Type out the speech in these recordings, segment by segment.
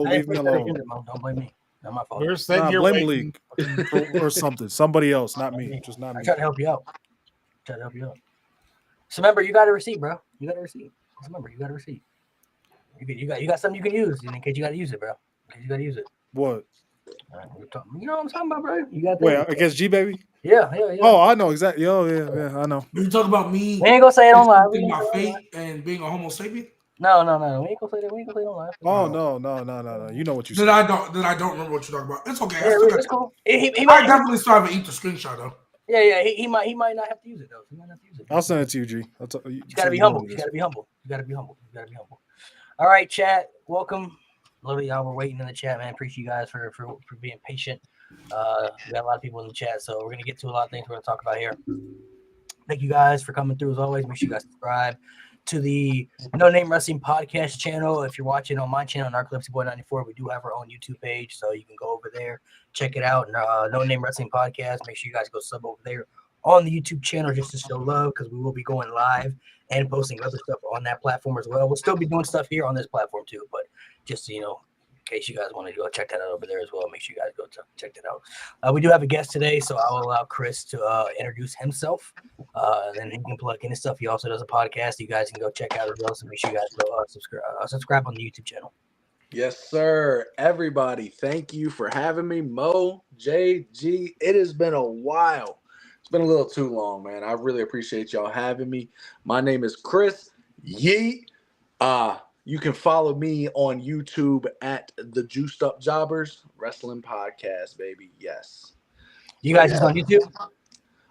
Leave me alone. Don't blame me. Not my fault. We're sitting here Blame waiting. league or something. Somebody else, not me. Just not I me. try to help you out. So remember, you got a receipt, bro. You got a receipt. Just remember, you got a receipt. You got something you can use in case you got to use it, bro. In case you got to use it. What? You know what I'm talking about, bro? You got Wait, against G baby? Yeah. Oh, I know exactly. Oh, yeah, I know. You talk about me. We ain't gonna say it on live. Thinking about fate and being a Homo sapien. No. We ain't gonna say that. We ain't gonna say it on live. Oh no. You know what you said. Then I don't remember what you're talking about. It's okay. Yeah, it's cool. I definitely still haven't eaten the screenshot though. Yeah. He might not have to use it though. He might not have to use it. I'll send it to you, G. You gotta be humble. You gotta be humble. All right, chat. Welcome. Literally, y'all were waiting in the chat, man. Appreciate you guys for being patient. We got a lot of people in the chat, so we're gonna get to a lot of things we're gonna talk about here. Thank you guys for coming through as always. Make sure you guys subscribe to the No Name Wrestling Podcast channel. If you're watching on my channel, Narcolepsy Boy 94, we do have our own YouTube page, so you can go over there, check it out. No Name Wrestling Podcast. Make sure you guys go sub over there on the YouTube channel just to show love, because we will be going live and posting other stuff on that platform as well. We'll still be doing stuff here on this platform too, but just so you know, in case you guys want to go check that out over there as well, make sure you guys go check that out. We do have a guest today, so I will allow Chris to introduce himself. Then he can plug in his stuff. He also does a podcast. You guys can go check out as well. So make sure you guys go subscribe on the YouTube channel. Yes, sir. Everybody, thank you for having me. Mo, JG, it has been a while. It's been a little too long, man. I really appreciate y'all having me. My name is Chris Yee. You can follow me on YouTube at the Juiced Up Jobbers Wrestling Podcast, baby. Yes. You guys just on YouTube?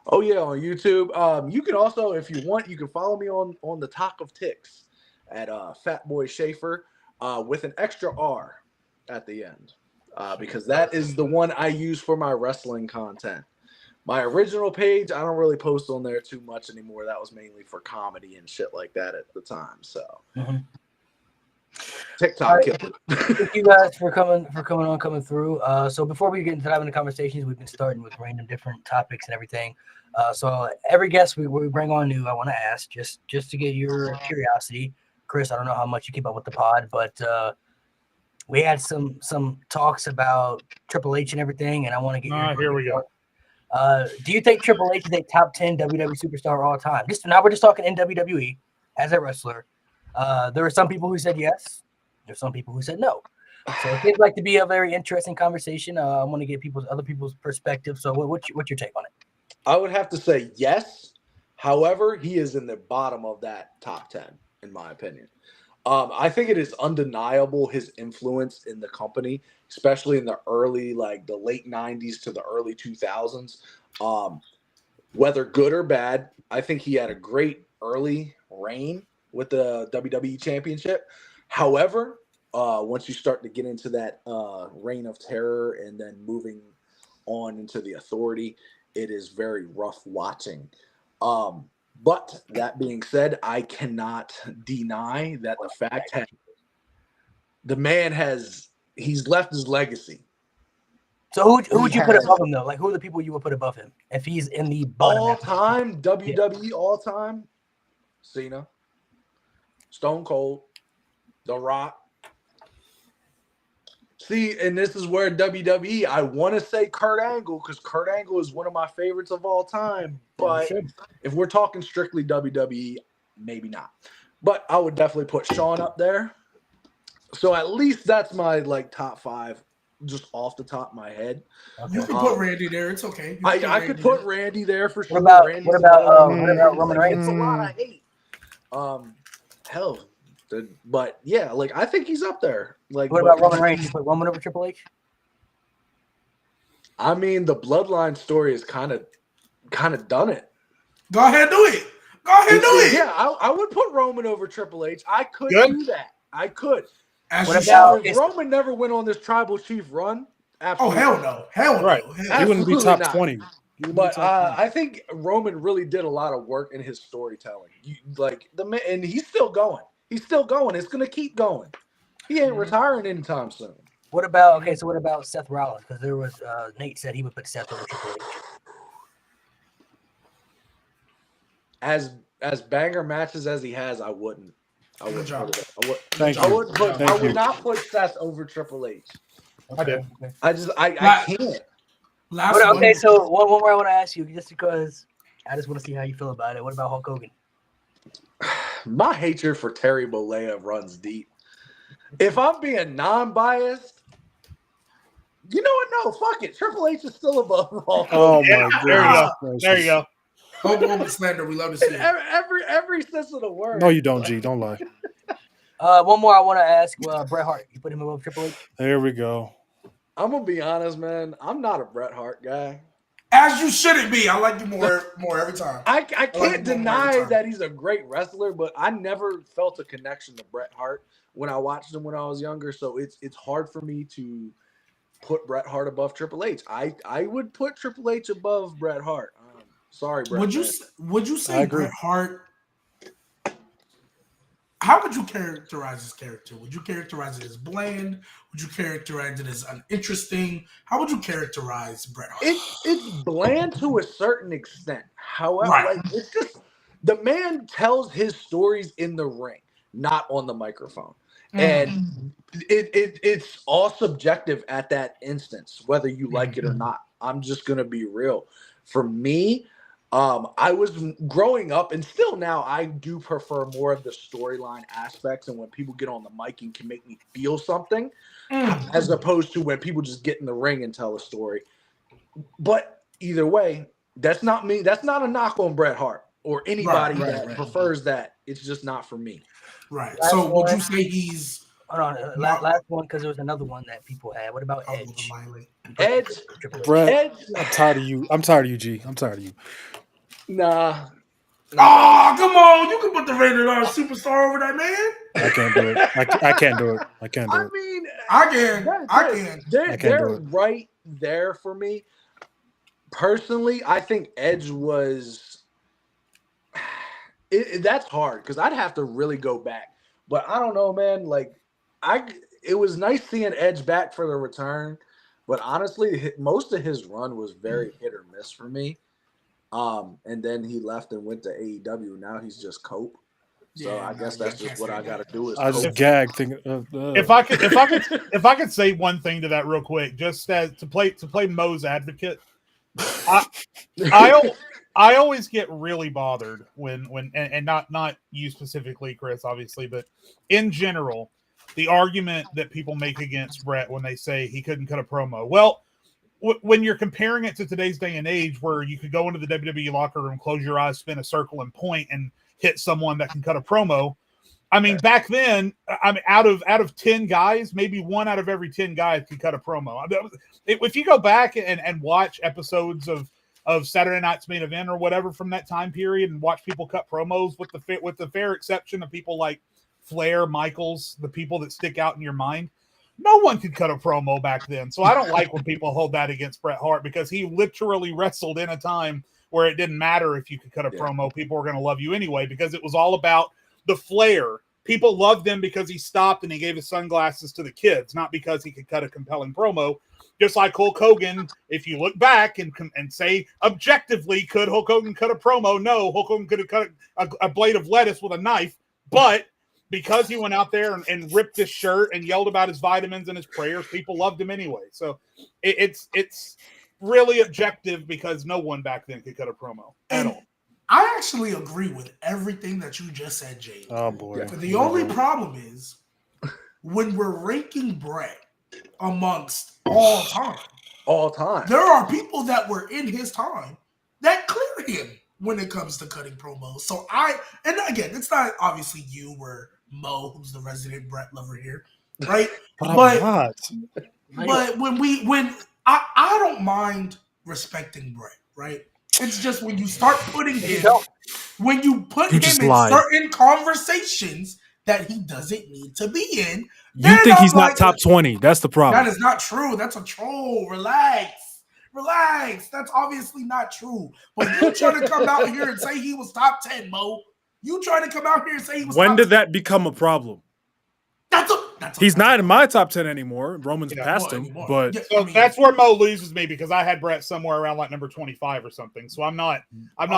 Oh yeah, on YouTube. You can also, if you want, you can follow me on the Talk of Ticks at Fat Boy Schaefer with an extra R at the end, because that is the one I use for my wrestling content. My original page, I don't really post on there too much anymore. That was mainly for comedy and shit like that at the time. So TikTok. Right. Thank you guys for coming through. So before we get into having the conversations, we've been starting with random different topics and everything. So every guest we bring on new, I want to ask just to get your curiosity, Chris. I don't know how much you keep up with the pod, but we had some talks about Triple H and everything, and I want to get your. Here we go. Do you think Triple H is a top 10 WWE superstar all time? Now we're just talking in WWE as a wrestler. There were some people who said yes. There's some people who said no. So it seems like to be a very interesting conversation. I want to get other people's perspective. So what's your take on it? I would have to say yes. However, he is in the bottom of that top 10, in my opinion. I think it is undeniable his influence in the company, especially in the the late 90s to the early 2000s. Whether good or bad, I think he had a great early reign with the WWE Championship. However, once you start to get into that reign of terror and then moving on into the Authority, it is very rough watching. But that being said, I cannot deny that the fact that the man he's left his legacy. So who would you put above him though? Like who are the people you would put above him if he's in the bottom all time WWE all time? Cena, Stone Cold, The Rock. See, and this is where WWE, I want to say Kurt Angle, because Kurt Angle is one of my favorites of all time. But if we're talking strictly WWE, maybe not. But I would definitely put Shawn up there. So at least that's my top 5, just off the top of my head. You can put Randy there. It's okay. I could put Randy there for sure. What about Roman Reigns? It's a lot I hate. Hell. But yeah, I think he's up there. What about Roman Reigns? You put Roman over Triple H? I mean, the Bloodline story is kind of done it. Go ahead, do it. Yeah, I would put Roman over Triple H. I could do that. I could. If Roman never went on this Tribal Chief run, absolutely. Oh hell no, right? He wouldn't be top 20. But I think Roman really did a lot of work in his storytelling. The man, and he's still going. He's still going. It's going to keep going. He ain't retiring anytime soon. What about Seth Rollins? Because there was Nate said he would put Seth over Triple H. As banger matches as he has, I wouldn't. I would Good job. put it. I would. Thank I you. would put. Thank I would you. not put Seth over Triple H. I did. I can't. Last But, one. okay, so one more I want to ask you, just because I just want to see how you feel about it. What about Hulk Hogan? My hatred for Terry Bollea runs deep. If I'm being non-biased, you know what? No, fuck it. Triple H is still above all. Oh Yeah, my there you go. goodness. There you go. Hulk Hogan slander. We love to see it. Every sense of the word. No, you don't, G. Don't lie. One more I want to ask. Bret Hart. You put him above Triple H? There we go. I'm gonna be honest, man. I'm not a Bret Hart guy. As you shouldn't be. I like you more every time. I like him can't more every deny time. that he's a great wrestler, but I never felt a connection to Bret Hart when I watched him when I was younger. So it's hard for me to put Bret Hart above Triple H. I would put Triple H above Bret Hart. Sorry, Bret. Would you I say agree. Bret Hart? How would you characterize his character? Would you characterize it as bland? Would you characterize it as uninteresting? How would you characterize Bret Hart? It's bland to a certain extent. However, Right. like, it's just the man tells his stories in the ring, not on the microphone. And it's all subjective at that instance, whether you like it or not. I'm just gonna be real. For me, I was growing up, and still now, I do prefer more of the storyline aspects, and when people get on the mic and can make me feel something, as opposed to when people just get in the ring and tell a story. But either way, that's not me. That's not a knock on Bret Hart or anybody that prefers that. It's just not for me. Right. Last So would you one. say he's Hold on. Last one, because there was another one that people had. What about Edge? Edge, Triple H. Brett, Edge, I'm tired of you. I'm tired of you, G. I'm tired of you. nah. Oh, come on. You can put the Rated R superstar over that man. I can't do it. I can't do it. I can't do I it. mean, I can. They're I can't do it. right there for me. Personally, I think Edge was. That's hard because I'd have to really go back. But I don't know, man. Like, it was nice seeing Edge back for the return. But honestly, most of his run was very hit or miss for me. And then he left and went to AEW. Now he's just Cope. So Yeah, I guess no, that's yeah, just what I can't got to do. Is I Cope. just gagged thinking. If I could say one thing to that real quick, just as to play Mo's advocate, I always get really bothered when and not you specifically, Chris, obviously, but in general, the argument that people make against Bret when they say he couldn't cut a promo. Well, when you're comparing it to today's day and age, where you could go into the WWE locker room, close your eyes, spin a circle, and point and hit someone that can cut a promo. I mean, back then, I mean, out of 10 guys, maybe 1 out of every 10 guys could cut a promo. If you go back and watch episodes of Saturday Night's Main Event or whatever from that time period and watch people cut promos, with the fair exception of people like Flair, Michaels, the people that stick out in your mind, no one could cut a promo back then. So I don't like when people hold that against Bret Hart, because he literally wrestled in a time where it didn't matter if you could cut a promo. People were going to love you anyway, because it was all about the flair. People loved him because he stopped and he gave his sunglasses to the kids, not because he could cut a compelling promo. Just like Hulk Hogan, if you look back and say objectively, could Hulk Hogan cut a promo? No, Hulk Hogan could have cut a blade of lettuce with a knife, but because he went out there and ripped his shirt and yelled about his vitamins and his prayers, people loved him anyway. So it's really objective, because no one back then could cut a promo at all. I actually agree with everything that you just said, Jay. Oh boy. But the only problem is when we're ranking Bret amongst all time, there are people that were in his time that clear him when it comes to cutting promos. So and again, it's not obviously you or Mo, who's the resident Bret lover here, right? But I'm not. But when I don't mind respecting Bret, right? It's just when you start putting him, when you put him in certain conversations that he doesn't need to be in. You think he's not top 20. That's the problem. That is not true. That's a troll. Relax. That's obviously not true. But you trying to come out here and say he was top 10, Mo. You trying to come out here and say he was When top did 10. that become a problem? That's a He's not in my top 10 anymore. Roman's past him, anymore. but Yeah, So that's where Mo loses me because I had Brett somewhere around like number 25 or something. So I'm not damn.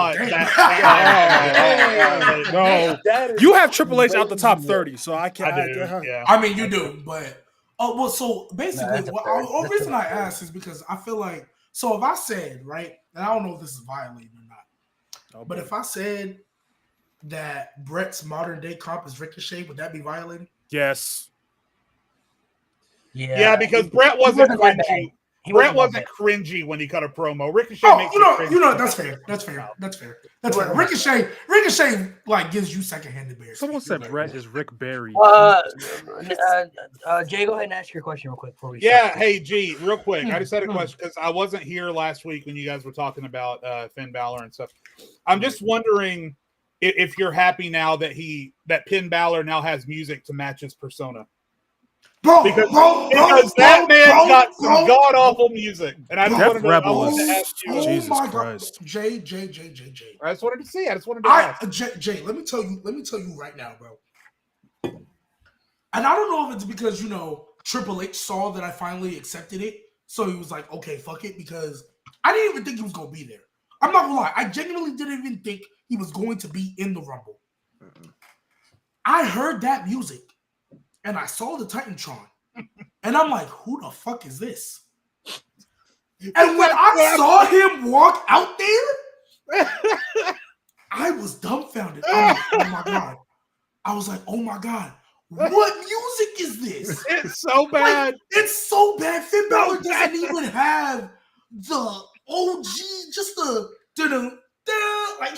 that no. You have Triple H out the top 30, so I can't. I do, yeah. I mean, you do, but so basically, No, the reason I asked is because I feel like, so if I said, right, and I don't know if this is violating or not, but if I said that Brett's modern day comp is Ricochet, would that be violating? Yes. Yeah, because Brett wasn't cringy. Brett wasn't cringy when he cut a promo. Ricochet makes you know, that's fair. That's fair. Ricochet, like gives you secondhand embarrassment. Someone said Brett is Rick Barry. Jay, go ahead and ask your question real quick before we. Yeah, hey G, real quick. I just had a question because I wasn't here last week when you guys were talking about Finn Balor and stuff. I'm just wondering if you're happy now that Finn Balor now has music to match his persona. Because that man's got some god awful music, and I just wanted to ask you. Jesus Christ, Jay. I just wanted to see. I just wanted to ask. Jay, let me tell you right now, bro. And I don't know if it's because Triple H saw that I finally accepted it, so he was like, "Okay, fuck it," because I didn't even think he was gonna be there. I'm not gonna lie, I genuinely didn't even think he was going to be in the Rumble. I heard that music. And I saw the Titantron, and I'm like, "Who the fuck is this?" And when I saw him walk out there, I was dumbfounded. I'm like, "Oh my god!" I was like, "Oh my god, what music is this?" It's so bad. It's so bad. Finn Balor doesn't even have the OG, just the like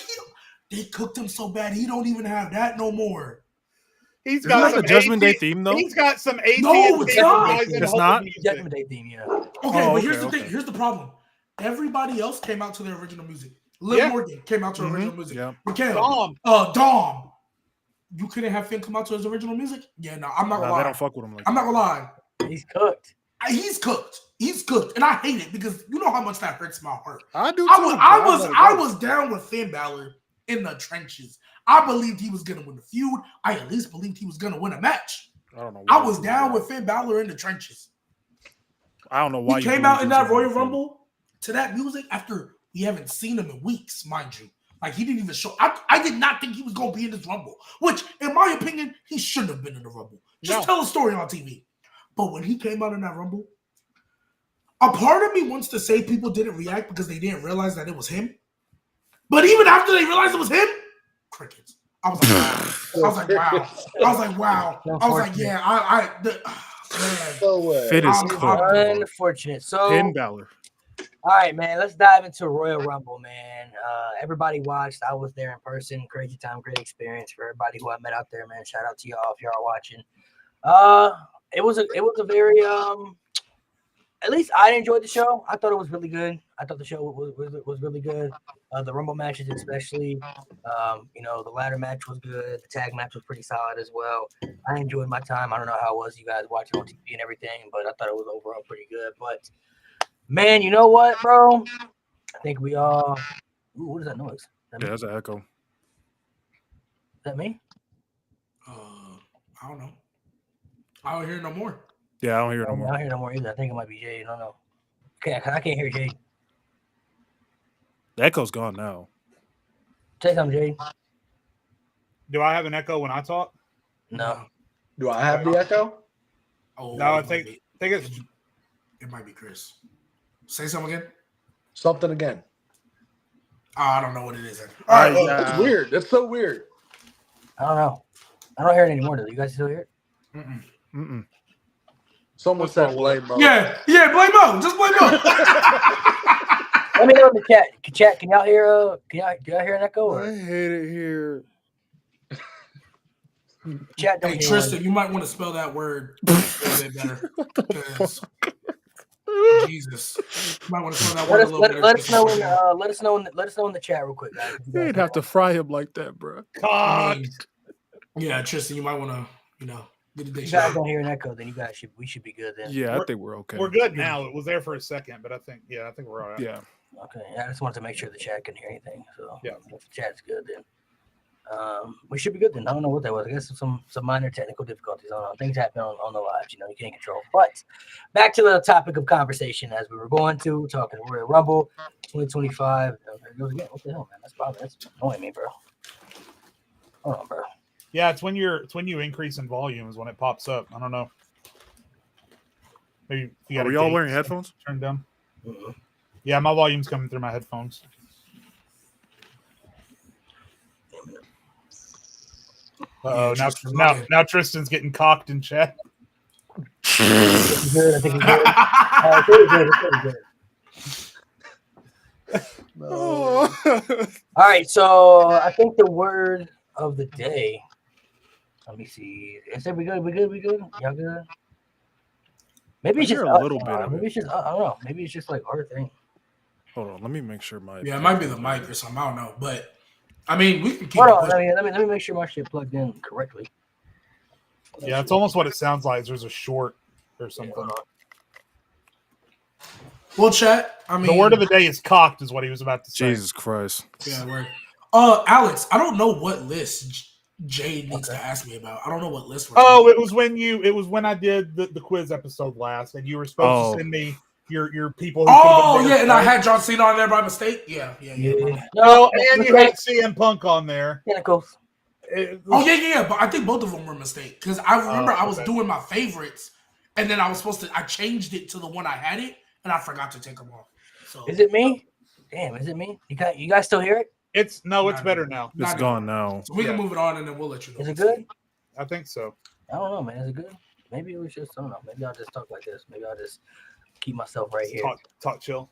they cooked him so bad. He don't even have that no more. He's got the Judgment Day theme though. He's got some AT. No, it's not. It's not. Judgment Day theme, yeah. Okay, but here's the thing. Here's the problem. Everybody else came out to their original music. Liv Morgan came out to her original music. Yeah. Dom. You couldn't have Finn come out to his original music? Yeah, no, I'm not gonna lie. They don't fuck with him like I'm not gonna lie. He's cooked. He's cooked, and I hate it because you know how much that hurts my heart. I do. I was down with Finn Balor in the trenches. I believed he was going to win the feud. I at least believed he was going to win a match. I don't know. I was down with Finn Balor in the trenches. I don't know why he came out in that Royal Rumble to that music after we haven't seen him in weeks, mind you. Like, he didn't even show. I did not think he was going to be in this Rumble, which, in my opinion, he shouldn't have been in the Rumble. Just tell a story on TV. But when he came out in that Rumble, a part of me wants to say people didn't react because they didn't realize that it was him. But even after they realized it was him, crickets. I was like, wow. I was like, yeah, man. Fit is cooked. Unfortunate. So Finn Balor. All right, man. Let's dive into Royal Rumble, man. Everybody watched. I was there in person. Crazy time, great experience for everybody who I met out there, man. Shout out to y'all if y'all are watching. It was a very at least I enjoyed the show. I thought it was really good. I thought the show was really good. The Rumble matches, especially, the ladder match was good. The tag match was pretty solid as well. I enjoyed my time. I don't know how it was you guys watching on TV and everything, but I thought it was overall pretty good. But man, you know what, bro? I think we all. Ooh, what is that noise? That's an echo. Is that me? I don't know. I don't hear no more. Yeah, I don't hear no more. I don't hear no more either. I think it might be Jay. I don't know. Okay, I can't hear Jay. The echo's gone now. Say something, Jay. Do I have an echo when I talk? No. Do I have the echo? Oh, no, I think it's. It might be Chris. Say something again. Something again. I don't know what it is. All right, that's weird. That's so weird. I don't know. I don't hear it anymore. Do you guys still hear it? Mm-mm. Someone said blame Mo. Yeah, blame Mo. Just blame Mo. Let me know in the chat. Chat, can y'all hear? Do y'all hear an echo? Or? I hate it here. Chat, don't hey hear Tristan, one. you might want to spell that word a little bit better. Jesus, you might want to spell that word a little better. Let us know in the chat real quick, guys. You didn't have to fry him like that, bro. God. Yeah, Tristan, you might want to, get a day. You guys don't hear an echo, then we should be good then. Yeah, I think we're okay. We're good now. It was there for a second, but I think we're all right. Yeah. Okay, I just wanted to make sure the chat can hear anything. So yeah, if the chat's good then. We should be good then. I don't know what that was. I guess some minor technical difficulties. I don't know. Things happen on the lives, you know, you can't control. But back to the topic of conversation as we were going to talking Royal Rumble 2025. There it goes again. What the hell, man? That's annoying me, bro. Hold on, bro. Yeah, it's when you increase in volume is when it pops up. I don't know. Maybe you got Are we all wearing headphones? Turned down. Mm-hmm. Yeah, my volume's coming through my headphones. Oh, now Tristan's getting cocked in chat. Good. I think he's good. No. All right, so I think the word of the day. Let me see. Is that we good? Y'all good? Maybe it's just a little bit of maybe it. it's just I don't know. Maybe it's just like our thing. Hold on, let me make sure my. Yeah, it might be the mic or something. I don't know, but I mean, we can keep. Hold on, let me make sure my shit plugged in correctly. Yeah, it's almost what it sounds like. There's a short or something. Well, chat. I mean, The word of the day is cocked, is what he was about to say. Jesus Christ. Yeah, word. Alex, I don't know what list Jade needs to ask me about. I don't know what list we're Oh, on. it was when I did the quiz episode last, and you were supposed to send me your people. Who Oh, yeah, and I had John Cena on there by mistake. Yeah. No, and you had CM Punk on there. Tentacles. Oh, yeah. But I think both of them were a mistake because I remember I was doing my favorites, and then I changed it to the one I had it, and I forgot to take them off. So Is it me? Damn, is it me? You guys still hear it? It's better now. It's gone now. So we can move it on, and then we'll let you know. Is it good? I think so. I don't know, man. Is it good? Maybe it was just I don't know. Maybe I'll just talk like this. Maybe I'll just keep myself right here. Talk chill.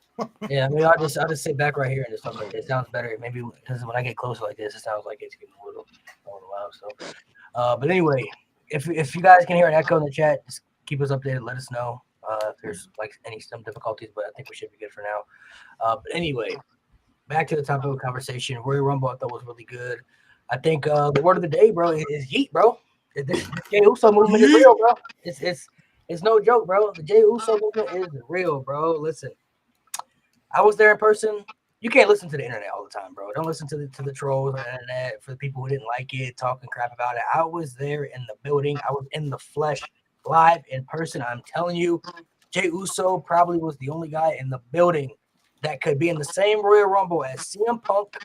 Yeah, maybe I'll just sit back right here and just talk like this. It sounds better. Maybe because when I get closer like this, it sounds like it's getting a little loud. So, but anyway, if you guys can hear an echo in the chat, just keep us updated. Let us know if there's like some difficulties, but I think we should be good for now. But anyway, back to the topic of conversation. Royal Rumble I thought was really good. I think the word of the day, bro, is yeet, bro. This Jey Uso movement is real, bro. It's no joke, bro. The Jey Uso movement is real, bro. Listen, I was there in person. You can't listen to the internet all the time, bro. Don't listen to the trolls on the internet for the people who didn't like it, talking crap about it. I was there in the building. I was in the flesh, live in person. I'm telling you, Jey Uso probably was the only guy in the building that could be in the same Royal Rumble as CM Punk,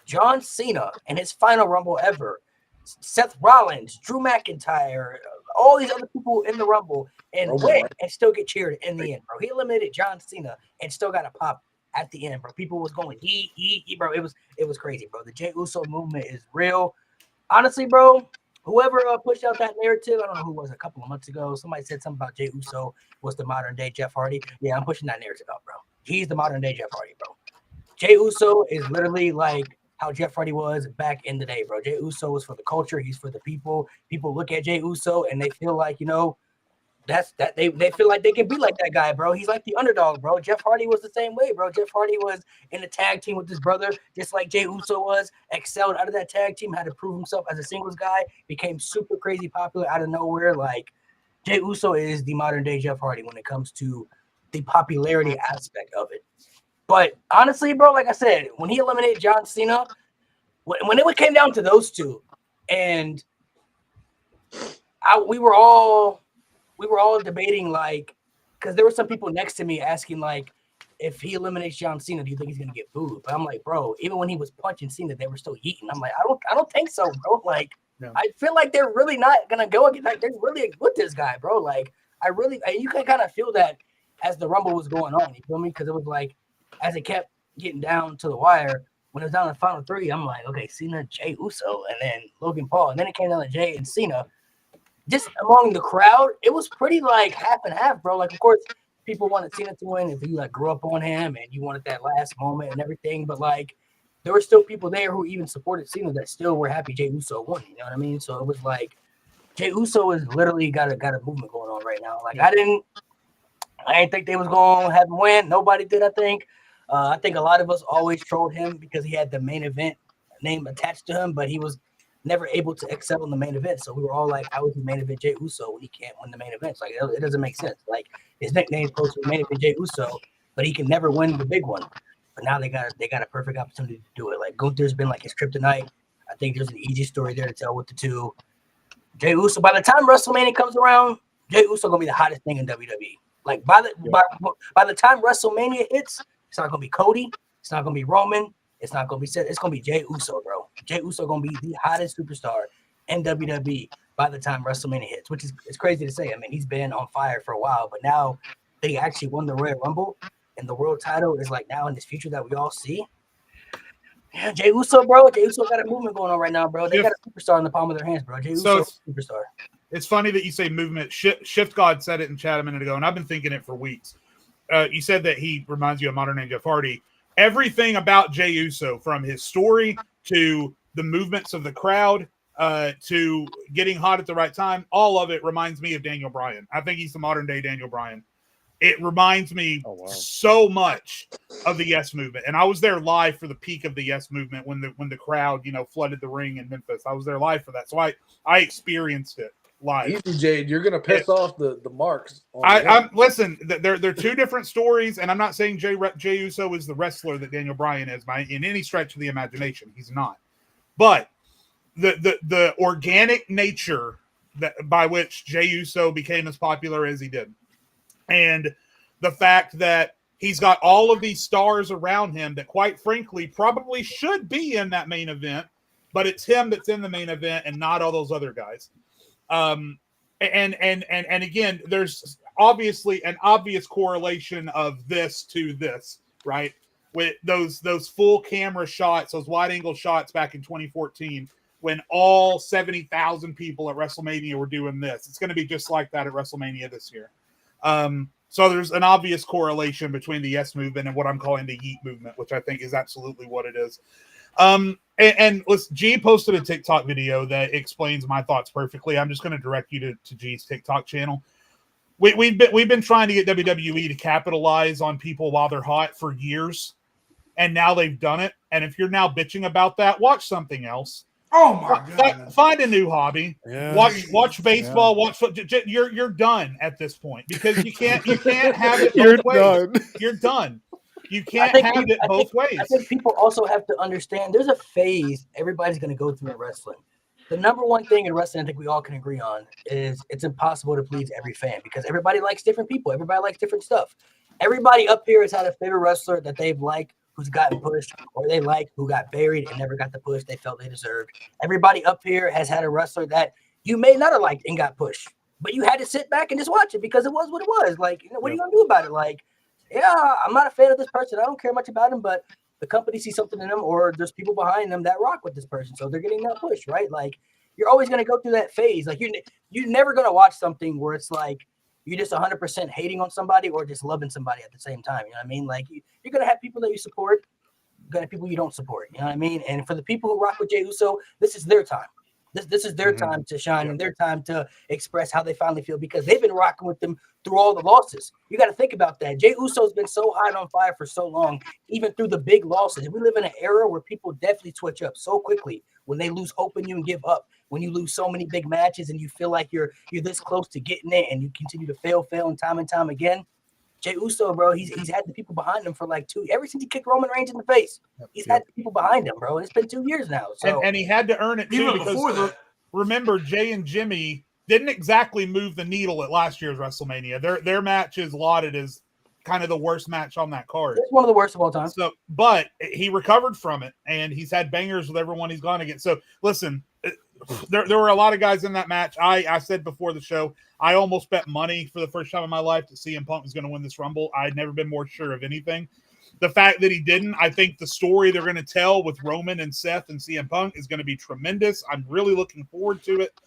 John Cena, and his final Rumble ever. Seth Rollins, Drew McIntyre, all these other people in the Rumble and win and still get cheered in the end, bro. He eliminated John Cena and still got a pop at the end, bro. People was going yee, bro. It was crazy, bro. The Jey Uso movement is real. Honestly, bro, whoever pushed out that narrative, I don't know who it was a couple of months ago. Somebody said something about Jey Uso was the modern day Jeff Hardy. Yeah, I'm pushing that narrative out, bro. He's the modern day Jeff Hardy, bro. Jey Uso is literally like how Jeff Hardy was back in the day, bro. Jey Uso was for the culture. He's for the people. People look at Jey Uso and they feel like, they feel like they can be like that guy, bro. He's like the underdog, bro. Jeff Hardy was the same way, bro. Jeff Hardy was in a tag team with his brother, just like Jey Uso was, excelled out of that tag team, had to prove himself as a singles guy, became super crazy popular out of nowhere. Like, Jey Uso is the modern day Jeff Hardy when it comes to the popularity aspect of it. But honestly, bro, like I said, when he eliminated John Cena, when it came down to those two, and we were all debating, like, because there were some people next to me asking, like, if he eliminates John Cena, do you think he's gonna get booed? But I'm like, bro, even when he was punching Cena, they were still yeeting. I'm like, I don't think so, bro. Like, no. I feel like they're really not gonna go again. Like, they're really with this guy, bro. Like, you can kind of feel that as the Rumble was going on. You feel me? Because it was like, as it kept getting down to the wire, when it was down to the final three, I'm like, okay, Cena, Jey Uso, and then Logan Paul. And then it came down to Jey and Cena. Just among the crowd, it was pretty like half and half, bro. Like, of course, people wanted Cena to win if you like grew up on him and you wanted that last moment and everything. But like, there were still people there who even supported Cena that still were happy Jey Uso won. You know what I mean? So it was like, Jey Uso is literally got a movement going on right now. Like, I didn't think they was gonna have him win. Nobody did, I think. I think a lot of us always trolled him because he had the main event name attached to him, but he was never able to excel in the main event. So we were all like, how is the main event Jey Uso when he can't win the main events? Like, it doesn't make sense. Like, his nickname is supposed to be main event Jey Uso, but he can never win the big one. But now they got a perfect opportunity to do it. Like, Gunther's been like his kryptonite. I think there's an easy story there to tell with the two. Jey Uso, by the time WrestleMania comes around, Jey Uso gonna be the hottest thing in WWE. Like by the time WrestleMania hits, it's not gonna be Cody, it's not gonna be Roman, it's not gonna be Seth, it's gonna be Jey Uso, bro. Jey Uso gonna be the hottest superstar in WWE by the time WrestleMania hits, which is it's crazy to say. I mean, he's been on fire for a while, but now they actually won the Royal Rumble, and the world title is like now in this future that we all see. Yeah, Jey Uso, bro. Jey Uso got a movement going on right now, bro. They got a superstar in the palm of their hands, bro. Jey Uso is a superstar. It's funny that you say movement. Shift God said it in chat a minute ago, and I've been thinking it for weeks. You said that he reminds you of modern day Jeff Hardy. Everything about Jey Uso, from his story to the movements of the crowd to getting hot at the right time, all of it reminds me of Daniel Bryan. I think he's the modern day Daniel Bryan. It reminds me so much of the Yes Movement, and I was there live for the peak of the Yes Movement when the crowd flooded the ring in Memphis. I was there live for that, so I experienced it live. Easy, Jade. You're gonna piss off the marks. I'm listen. They're two different stories, and I'm not saying Jey Uso is the wrestler that Daniel Bryan is by in any stretch of the imagination. He's not, but the organic nature that by which Jey Uso became as popular as he did. And the fact that he's got all of these stars around him that, quite frankly, probably should be in that main event, but it's him that's in the main event and not all those other guys. And again, there's obviously an obvious correlation of this to this, right? With those full camera shots, those wide angle shots back in 2014, when all 70,000 people at WrestleMania were doing this. It's going to be just like that at WrestleMania this year. So there's an obvious correlation between the Yes Movement and what I'm calling the Yeet Movement, which I think is absolutely what it is. And listen, G posted a TikTok video that explains my thoughts perfectly. I'm just going to direct you to G's TikTok channel. We've been trying to get WWE to capitalize on people while they're hot for years, and now they've done it. And if you're now bitching about that, watch something else. Oh my God! Find a new hobby. Yeah. Watch baseball. Watch. You're done at this point because you can't have it both You're ways. done. You're done. You can't have it both ways. I think people also have to understand there's a phase everybody's going to go through in wrestling. The number one thing in wrestling I think we all can agree on is it's impossible to please every fan because everybody likes different people. Everybody likes different stuff. Everybody up here has had a favorite wrestler that they've liked who's gotten pushed, or they like who got buried and never got the push they felt they deserved. Everybody up here has had a wrestler that you may not have liked and got pushed, but you had to sit back and just watch it because it was what it was. Like, what are you going to do about it? Like, yeah, I'm not a fan of this person. I don't care much about him, but the company sees something in them, or there's people behind them that rock with this person, so they're getting that push, right? Like, you're always going to go through that phase. Like, you're never going to watch something where it's like you're just 100% hating on somebody or just loving somebody at the same time. You know what I mean? Like, you're going to have people that you support, you're going to have people you don't support. You know what I mean? And for the people who rock with Jey Uso, this is their time. This is their time to shine and their time to express how they finally feel because they've been rocking with them through all the losses. You got to think about that. Jey Uso's been so hot on fire for so long, even through the big losses. We live in an era where people definitely switch up so quickly when they lose hope in you and give up. When you lose so many big matches and you feel like you're this close to getting it and you continue to fail and time again. Jey Uso, bro, he's had the people behind him for like ever since he kicked Roman Reigns in the face. He's had the people behind him, bro. It's been 2 years now. So and he had to earn it too Even because before that. remember, Jay and Jimmy didn't exactly move the needle at last year's WrestleMania. Their match is lauded as kind of the worst match on that card. it's one of the worst of all time. So, but he recovered from it, and he's had bangers with everyone he's gone against. So, listen, there were a lot of guys in that match. I said before the show, I almost bet money for the first time in my life that CM Punk was going to win this Rumble. I'd never been more sure of anything. The fact that he didn't, I think the story they're going to tell with Roman and Seth and CM Punk is going to be tremendous. I'm really looking forward to it.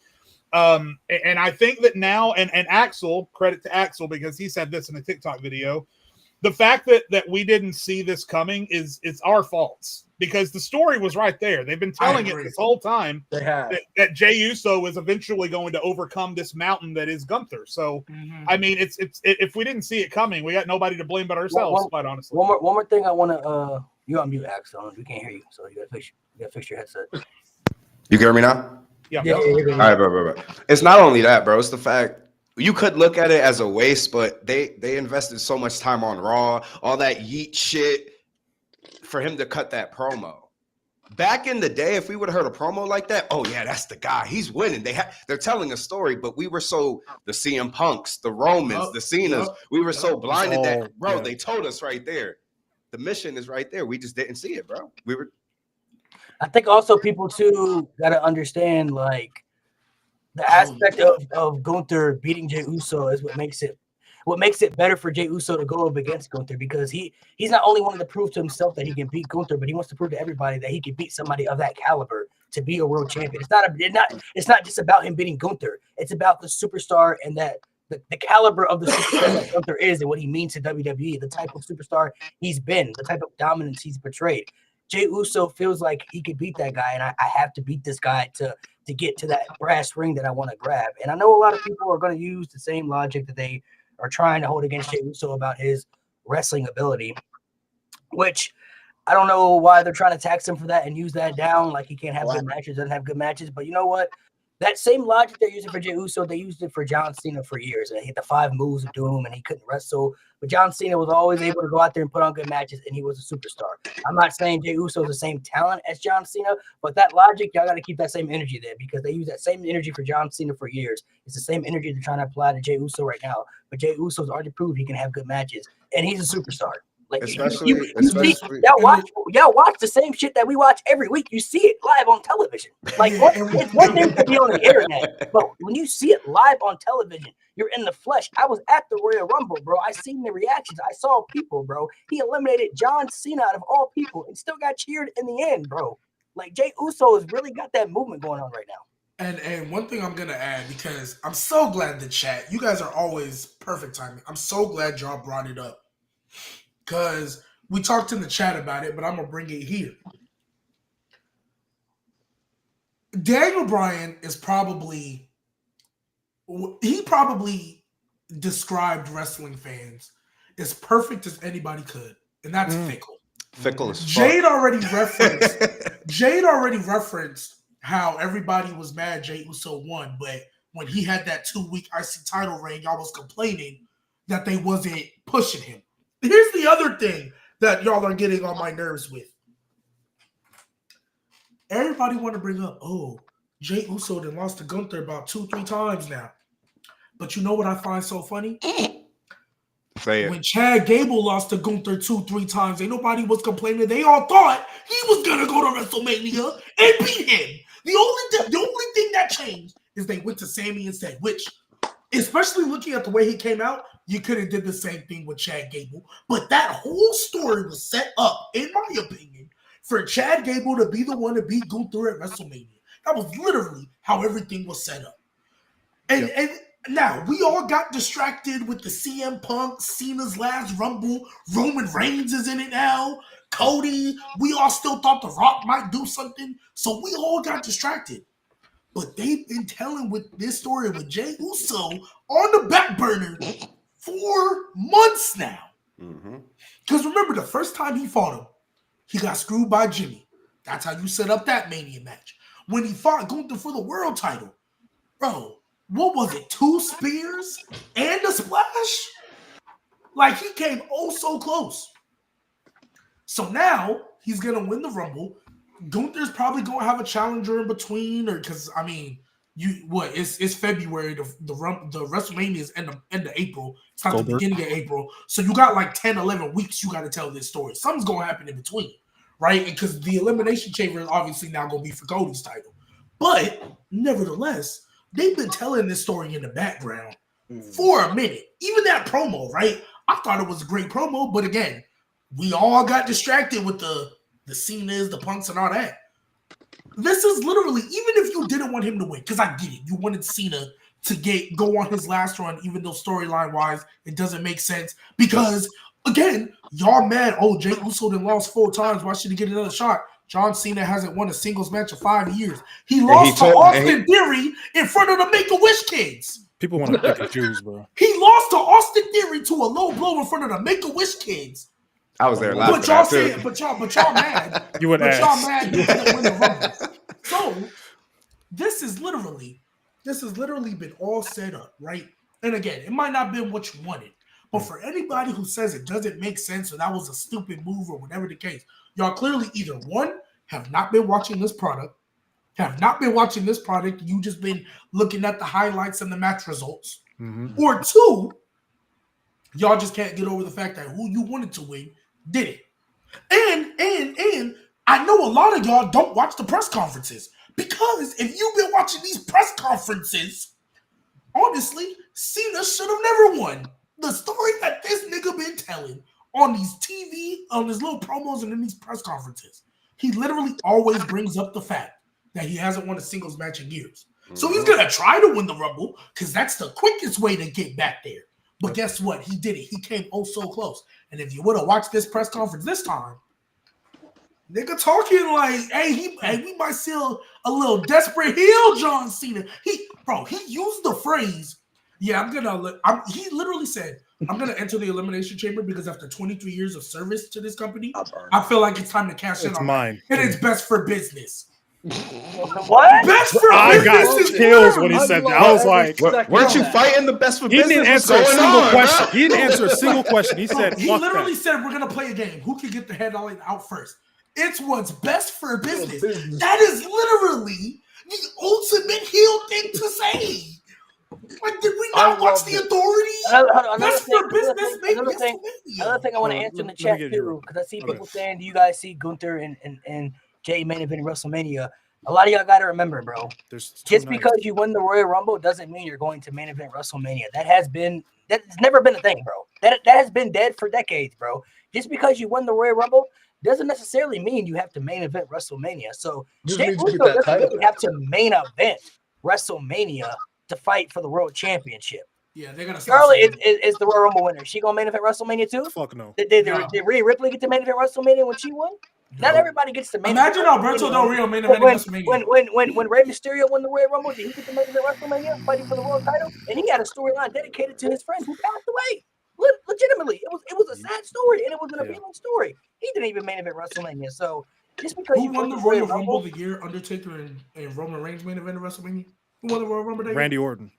And I think that now, and Axel, credit to Axel, because he said this in a TikTok video, the fact that we didn't see this coming it's our faults because the story was right there. They've been telling it this whole time that Jey Uso is eventually going to overcome this mountain that is Gunther. So, I mean, it's if we didn't see it coming, we got nobody to blame but ourselves, quite honestly. One more thing I want to you on mute, Axel. We can't hear you, so you gotta fix your headset. You can hear me now? Yeah. All right, bro. It's not only that, bro. It's the fact you could look at it as a waste, but they invested so much time on Raw, all that yeet shit for him to cut that promo. back in the day, if we would have heard a promo like that, oh yeah, that's the guy. He's winning. They're telling a story, but we were so the CM Punks, the Romans, the Cenas, we were so blinded that, bro, they told us right there. The mission is right there. We just didn't see it, bro. I think also people too gotta understand like the aspect of Gunther beating Jey Uso is what makes it better for Jey Uso to go up against Gunther, because he's not only wanting to prove to himself that he can beat Gunther, but he wants to prove to everybody that he can beat somebody of that caliber to be a world champion. It's not just about him beating Gunther. It's about the superstar and that the caliber of the superstar that Gunther is and what he means to WWE, the type of superstar he's been, the type of dominance he's portrayed. Jey Uso feels like he could beat that guy, and I have to beat this guy to get to that brass ring that I want to grab. And I know a lot of people are going to use the same logic that they are trying to hold against Jey Uso about his wrestling ability, which I don't know why they're trying to tax him for that and use that down like he can't have good matches, doesn't have good matches. But you know what? That same logic they're using for Jey Uso, they used it for John Cena for years. And he hit the 5 moves of doom and he couldn't wrestle. But John Cena was always able to go out there and put on good matches, and he was a superstar. I'm not saying Jey Uso is the same talent as John Cena, but that logic, y'all got to keep that same energy there, because they use that same energy for John Cena for years. It's the same energy they're trying to apply to Jey Uso right now. But Jey Uso's already proved he can have good matches, and he's a superstar. Like especially y'all watch the same shit that we watch every week. You see it live on television. Like it's one thing to be on the internet, but when you see it live on television, you're in the flesh. I was at the Royal Rumble, bro. I seen the reactions. I saw people, bro. He eliminated John Cena out of all people and still got cheered in the end, bro. Like Jey Uso has really got that movement going on right now. And one thing I'm gonna add, because I'm so glad the chat, you guys are always perfect timing. I'm so glad y'all brought it up, because we talked in the chat about it, but I'm gonna bring it here. Daniel Bryan is probably described wrestling fans as perfect as anybody could, and that's fickle. Fickle as fuck. Jade already referenced how everybody was mad Jey Uso won, but when he had that 2-week IC title reign, y'all was complaining that they wasn't pushing him. Here's the other thing that y'all are getting on my nerves with. Everybody want to bring up, oh, Jey Uso done lost to Gunther about 2-3 times now. But you know what I find so funny? Say it. When Chad Gable lost to Gunther 2-3 times, ain't nobody was complaining. They all thought he was gonna go to WrestleMania and beat him. The only thing that changed is they went to Sammy instead, which, especially looking at the way he came out, you could have did the same thing with Chad Gable. But that whole story was set up, in my opinion, for Chad Gable to be the one to beat Gunther at WrestleMania. That was literally how everything was set up. And now, we all got distracted with the CM Punk, Cena's last Rumble, Roman Reigns is in it now, Cody, we all still thought The Rock might do something, so we all got distracted. But they've been telling with this story with Jey Uso on the back burner for months now. Because remember, the first time he fought him, he got screwed by Jimmy. That's how you set up that Mania match. When he fought Gunther for the world title, bro, what was it, 2 spears and a splash? Like, he came oh so close. So now he's going to win the Rumble. Gunther's probably going to have a challenger in between, or because, I mean, it's February. The WrestleMania is end of April. It's not the beginning of April. So you got like 10, 11 weeks you got to tell this story. Something's going to happen in between, right? Because the Elimination Chamber is obviously now going to be for Cody's title. But nevertheless, they've been telling this story in the background for a minute. Even that promo, right? I thought it was a great promo, but again, we all got distracted with the Cenas, the Punks, and all that. This is literally, even if you didn't want him to win, because I get it, you wanted Cena to go on his last run, even though storyline-wise, it doesn't make sense. Because, again, y'all mad, oh, Jey Uso done lost 4 times, why should he get another shot? John Cena hasn't won a singles match in 5 years. He lost to Austin Theory in front of the Make-A-Wish kids. People want to pick and choose, bro. He lost to Austin Theory to a low blow in front of the Make-A-Wish kids. I was there laughing. But y'all mad. You would ask. Y'all mad you didn't win the Rumble. So this is literally been all set up, right? And again, it might not have been what you wanted, but for anybody who says it doesn't make sense or that was a stupid move or whatever the case, y'all clearly either 1, have not been watching this product, you just been looking at the highlights and the match results. Mhm. Or 2, y'all just can't get over the fact that who you wanted to win did it. And I know a lot of y'all don't watch the press conferences, because if you've been watching these press conferences, honestly, Cena should have never won. The story that this nigga been telling on these TV, on his little promos and in these press conferences, he literally always brings up the fact that he hasn't won a singles match in years. So he's going to try to win the Rumble because that's the quickest way to get back there. But guess what? He did it. He came oh so close. And if you would have watched this press conference this time, nigga talking like, hey, we might see a little desperate heel John Cena. He used the phrase, he literally said, I'm going to enter the Elimination Chamber because after 23 years of service to this company, I feel like it's time to cash in It's on mine. it. And it's best for business. What? Best for I business got is chills when he literally- said that. I was like, Weren't you fighting the best for he business? didn't What's answer a going single on, question. bro? He didn't answer a single question. He said, He fuck literally that. said, we're going to play a game. Who can get the headline out first? It's what's best for business. That is literally the ultimate heel thing to say. Like, did we not watch The Authority? Best for business, baby. Another thing I want to answer in the chat too, because I see people saying, "Do you guys see Gunther and Jay main event WrestleMania?" A lot of y'all got to remember, bro. Just because you win the Royal Rumble doesn't mean you're going to main event WrestleMania. That's never been a thing, bro. That has been dead for decades, bro. Just because you win the Royal Rumble doesn't necessarily mean you have to main event WrestleMania. So Jay Uso doesn't really have to main event WrestleMania to fight for the World Championship. Yeah, they're gonna. Charlotte is the Royal Rumble winner. She gonna main event WrestleMania too? Fuck no. Did Rhea Ripley get to main event WrestleMania when she won? Not everybody gets to main event. Imagine Alberto Del Rio main event WrestleMania. When Rey Mysterio won the Royal Rumble, did he get to main event WrestleMania fighting for the world title? And he had a storyline dedicated to his friend who passed away. Legitimately, it was a sad story and it was an appealing story. He didn't even main event WrestleMania. So just because Who won the Royal Rumble the year Undertaker and Roman Reigns main event WrestleMania? Who won the Royal Rumble? Randy Orton.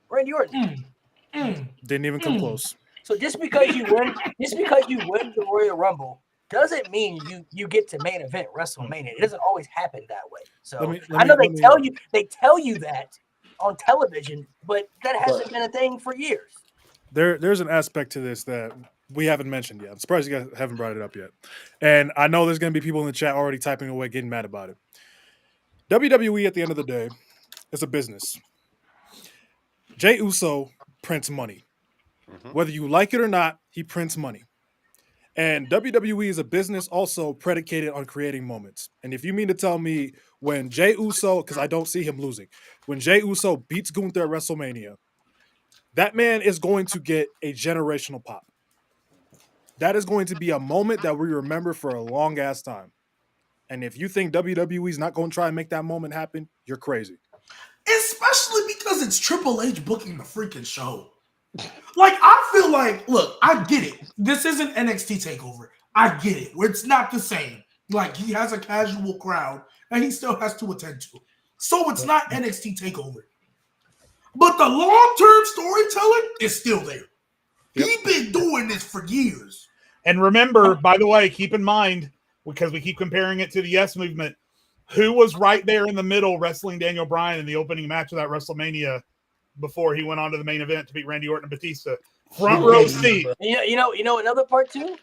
Didn't even come close. So just because you win the Royal Rumble doesn't mean you get to main event WrestleMania. It doesn't always happen that way. So I know they tell you that on television, but that hasn't been a thing for years. There's an aspect to this that we haven't mentioned yet. I'm surprised you guys haven't brought it up yet. And I know there's going to be people in the chat already typing away, getting mad about it. WWE, at the end of the day, is a business. Jey Uso prints money. Whether you like it or not, he prints money. And WWE is a business also predicated on creating moments. And if you mean to tell me when Jey Uso, because I don't see him losing, when Jey Uso beats Gunther at WrestleMania, that man is going to get a generational pop. That is going to be a moment that we remember for a long ass time. And if you think WWE is not going to try and make that moment happen, you're crazy. Especially because it's Triple H booking the freaking show. Like, I feel like, look, I get it. This isn't NXT TakeOver. I get it. It's not the same. Like, he has a casual crowd and he still has to attend to. So it's not NXT TakeOver. But the long-term storytelling is still there. Yep. He's been doing this for years. And remember, by the way, keep in mind, because we keep comparing it to the Yes Movement, who was right there in the middle wrestling Daniel Bryan in the opening match of that WrestleMania before he went on to the main event to beat Randy Orton and Batista? Front row seat. You know another part too?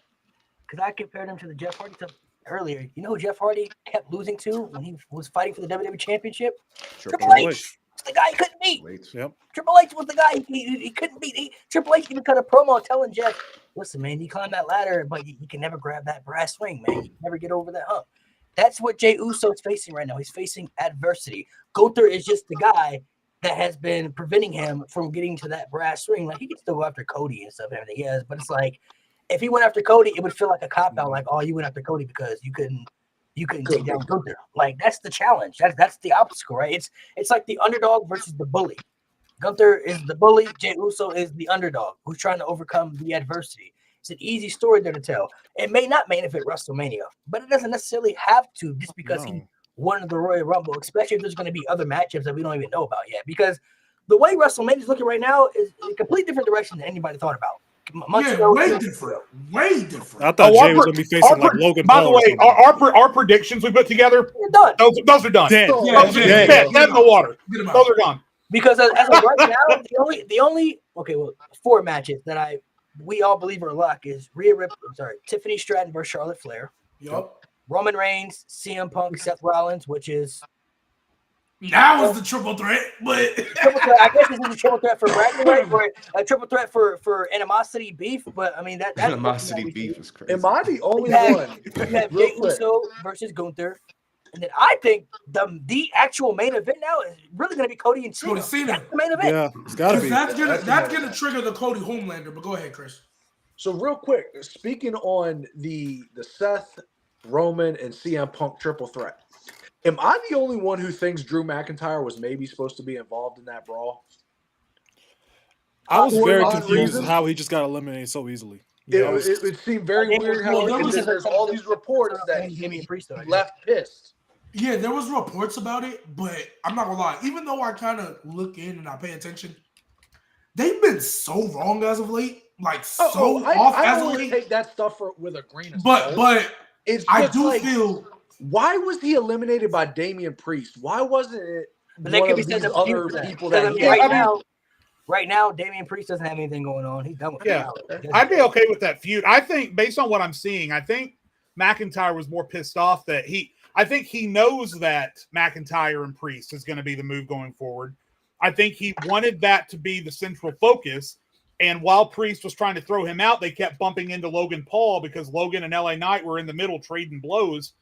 Because I compared him to the Jeff Hardy stuff earlier. You know who Jeff Hardy kept losing to when he was fighting for the WWE Championship? Triple H. It's the guy he couldn't beat. Yep. Triple H was the guy he couldn't beat. Triple H even cut a promo telling Jeff, listen, man, you climb that ladder, but you can never grab that brass ring, man. You can never get over that hump. That's what Jey Uso is facing right now. He's facing adversity. Gunther is just the guy that has been preventing him from getting to that brass ring. Like, he can still go after Cody and stuff and everything he has, but it's like, if he went after Cody, it would feel like a cop-out, like, oh, you went after Cody because you couldn't take down Gunther. Like, that's the challenge. That's the obstacle, right? It's like the underdog versus the bully. Gunther is the bully. Jey Uso is the underdog who's trying to overcome the adversity. It's an easy story there to tell. It may not main event WrestleMania, but it doesn't necessarily have to just because he won the Royal Rumble, especially if there's going to be other matchups that we don't even know about yet. Because the way WrestleMania is looking right now is a completely different direction than anybody thought about. way different. Way different. I thought Jay was gonna be facing like Logan By Paul. the way, our predictions we put together, done. Those are done. Dead. Those are dead in the water. Those are gone. Because as of right now, the only 4 matches that we all believe are luck is Tiffany Stratton versus Charlotte Flair. Yup. Roman Reigns, CM Punk, Seth Rollins, which is now is the triple threat, but I guess this is a triple threat for bragging or a triple threat for animosity beef. But I mean that's animosity beef is crazy. Am I the only you have, one? You have Jey Uso versus Gunther, and then I think the actual main event now is really going to be Cody and Cena. That's the main event. Yeah, it's got to be. That's gonna trigger the Cody Homelander. But go ahead, Chris. So real quick, speaking on the Seth, Roman, and CM Punk triple threat, am I the only one who thinks Drew McIntyre was maybe supposed to be involved in that brawl? I was very confused how he just got eliminated so easily. It seemed very weird how there's all these reports that he left pissed. Yeah, there was reports about it, but I'm not gonna lie. Even though I kind of look in and I pay attention, they've been so wrong as of late. Like off as of late. Take that stuff with a grain of salt. But it's I do feel. Why was he eliminated by Damian Priest? Why wasn't it? But they could be set up other people that right now, Damian Priest doesn't have anything going on. He's done with it. I'd be okay with that feud. I think, based on what I'm seeing, I think McIntyre was more pissed off that I think he knows that McIntyre and Priest is going to be the move going forward. I think he wanted that to be the central focus. And while Priest was trying to throw him out, they kept bumping into Logan Paul because Logan and LA Knight were in the middle trading blows.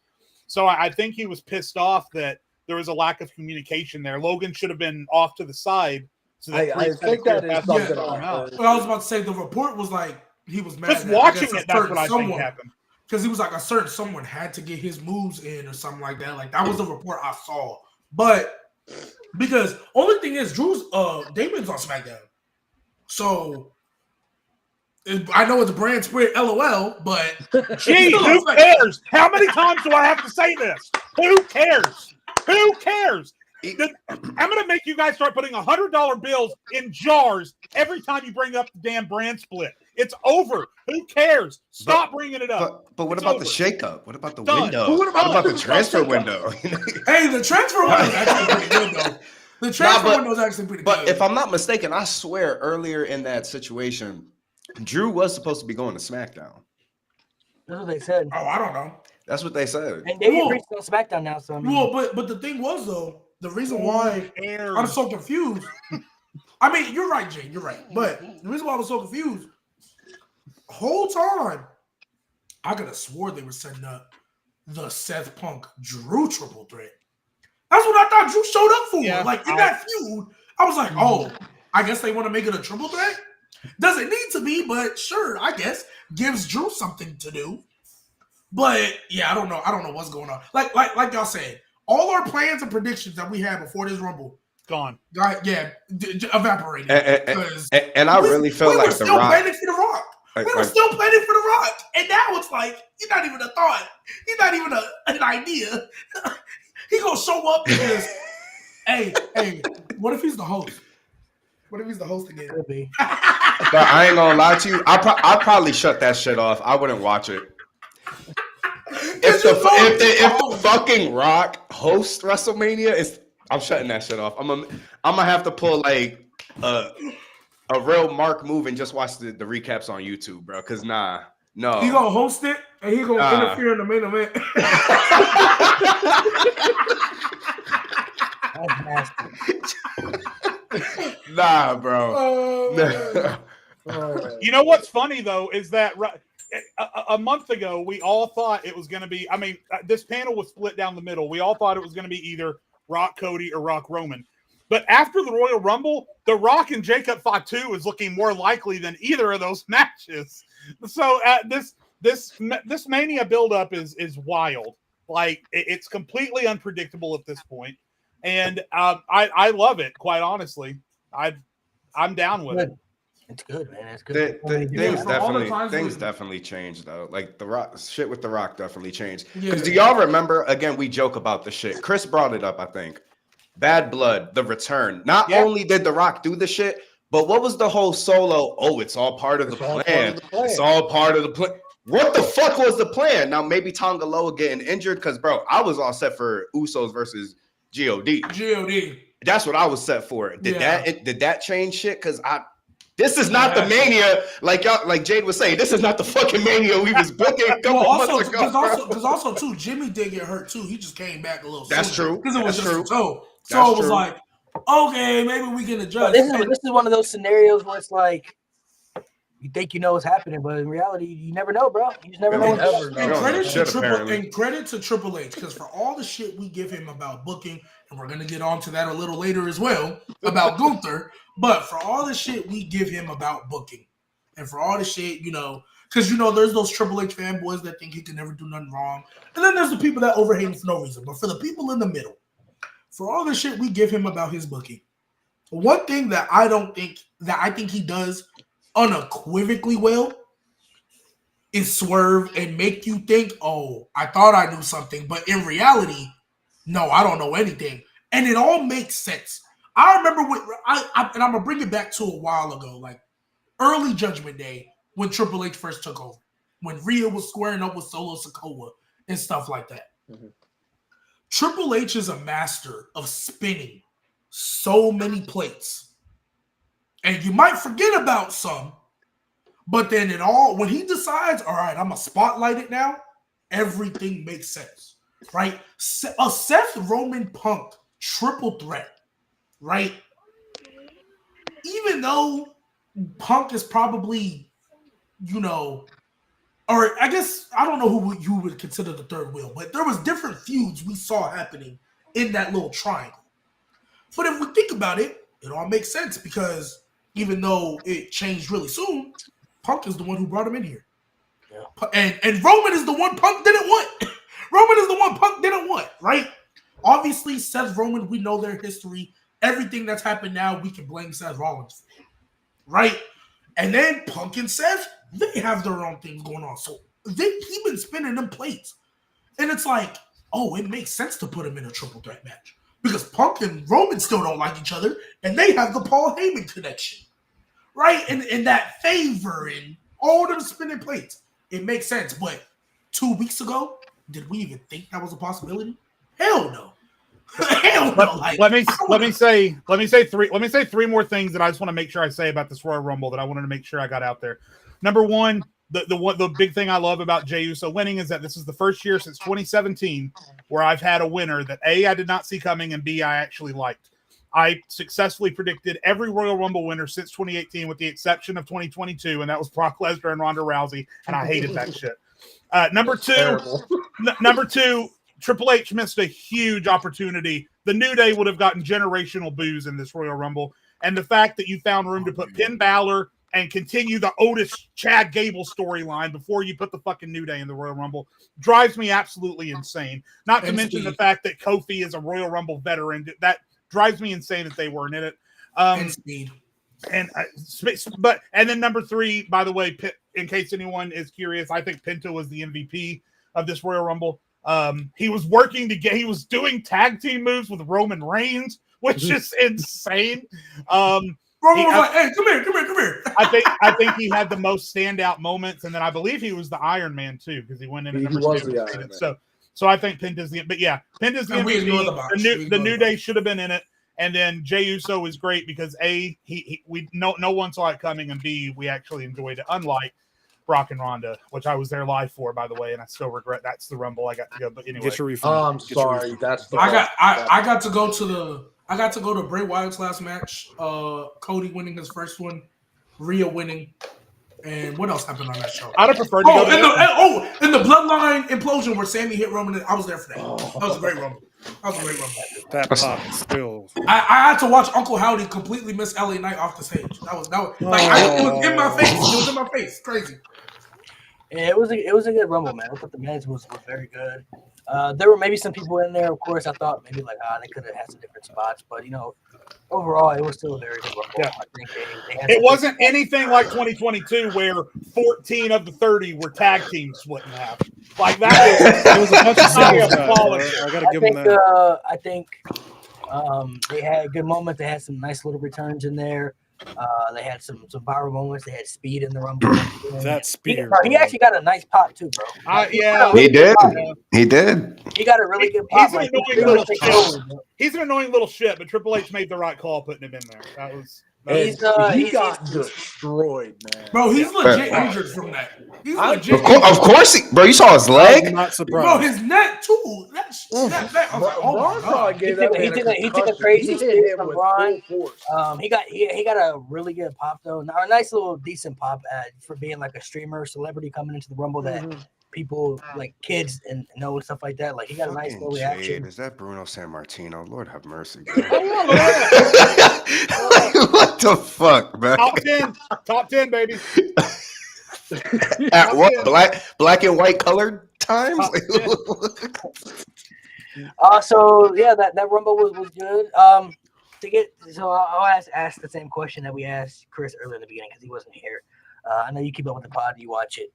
So I think he was pissed off that there was a lack of communication there. Logan should have been off to the side. So that I think that is something. Well, I was about to say the report was like he was mad. Just watching it, that's what I think happened. Because he was like a certain someone had to get his moves in or something like that. Like that was the report I saw. But because only thing is Damon's on SmackDown. So I know it's a brand split, LOL, but gee, who cares? How many times do I have to say this? Who cares? Who cares? I'm going to make you guys start putting $100 bills in jars every time you bring up the damn brand split. It's over. Who cares? Stop bringing it up. But what about the shakeup? What about the window? What about the transfer window? Hey, the transfer window is actually pretty good, though. The transfer window is actually pretty good. But if I'm not mistaken, I swear earlier in that situation, Drew was supposed to be going to SmackDown. That's what they said. Oh, I don't know. That's what they said. And Damian Priest is on SmackDown now, so I mean. But the thing was though, the reason why I'm so confused. I mean, you're right, Jay. You're right. But the reason why I was so confused, whole time, I could have swore they were setting up the Seth Punk Drew triple threat. That's what I thought Drew showed up for. Yeah, like in that feud, I was like, oh, I guess they want to make it a triple threat. Doesn't need to be, but sure, I guess gives Drew something to do. But yeah, I don't know. I don't know what's going on. Like y'all said, all our plans and predictions that we had before this Rumble gone. Evaporated. And I really feel like The Rock. Planning for the Rock. We were still planning for the Rock, and now it's like he's not even a thought. He's not even an idea. He gonna show up because, hey, what if he's the host? What if he's the host again? Could be. But I ain't gonna lie to you. I'll probably shut that shit off. I wouldn't watch it. If the fucking Rock hosts WrestleMania, I'm shutting that shit off. I'm gonna have to pull like a real Mark move and just watch the recaps on YouTube, bro. Cause no. He gonna host it and he gonna interfere in the main event. That's nasty. Nah, bro. You know what's funny though is that a month ago we all thought it was going to be. I mean, this panel was split down the middle. We all thought it was going to be either Rock Cody or Rock Roman. But after the Royal Rumble, The Rock and Jacob Fatu is looking more likely than either of those matches. So this Mania buildup is wild. Like it's completely unpredictable at this point, and I love it. Quite honestly, I'm down with it. It's good, man. It's good. Things definitely changed though. Like the Rock shit with the Rock definitely changed. Because do y'all remember? Again, we joke about the shit. Chris brought it up, I think. Bad Blood, The Return. Not only did The Rock do the shit, But what was the whole Solo? Oh, it's all part of the plan. It's all part of the plan. What the fuck was the plan? Now maybe Tonga Loa getting injured because, bro, I was all set for Usos versus God. That's what I was set for. Did that change shit? Because this is not the Mania, like Jade was saying. This is not the fucking Mania we was booking a couple months ago. Because also too, Jimmy did get hurt too. He just came back a little. That's true. Because it was just a toe. So it was like, okay, maybe we can adjust. This is one of those scenarios where it's like you think you know what's happening, but in reality, you never know, bro. You just never know. And credit to Triple H, because for all the shit we give him about booking, and we're gonna get onto that a little later as well about Gunther, but for all the shit we give him about booking, and for all the shit, because there's those Triple H fanboys that think he can never do nothing wrong, and then there's the people that overhate him for no reason. But for the people in the middle, for all the shit we give him about his booking, one thing that I think he does unequivocally well is swerve and make you think, oh, I thought I knew something, but in reality, no, I don't know anything. And it all makes sense. I remember and I'm gonna bring it back to a while ago, like early Judgment Day when Triple H first took over, when Rhea was squaring up with Solo Sikoa and stuff like that. Mm-hmm. Triple H is a master of spinning so many plates. And you might forget about some, but then when he decides, all right, I'm going to spotlight it now, everything makes sense, right? A Seth Roman Punk triple threat, right? Even though Punk is probably, or I guess, I don't know who you would consider the third wheel, but there was different feuds we saw happening in that little triangle. But if we think about it, it all makes sense because even though it changed really soon, Punk is the one who brought him in here. Yeah. And Roman is the one Punk didn't want. Roman is the one Punk didn't want, right? Obviously, Seth Roman, we know their history. Everything that's happened now, we can blame Seth Rollins for, right? And then Punk and Seth, they have their own things going on. So he been spinning them plates. And it's like, oh, it makes sense to put him in a triple threat match. Because Punk and Roman still don't like each other, and they have the Paul Heyman connection, right? And that favor and all them spinning plates. It makes sense. But 2 weeks ago, did we even think that was a possibility? Hell no. Hell no. Let me say three more things that I just want to make sure I say about this Royal Rumble that I wanted to make sure I got out there. Number one, the big thing I love about Jey Uso winning is that this is the first year since 2017 where I've had a winner that A, I did not see coming, and B, I actually liked. I successfully predicted every Royal Rumble winner since 2018 with the exception of 2022, and that was Brock Lesnar and Ronda Rousey, and I hated that shit. Number two, Triple H missed a huge opportunity. The New Day would have gotten generational boos in this Royal Rumble, and the fact that you found room to put Finn Balor and continue the Otis Chad Gable storyline before you put the fucking New Day in the Royal Rumble drives me absolutely insane. Not to mention the fact that Kofi is a Royal Rumble veteran. That drives me insane that they weren't in it. And then number three, by the way, in case anyone is curious, I think Penta was the MVP of this Royal Rumble. He was he was doing tag team moves with Roman Reigns, which is insane. Roman was like, hey, come here. I think he had the most standout moments, and then I believe he was the Iron Man too, because he went in at number 2. So I think Penta's the MVP. The New Day should have been in it, and then Jey Uso is great because A, no one saw it coming, and B, we actually enjoyed it, unlike Brock and Ronda, which I was there live for, by the way, and I still regret that's the Rumble I got to go. But anyway, get your refund. I'm sorry, that's the I got to go to Bray Wyatt's last match. Cody winning his first one, Rhea winning, and what else happened on that show? I'd have preferred to go to in the Bloodline implosion where Sammy hit Roman. I was there for that. That was a great Rumble. That pop still. I had to watch Uncle Howdy completely miss LA Knight off the stage. That was it was in my face. It was in my face. Crazy. Yeah, it was a good Rumble, man. I thought the match was very good. There were maybe some people in there, of course. I thought maybe they could have had some different spots, but overall, it was still a very good Rumble. Yeah. I think it wasn't anything like 2022 where 14 of the 30 were tag teams split in half. Like that, it was a bunch of singles guys. I gotta give them that. I think they had a good moment. They had some nice little returns in there. They had some viral moments. They had speed in the Rumble. That speed. He actually got a nice pop too, bro. Yeah, he did. He did. He got a really good pop. He's an annoying little shit, but Triple H made the right call putting him in there. That was. He got destroyed, man. Bro, he's legit injured from that. He's legit. Of course, bro. You saw his leg. I'm not surprised. Bro, his neck too. That back. I was like, oh my God. He took a crazy hit from Braun. He got a really good pop though. Now, a nice little decent pop for being like a streamer, celebrity coming into the Rumble that people like kids and know stuff like that. Like he got a nice little reaction. Is that Bruno Sammartino? Lord have mercy. What the fuck, man? Top 10, baby. At what black and white colored times? So yeah, that Rumble was good. I'll ask the same question that we asked Chris earlier in the beginning because he wasn't here. I know you keep up with the pod, you watch it.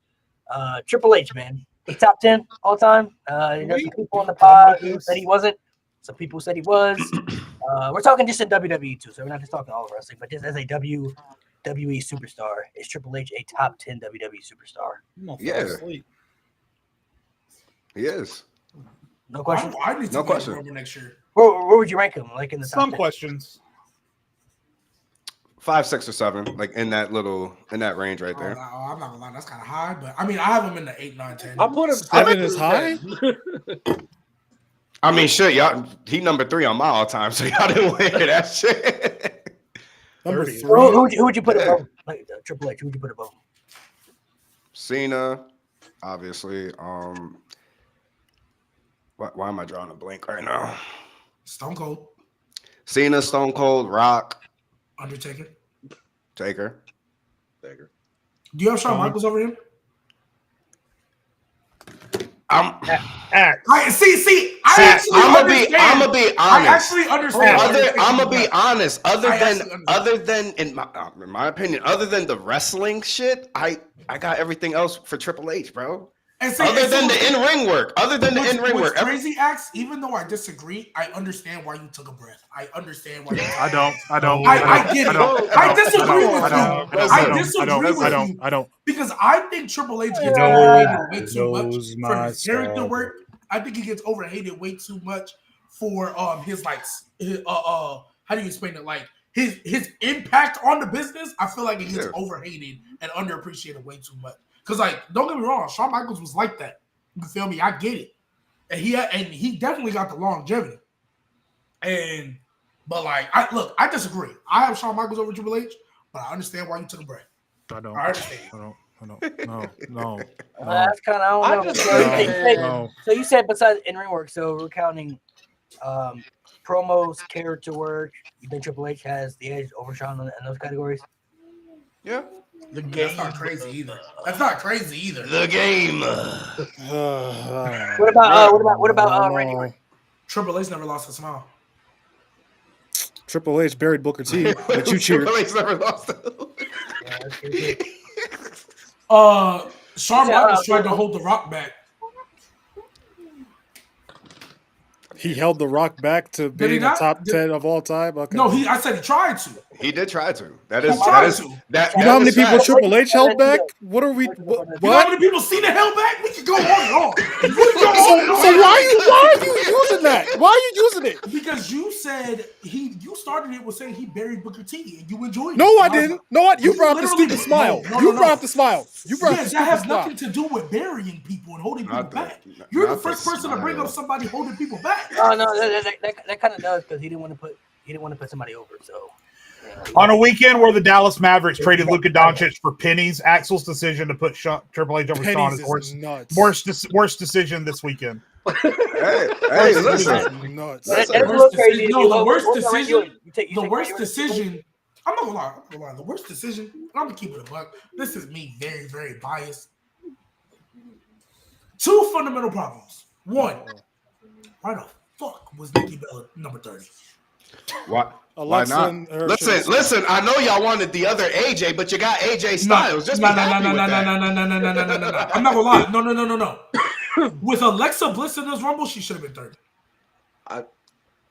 Triple H, man, he's top 10 all time. Some people on the pod said he wasn't. Some people said he was. We're talking just in WWE too, so we're not just talking all of wrestling, but just as a WWE superstar, is Triple H a top 10 WWE superstar? Yeah, he is. No question. I need to no question. Next year. Where would you rank him? Like in the top some 10? questions. 5, 6, or 7, like in that range right there. I'm not gonna lie, that's kind of high, but I mean, I have him in the 8, 9, 10. I put him 7 is high. I mean, shit, y'all. He number 3 on my all time, so y'all didn't wear that shit. Number 3. Who would you put above? Like Triple H, who would you put above? Cena, obviously. Why am I drawing a blank right now? Stone Cold. Cena, Stone Cold, Rock, Undertaker. Taker. Do you have Shawn Michaels over him? I'm gonna be honest. I actually understand. I'm gonna be honest. Other than in my opinion, other than the wrestling shit, I got everything else for Triple H, bro. Other than the in-ring work. Crazy acts, even though I disagree, I understand why you took a breath. I understand why you I don't. I get it. I disagree with you. I disagree with you. I don't. Because I think Triple H gets overhated way too much for his character work. I think he gets overhated way too much for his how do you explain it? Like his impact on the business. I feel like he gets overhated and underappreciated way too much. Because, like, don't get me wrong, Shawn Michaels was like that. You feel me? I get it. And he definitely got the longevity. But I disagree. I have Shawn Michaels over Triple H, but I understand why you took a break. I don't. I understand. No. That's kind of, I don't know. So you said besides in-ring work, so we're counting promos, character work. You think Triple H has the edge over Shawn in those categories? Yeah. The game. That's not crazy either. The game. What about Randy Orton? Triple H never lost a smile. Triple H buried Booker T, but you cheered. Triple H never lost. Shawn Michaels tried to hold The Rock back. He held The Rock back to being a top 10 of all time. Okay. No, I said he tried to. He did try to. You know how many people Triple H held back? What are we? What? You know how many people Cena held back? We can go on and on. So why are you using that? Why are you using it? Because you said you started it with saying he buried Booker T and you enjoyed it. No, I didn't. No, you brought up the stupid smile. You brought up the smile. That has nothing to do with burying people and holding people back. You're the first person to bring up somebody holding people back. Oh no, that kind of does because he didn't want to put somebody over. So on a weekend where the Dallas Mavericks traded Luka Doncic for pennies, Axel's decision to put Triple H over Shawn is worst decision this weekend. Hey, listen. The worst decision. I'm not gonna lie. The worst decision. I'm gonna keep it a buck. This is me, very, very biased. 2 fundamental problems. 1, why the fuck was Nikki Bella number 30? What? Why not? Listen. I know y'all wanted the other AJ, but you got AJ Styles. No. I'm not gonna lie. No. With Alexa Bliss in this Rumble, she should have been 30.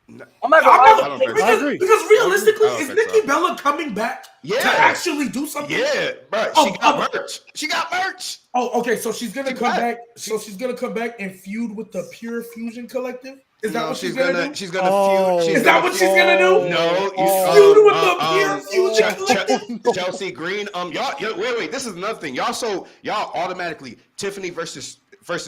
Because realistically, is Nikki Bella coming back to actually do something? Yeah, but she got merch. She got merch. Oh, okay. So she's gonna come back. So she's gonna come back and feud with the Pure Fusion Collective. Is that what she's gonna do? She's gonna feud. Is that what she's gonna do? No, feud with the Pure Fusion Collective. Chelsea Green. Y'all. Wait. This is another thing. Y'all automatically Tiffany versus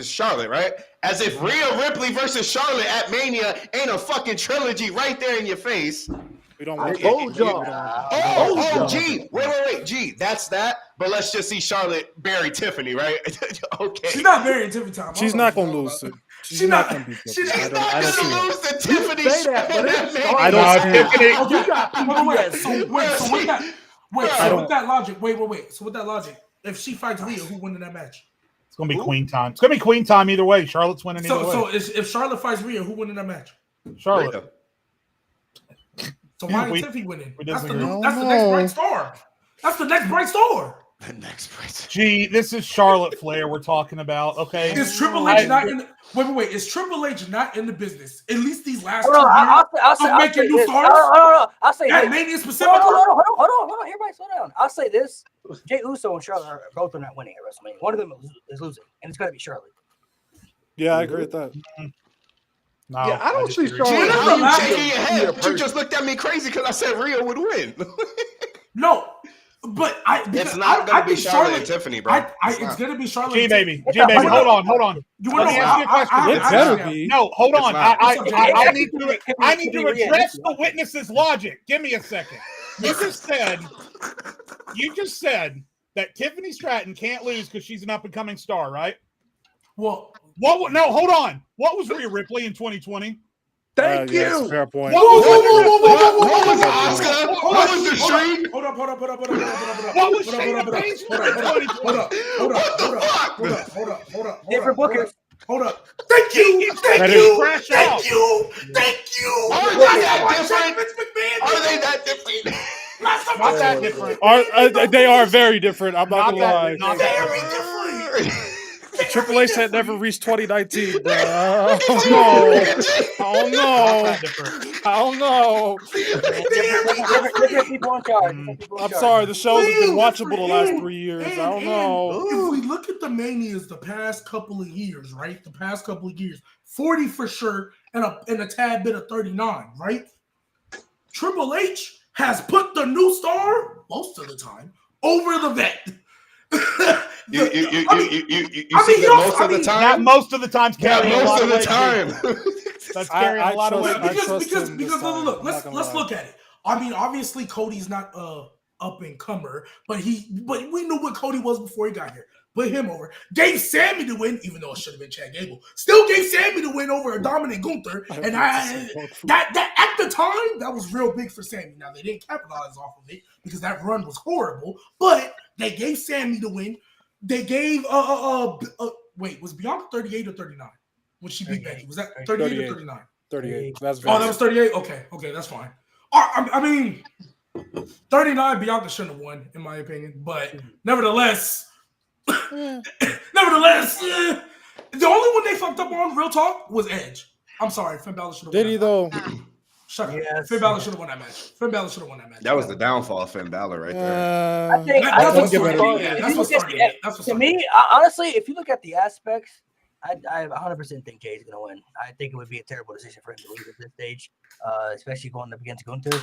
Charlotte, right? As if Rhea Ripley versus Charlotte at Mania ain't a fucking trilogy right there in your face. We don't I want told y'all. G. Wait. G. That's that. But let's just see Charlotte bury Tiffany, right? Okay. She's not burying Tiffany time. She's not gonna lose it. She's not gonna beat She's Tiffany. not gonna lose to Tiffany. I don't see it. So with that logic, wait. So with that logic, if she fights Rhea, who wins in that match? It's gonna be Queen time. It's gonna be Queen time either way. Charlotte's winning either way. So if Charlotte fights Rhea, who wins in that match? Charlotte. So why is Tiffany winning? That's the disagree. next bright star. That's the next bright star. The next bright. Gee, this is Charlotte Flair we're talking about. Okay. Is Triple H not in the wait? Is Triple H not in the business? At least these last 2 years I'll making new stars? No. I'll say At this. Mania specifically? Hold on. Everybody slow down. I'll say this. Jey Uso and Charlotte are both not winning at WrestleMania. One of them is losing, and it's going to be Charlotte. Yeah, I agree with that. No, Yeah, I don't see disagree. Charlotte. How you shaking your head? You just looked at me crazy because I said Rhea would win. No, but It's not going to be Charlotte and Tiffany, bro. It's going to be Charlotte. G baby, hold on. You Let me ask you a question. It better be. No, hold on. not. I need to address the witness's logic. Give me a second. You just said that Tiffany Stratton can't lose because she's an up and coming star, right? Well, No, hold on. What was Rhea Ripley in 2020? Thank you. Yes, fair point. What was the Oscar? What was the Street? Hold up. What was Shayna Baszler in 2020? Hold up. Different bookers. Hold up. Thank you. Are they that different? Not that different. They are very different. I'm not gonna lie. Not that different. Triple H had never reached 2019. Oh no! Different people in charge. I'm sorry. The shows have been watchable the last 3 years. I don't know. If we look at the Manias the past couple of years, right? 40 for sure, and a tad bit of 39, right? Triple H has put the new star most of the time over the vet. You see most of the time? Not most of the time. Not most of the time. That's carrying a lot of weight. Because look, let's look at it. I mean, obviously Cody's not up and comer, but we knew what Cody was before he got here. Put him over. Gave Sammy to win, even though it should have been Chad Gable. Still gave Sammy to win over Dominic Gunther, and that at the time that was real big for Sammy. Now they didn't capitalize off of it because that run was horrible, but they gave Sammy to win. They gave wait, was Bianca 38 or 39 when she beat Becky? Was that 38 or 39? 38. That was 38. Okay, that's fine. I mean, 39 Bianca shouldn't have won, in my opinion, but nevertheless. The only one they fucked up on, real talk, was Edge. I'm sorry, Finn Balor should have won. Did he though? Shut up. Yes. Finn Balor should have won that match. That was the downfall of Finn Balor right there. I think that's what started. To me, honestly, if you look at the aspects, I 100% think Jay's going to win. I think it would be a terrible decision for him to leave at this stage, especially going up against Gunther.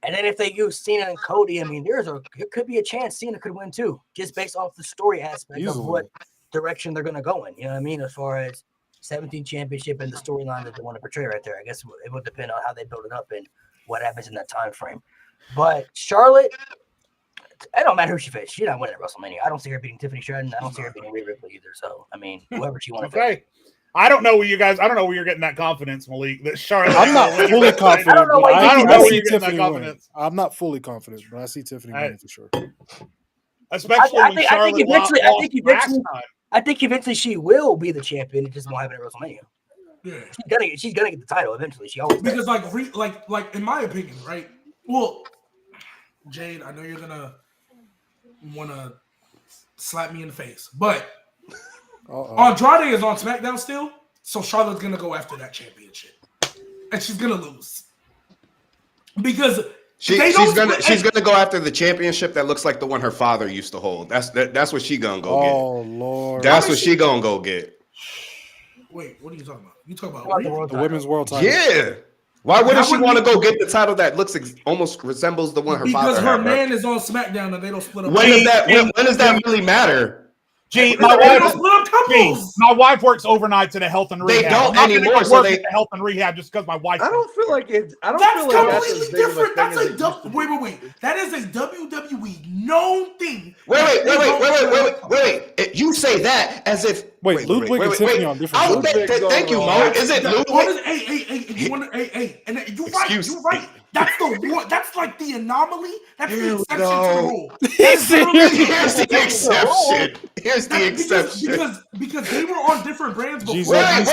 And then if they use Cena and Cody, I mean, there could be a chance Cena could win too, just based off the story aspect of what direction they're going to go in. You know what I mean? As far as 17 championship and the storyline that they want to portray right there. I guess it would depend on how they build it up and what happens in that time frame. But Charlotte, it don't matter who she faces. She's not winning at WrestleMania. I don't see her beating Tiffany Stratton. I don't see her beating Rhea Ripley either. So, I mean, whoever she wants to face. I don't know where you're getting that confidence, Malik. That Charlotte. I'm not fully confident. I don't know why I don't know where you're getting Tiffany that confidence. I'm not fully confident, but I see Tiffany winning for sure. Especially when Charlotte lost I think eventually she will be the champion. It just won't happen at WrestleMania. Yeah, she's gonna get the title eventually. She always because like in my opinion, right? Well, Jade, I know you're gonna want to slap me in the face, but Andrade is on SmackDown still, so Charlotte's gonna go after that championship. and she's gonna lose because she's gonna go after the championship that looks like the one her father used to hold. That's what she gonna go get. Oh Lord, that's what she gonna go get. Wait, what are you talking about? You talking about the women's world title? Yeah. Why wouldn't she want to go get the title that looks almost resembles the one her father had? Because her man is on SmackDown and they don't split up. When does that really matter? Gee, my wife works overnights at a health and rehab. They don't anymore. So they health and rehab just because my wife. I don't feel like it's. That's completely different. That's a wait. That is a WWE known thing. Wait. You say that as if. Wait, Ludwig and Tiffany on different. Thank you, Mo. Is it Ludwig? Hey, and you're right. You're right. That's the one. That's like the anomaly. That's the exception to the rule. Here's the exception. Because they were on different brands before. Wait.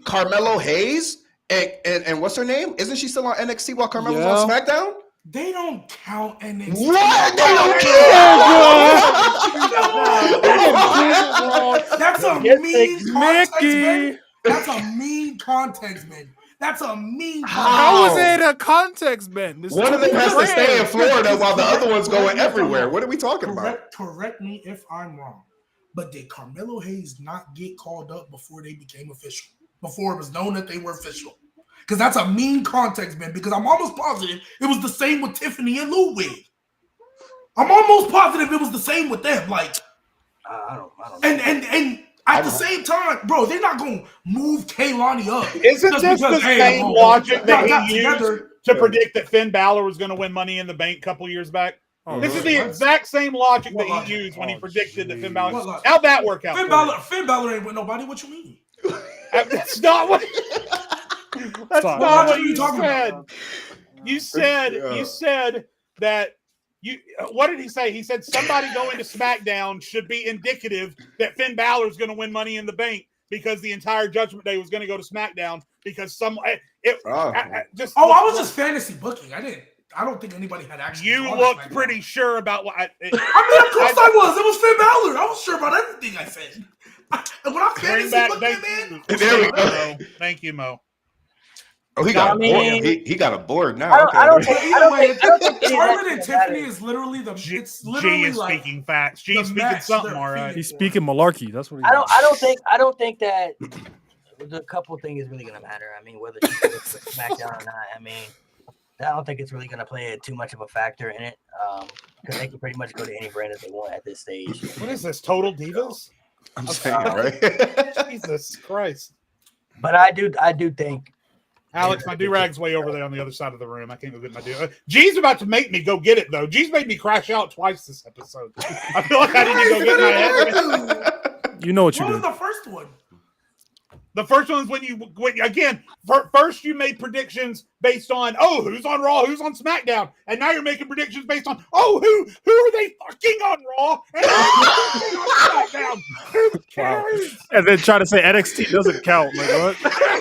Carmelo Hayes and what's her name? Isn't she still on NXT while Carmelo's on SmackDown? They don't count NXT. What? They don't count. That's a mean context, man. That's a mean context, man. That's a mean. How is it a context, man? One of them has to stay in Florida while the other one's going everywhere. What are we talking about? Correct me if I'm wrong, but did Carmelo Hayes not get called up before they became official? Before it was known that they were official? Because that's a mean context, man. Because I'm almost positive it was the same with Tiffany and Ludwig. I'm almost positive it was the same with them. Like, I don't know. And at the same time, bro, they're not going to move Kaylani up. Isn't this the same logic that he used to predict that Finn Balor was going to win Money in the Bank a couple years back? This is the exact same logic that he used when he predicted that Finn Balor. How'd that work out? Finn Balor ain't with nobody. What you mean? That's not what. That's not what you said. You said that. What did he say? He said somebody going to SmackDown should be indicative that Finn Balor is going to win Money in the Bank because the entire Judgment Day was going to go to SmackDown because I was just fantasy booking. I don't think anybody had actually. You looked pretty sure about what. Of course I was. It was Finn Balor. I was sure about everything I said. And when I fantasy booking, man. There we go. Thank you, Mo. Oh, he got a board now. I don't think Charlotte and Tiffany is literally the. It's literally G is like speaking facts. G is speaking something. All right. He's speaking malarkey. That's what. I don't think that the couple thing is really going to matter. I mean, whether she goes to SmackDown or not. I mean, I don't think it's really going to play too much of a factor in it because they can pretty much go to any brand that they want at this stage. What is this? Total Divas? I'm saying, right? Jesus Christ! But I do think. Alex, my do-rag's way over there on the other side of the room. I can't go get my do. G's about to make me go get it, though. G's made me crash out twice this episode. I feel like I need to go get my head. You know what you did. What was the first one? The first one is when first you made predictions based on, who's on Raw, who's on SmackDown, and now you're making predictions based on, who are they fucking on Raw and who's on SmackDown? Who cares? And then try to say NXT doesn't count. Like what?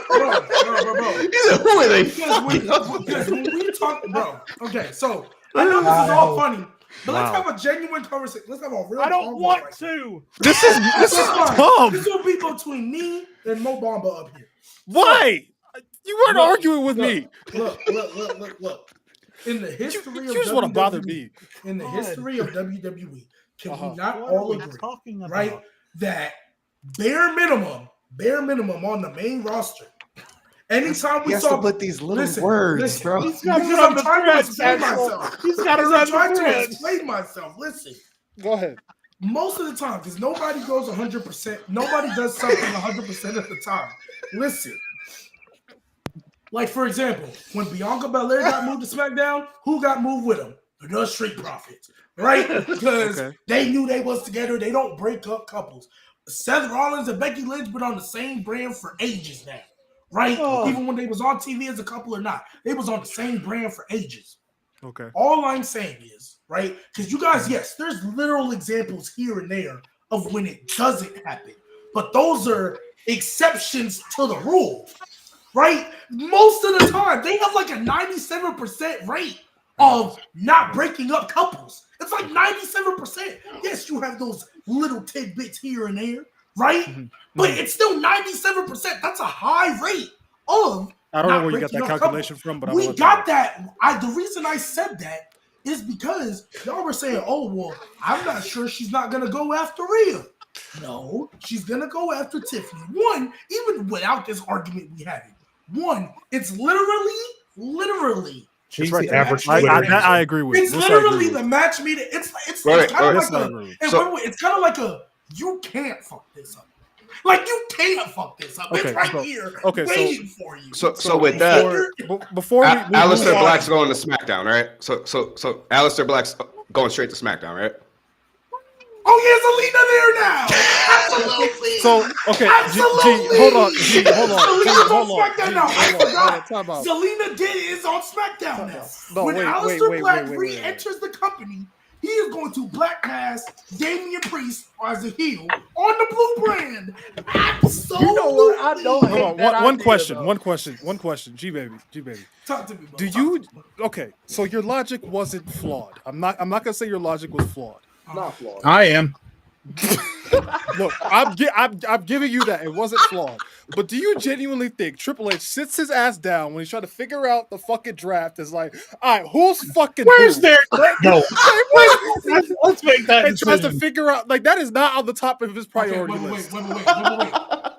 Bro. Who are they? Because when we talk, bro. Okay, so I know this is all funny. But let's have a genuine conversation. Let's have a real. I don't want to. This is dumb. This will be between me and Mo Bamba up here. Why? You weren't arguing with me. Look. In the history of you just want to bother me. In the history of WWE, can we not all agree, right, that bare minimum on the main roster? Anytime we saw put these little words, bro. He's got to run to explain myself. Listen. Go ahead. Most of the time, because nobody goes 100%, nobody does something 100% of the time. Listen. Like, for example, when Bianca Belair got moved to SmackDown, who got moved with him? The Street Profits, right? Because they knew they was together. They don't break up couples. Seth Rollins and Becky Lynch been on the same brand for ages now. Right? Even when they was on TV as a couple or not. They was on the same brand for ages. Okay. All I'm saying is, right? Because you guys, yes, there's literal examples here and there of when it doesn't happen. But those are exceptions to the rule. Right? Most of the time, they have like a 97% rate of not breaking up couples. It's like 97%. Yes, you have those little tidbits here and there. Right? Mm-hmm. But it's still 97%. That's a high rate of. I don't know not where you got that breaking up calculation from, but we got that. The reason I said that is because y'all were saying, "Oh well, I'm not sure she's not gonna go after Rhea." No, she's gonna go after Tiffany. One, even without this argument we had, it's literally. She's right the there. average. I agree with you. It's literally the match meeting. It's kind of like it's kind of like a you can't fuck this up. Like you can't fuck this up. Okay, it's right here, waiting for you. So with that, before Aleister Black's going to SmackDown, right? So Aleister Black's going straight to SmackDown, right? Oh, yeah, Zelina there now. Absolutely. So okay, absolutely. Hold on. SmackDown now. I forgot. Zelina is on SmackDown now. When Aleister Black re-enters the company, he is going to black mass Damian Priest as a heel on the Blue Brand. Absolutely. You know what? I don't hate Hold that on. One idea, question. G baby. Talk to me, bro. Do you okay? So your logic wasn't flawed. I'm not gonna say your logic was flawed. Not flawed. I am. Look, I'm giving you that it wasn't flawed. But do you genuinely think Triple H sits his ass down when he's trying to figure out the fucking draft? Is like, all right, who's fucking Where's who? there? No. Let's make that And tries to decision. figure out like that is not on the top of his priority list. Wait.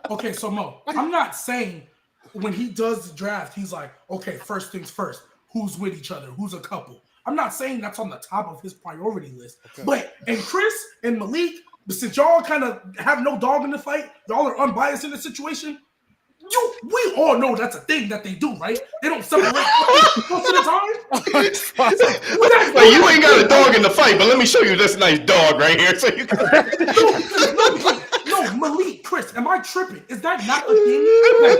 Okay, so Mo, I'm not saying when he does the draft, he's like, okay, first things first, who's with each other, who's a couple. I'm not saying that's on the top of his priority list. Okay. But and Chris and Malik, but since y'all kind of have no dog in the fight, y'all are unbiased in the situation. We all know that's a thing that they do, right? They don't separate most of the time. Well, you ain't got a dog in the fight, but let me show you this nice dog right here. So you can. No, Malik, Chris, am I tripping? Is that not a thing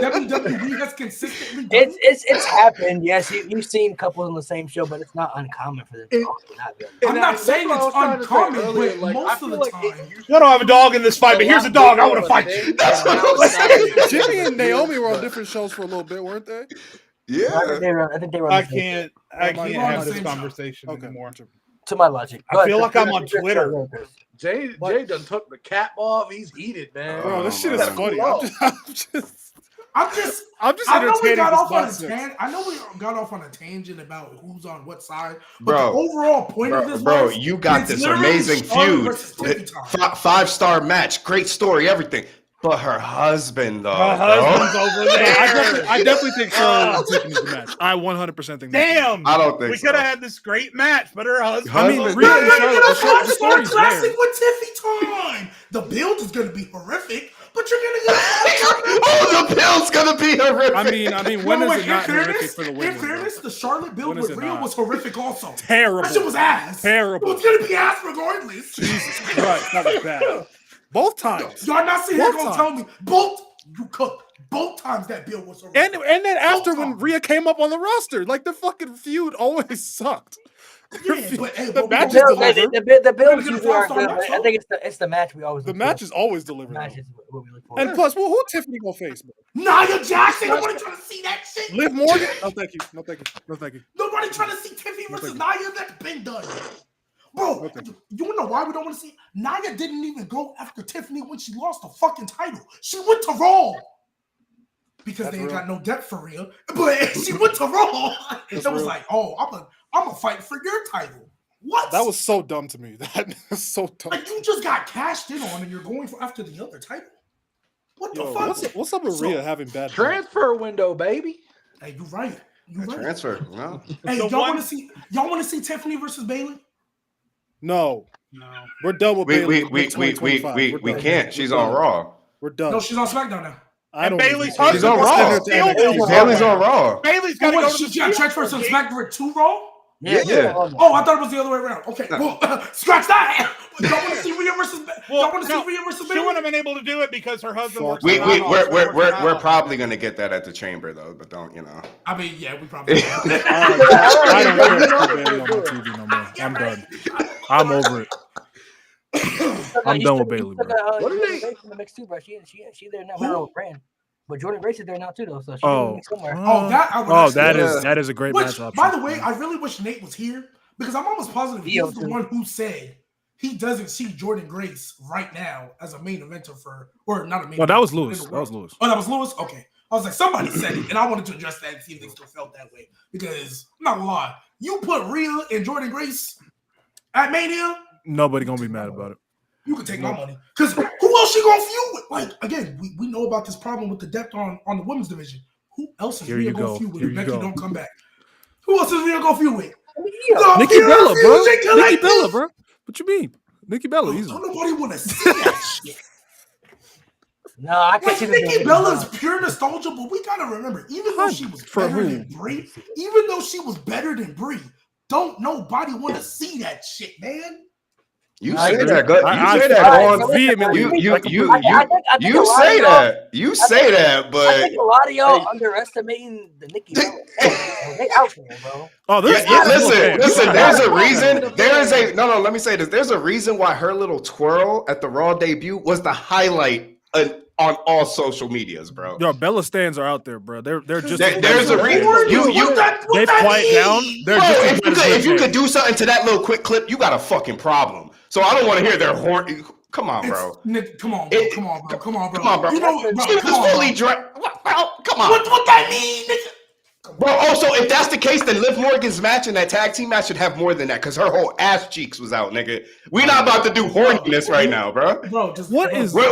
that WWE has consistently done? It's happened. Yes, you've seen couples on the same show, but it's not uncommon for them to not be. I'm not saying it's uncommon, but like, most of the time. You don't have a dog in this fight, but here's a dog. I want to fight you. That's what I'm saying. Jimmy and Naomi were on different shows for a little bit, weren't they? Yeah. I think they were. I can't have this conversation anymore. To my logic, I feel like I'm on Twitter. Jay done took the cap off. He's heated, man. Bro, this shit is funny. I'm just I know we got off on a tangent. I know we got off on a tangent about who's on what side, but the overall point of this, was, you got this amazing feud, 5-star match, great story, everything. But her husband, though. Her husband's over there. I definitely think Charlotte and Tiffany's the match. I 100% think. Damn. I don't think we could have had this great match, but her husband. I mean, Rhea and Charlotte, the story's classic there. With Tiffy time. The build is going to be horrific, but you're going to get. Oh, the build's going to be horrific. I mean, when is it not horrific for the women? In fairness, the Charlotte build with Rhea was horrific also. Terrible. That shit was ass. Terrible. It was going to be ass regardless. Jesus Christ, that was bad. Both times. Y'all not sitting here gonna tell me you cooked. Both times that bill was horrific. And then after when Rhea came up on the roster, like the fucking feud always sucked. Yeah, but the match is delivered. The builds usually are good. I think it's the match we always. The match is always delivered. Match is what we look for. And plus, who Tiffany gonna face, bro? Nia Jackson. Nobody trying to see that shit. Liv Morgan. No, thank you. Nobody trying to see Tiffany versus Nia. That's been done. Bro, you know why we don't want to see? Nia didn't even go after Tiffany when she lost the fucking title. She went to Raw. Because they ain't got no depth for real. But she went to Raw. It was like, oh, I'm gonna fight for your title. What? That was so dumb to me. That is so dumb. Like you just got cashed in on and you're going after the other title. What the fuck? What's up with Rhea having bad transfer window, baby? Hey, you right. Transfer. No. Hey, y'all want to see Tiffany versus Bayley? No, we're done with Bayley. We can't. She's on Raw. We're done. No, she's on SmackDown now. Bayley's she's on Raw. Bayley's on Raw. Bayley's got to go to she got transferred from SmackDown to Raw. Yeah. Oh, I thought it was the other way around. Okay, well, scratch that. Y'all want to see Rhea versus? Y'all want to see Rhea versus Bayley? She wouldn't have been able to do it because her husband works. We're probably gonna get that at the Chamber though, but don't. I mean, yeah, we probably. I don't care about Bayley on my TV no more. I'm done. I'm over it. I'm done with Bayley. What are they? In the mix too, bro. She there now. Her own brand. But Jordan Grace is there now too, though. So she's somewhere. That is a great match option. By the way, I really wish Nate was here because I'm almost positive he's the one who said he doesn't see Jordan Grace right now as a main eventer or not a main. Well, that was Lewis. That was Lewis. Oh, that was Lewis. Okay, I was like, somebody said it, and I wanted to address that and see if they still felt that way. Because I'm not gonna lie, you put Rhea and Jordan Grace at Mania, nobody gonna be mad about it. you can take my money. Because who else she gonna feud with? Like, again, we know about this problem with the depth on the women's division. Who else is Rhea gonna feud with if Becky don't come back? Who else is Rhea gonna feud with? Nikki Bella, bro. Nikki Bella, bro. What you mean? Nikki Bella, easy. Don't nobody want to see that shit. No, I Like, can Nikki Bella's pure nostalgia, but we gotta remember, even though she was better than Brie, even though she was better than Brie, don't nobody want to see that shit, man. You say that good. You say that vehemently. You say that. You say that, but I think a lot of y'all underestimating the Nikki Bella. They out there, bro. Oh, listen. There's a reason. Let me say this. There's a reason why her little twirl at the Raw debut was the highlight on all social medias, bro. Yo, Bella stands are out there, bro. They're just. There's a reason. They've quiet down. They're just. If you could do something to that little quick clip, you got a fucking problem. So I don't want to hear their horn. Come on, bro. Come on, bro. Come on, bro. You know, she was fully dressed. Come on. What that mean, nigga? Bro, also, if that's the case, then Liv Morgan's match and that tag team match should have more than that because her whole ass cheeks was out, nigga. We're not about to do horniness right now, bro. Bro, just what is? We're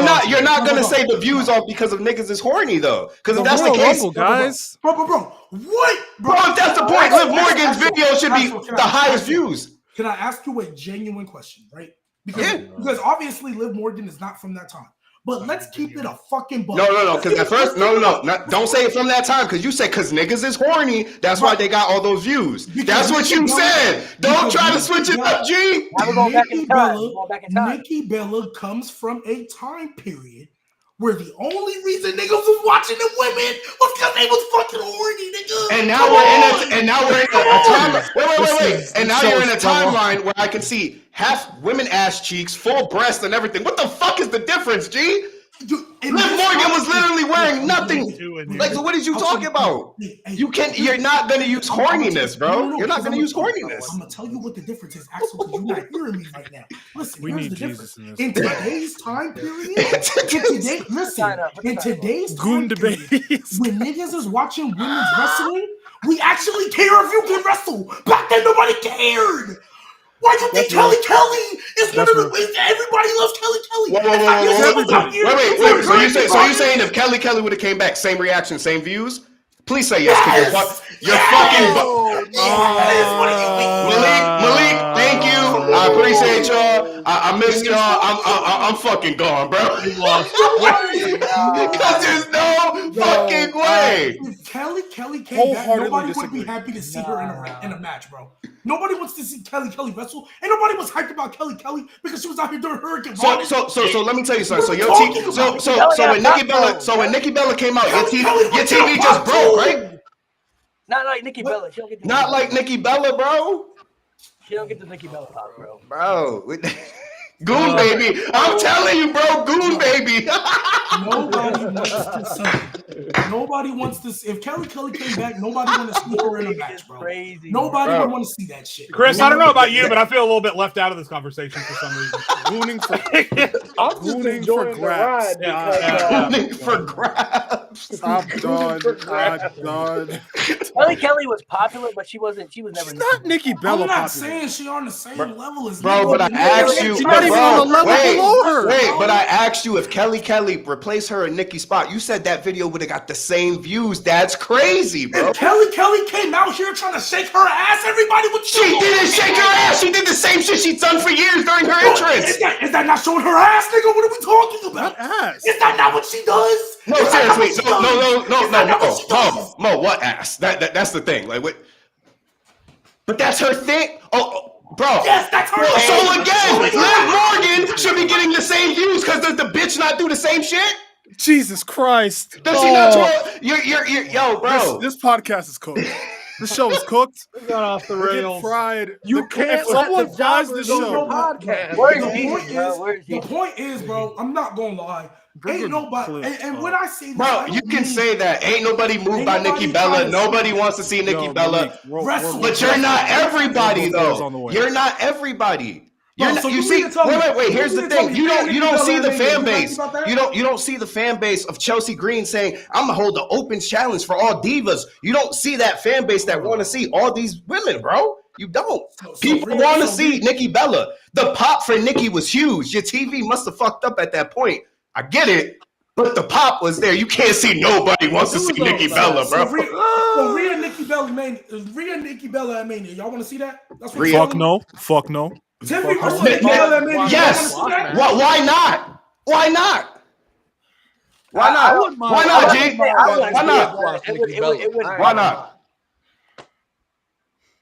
not. You're not gonna say the views off because of niggas is horny though. Because if that's the case, guys. Bro, what? Bro, if that's the point, Liv Morgan's video should be the highest views. Can I ask you a genuine question, right? Because obviously Liv Morgan is not from that time. But let's keep it a fucking buck. No. Because at first, don't say it from that time. Because you said because niggas is horny. That's why they got all those views. That's what you said. Don't try to switch it up, G. Nikki Bella comes from a time period where the only reason niggas was watching the women was because they was fucking horny, nigga. And now we're in a time. Wait. And now you're in a timeline where I can see half women ass cheeks, full breast, and everything. What the fuck is the difference, G? Liv Morgan was literally wearing nothing. Like, so what did you talk about? You're not gonna use horniness, bro. You're not gonna use horniness. I'm gonna tell you what the difference is, Axel, because you're not hearing me right now. Listen, here's the difference. In today's time period, in today's time period, when niggas is watching women's wrestling, we actually care if you can wrestle. Back then, nobody cared. Why do you think Kelly is one of the ways that everybody loves Kelly? Wait. So you saying if Kelly would have came back, same reaction, same views? Please say yes, because you're fucking. Malik, thank you. I appreciate y'all. I missed y'all. I'm fucking gone, bro. Because there's no fucking way. If Kelly came back, nobody would be happy to see her in a match, bro. Nobody wants to see Kelly wrestle, and nobody was hyped about Kelly because she was out here doing Hurricane. So let me tell you something. So when Nikki Bella came out, your TV just broke, right? Not like Nikki Bella. Not like Nikki Bella, bro. She don't get the Nikki Bella pop, bro. Bro. Goon baby. I'm telling you, bro. Goon baby. Nobody wants to see. If Kelly came back, nobody want to see her in a match, bro. Nobody would want to see that shit. Chris, I don't know about you, but I feel a little bit left out of this conversation for some reason. Gooning for grabs. Gooning for grabs. I'm done. Kelly was popular, but she was never. Not Nikki Bella. I'm not saying she on the same level as bro, but I asked you. But I asked you if Kelly replaced her in Nikki's spot. You said that video would have got the same views. That's crazy, bro. If Kelly came out here trying to shake her ass, everybody would. She didn't shake her ass. She did the same shit she's done for years during her entrance. Is that not showing her ass, nigga? What are we talking about? Ass. Is that not what she does? No, seriously. No. Mo, what ass? That's the thing. Like what? But that's her thing. Bro. Yes, that's her. So again, Liv Morgan should be getting the same views because does the bitch not do the same shit? Jesus Christ. Does she not twirl? Yo, bro. This podcast is cooked. This show is cooked. We got off the rails. Fried. You can't let the fries this show. Podcast. The point is, bro, I'm not gonna lie. Ain't nobody, and when I say this, bro, you can say that. Ain't nobody moved by Nikki Bella. Nobody wants to see Nikki Bella. But you're not everybody, though. You're not everybody. You see, wait. Here's the thing. You don't see the fan base. You don't see the fan base of Chelsea Green saying, "I'm gonna hold the open challenge for all divas." You don't see that fan base that want to see all these women, bro. You don't. People want to see Nikki Bella. The pop for Nikki was huge. Your TV must have fucked up at that point. I get it, but the pop was there. You can't see nobody wants to see Nikki Bella, bro. Rhea and Nikki Bella at Mania. Y'all want to see that? That's what Fuck no. Tiffany versus Nikki Bella at Mania. Yes. Why not? Why not? Why not, G? Why not?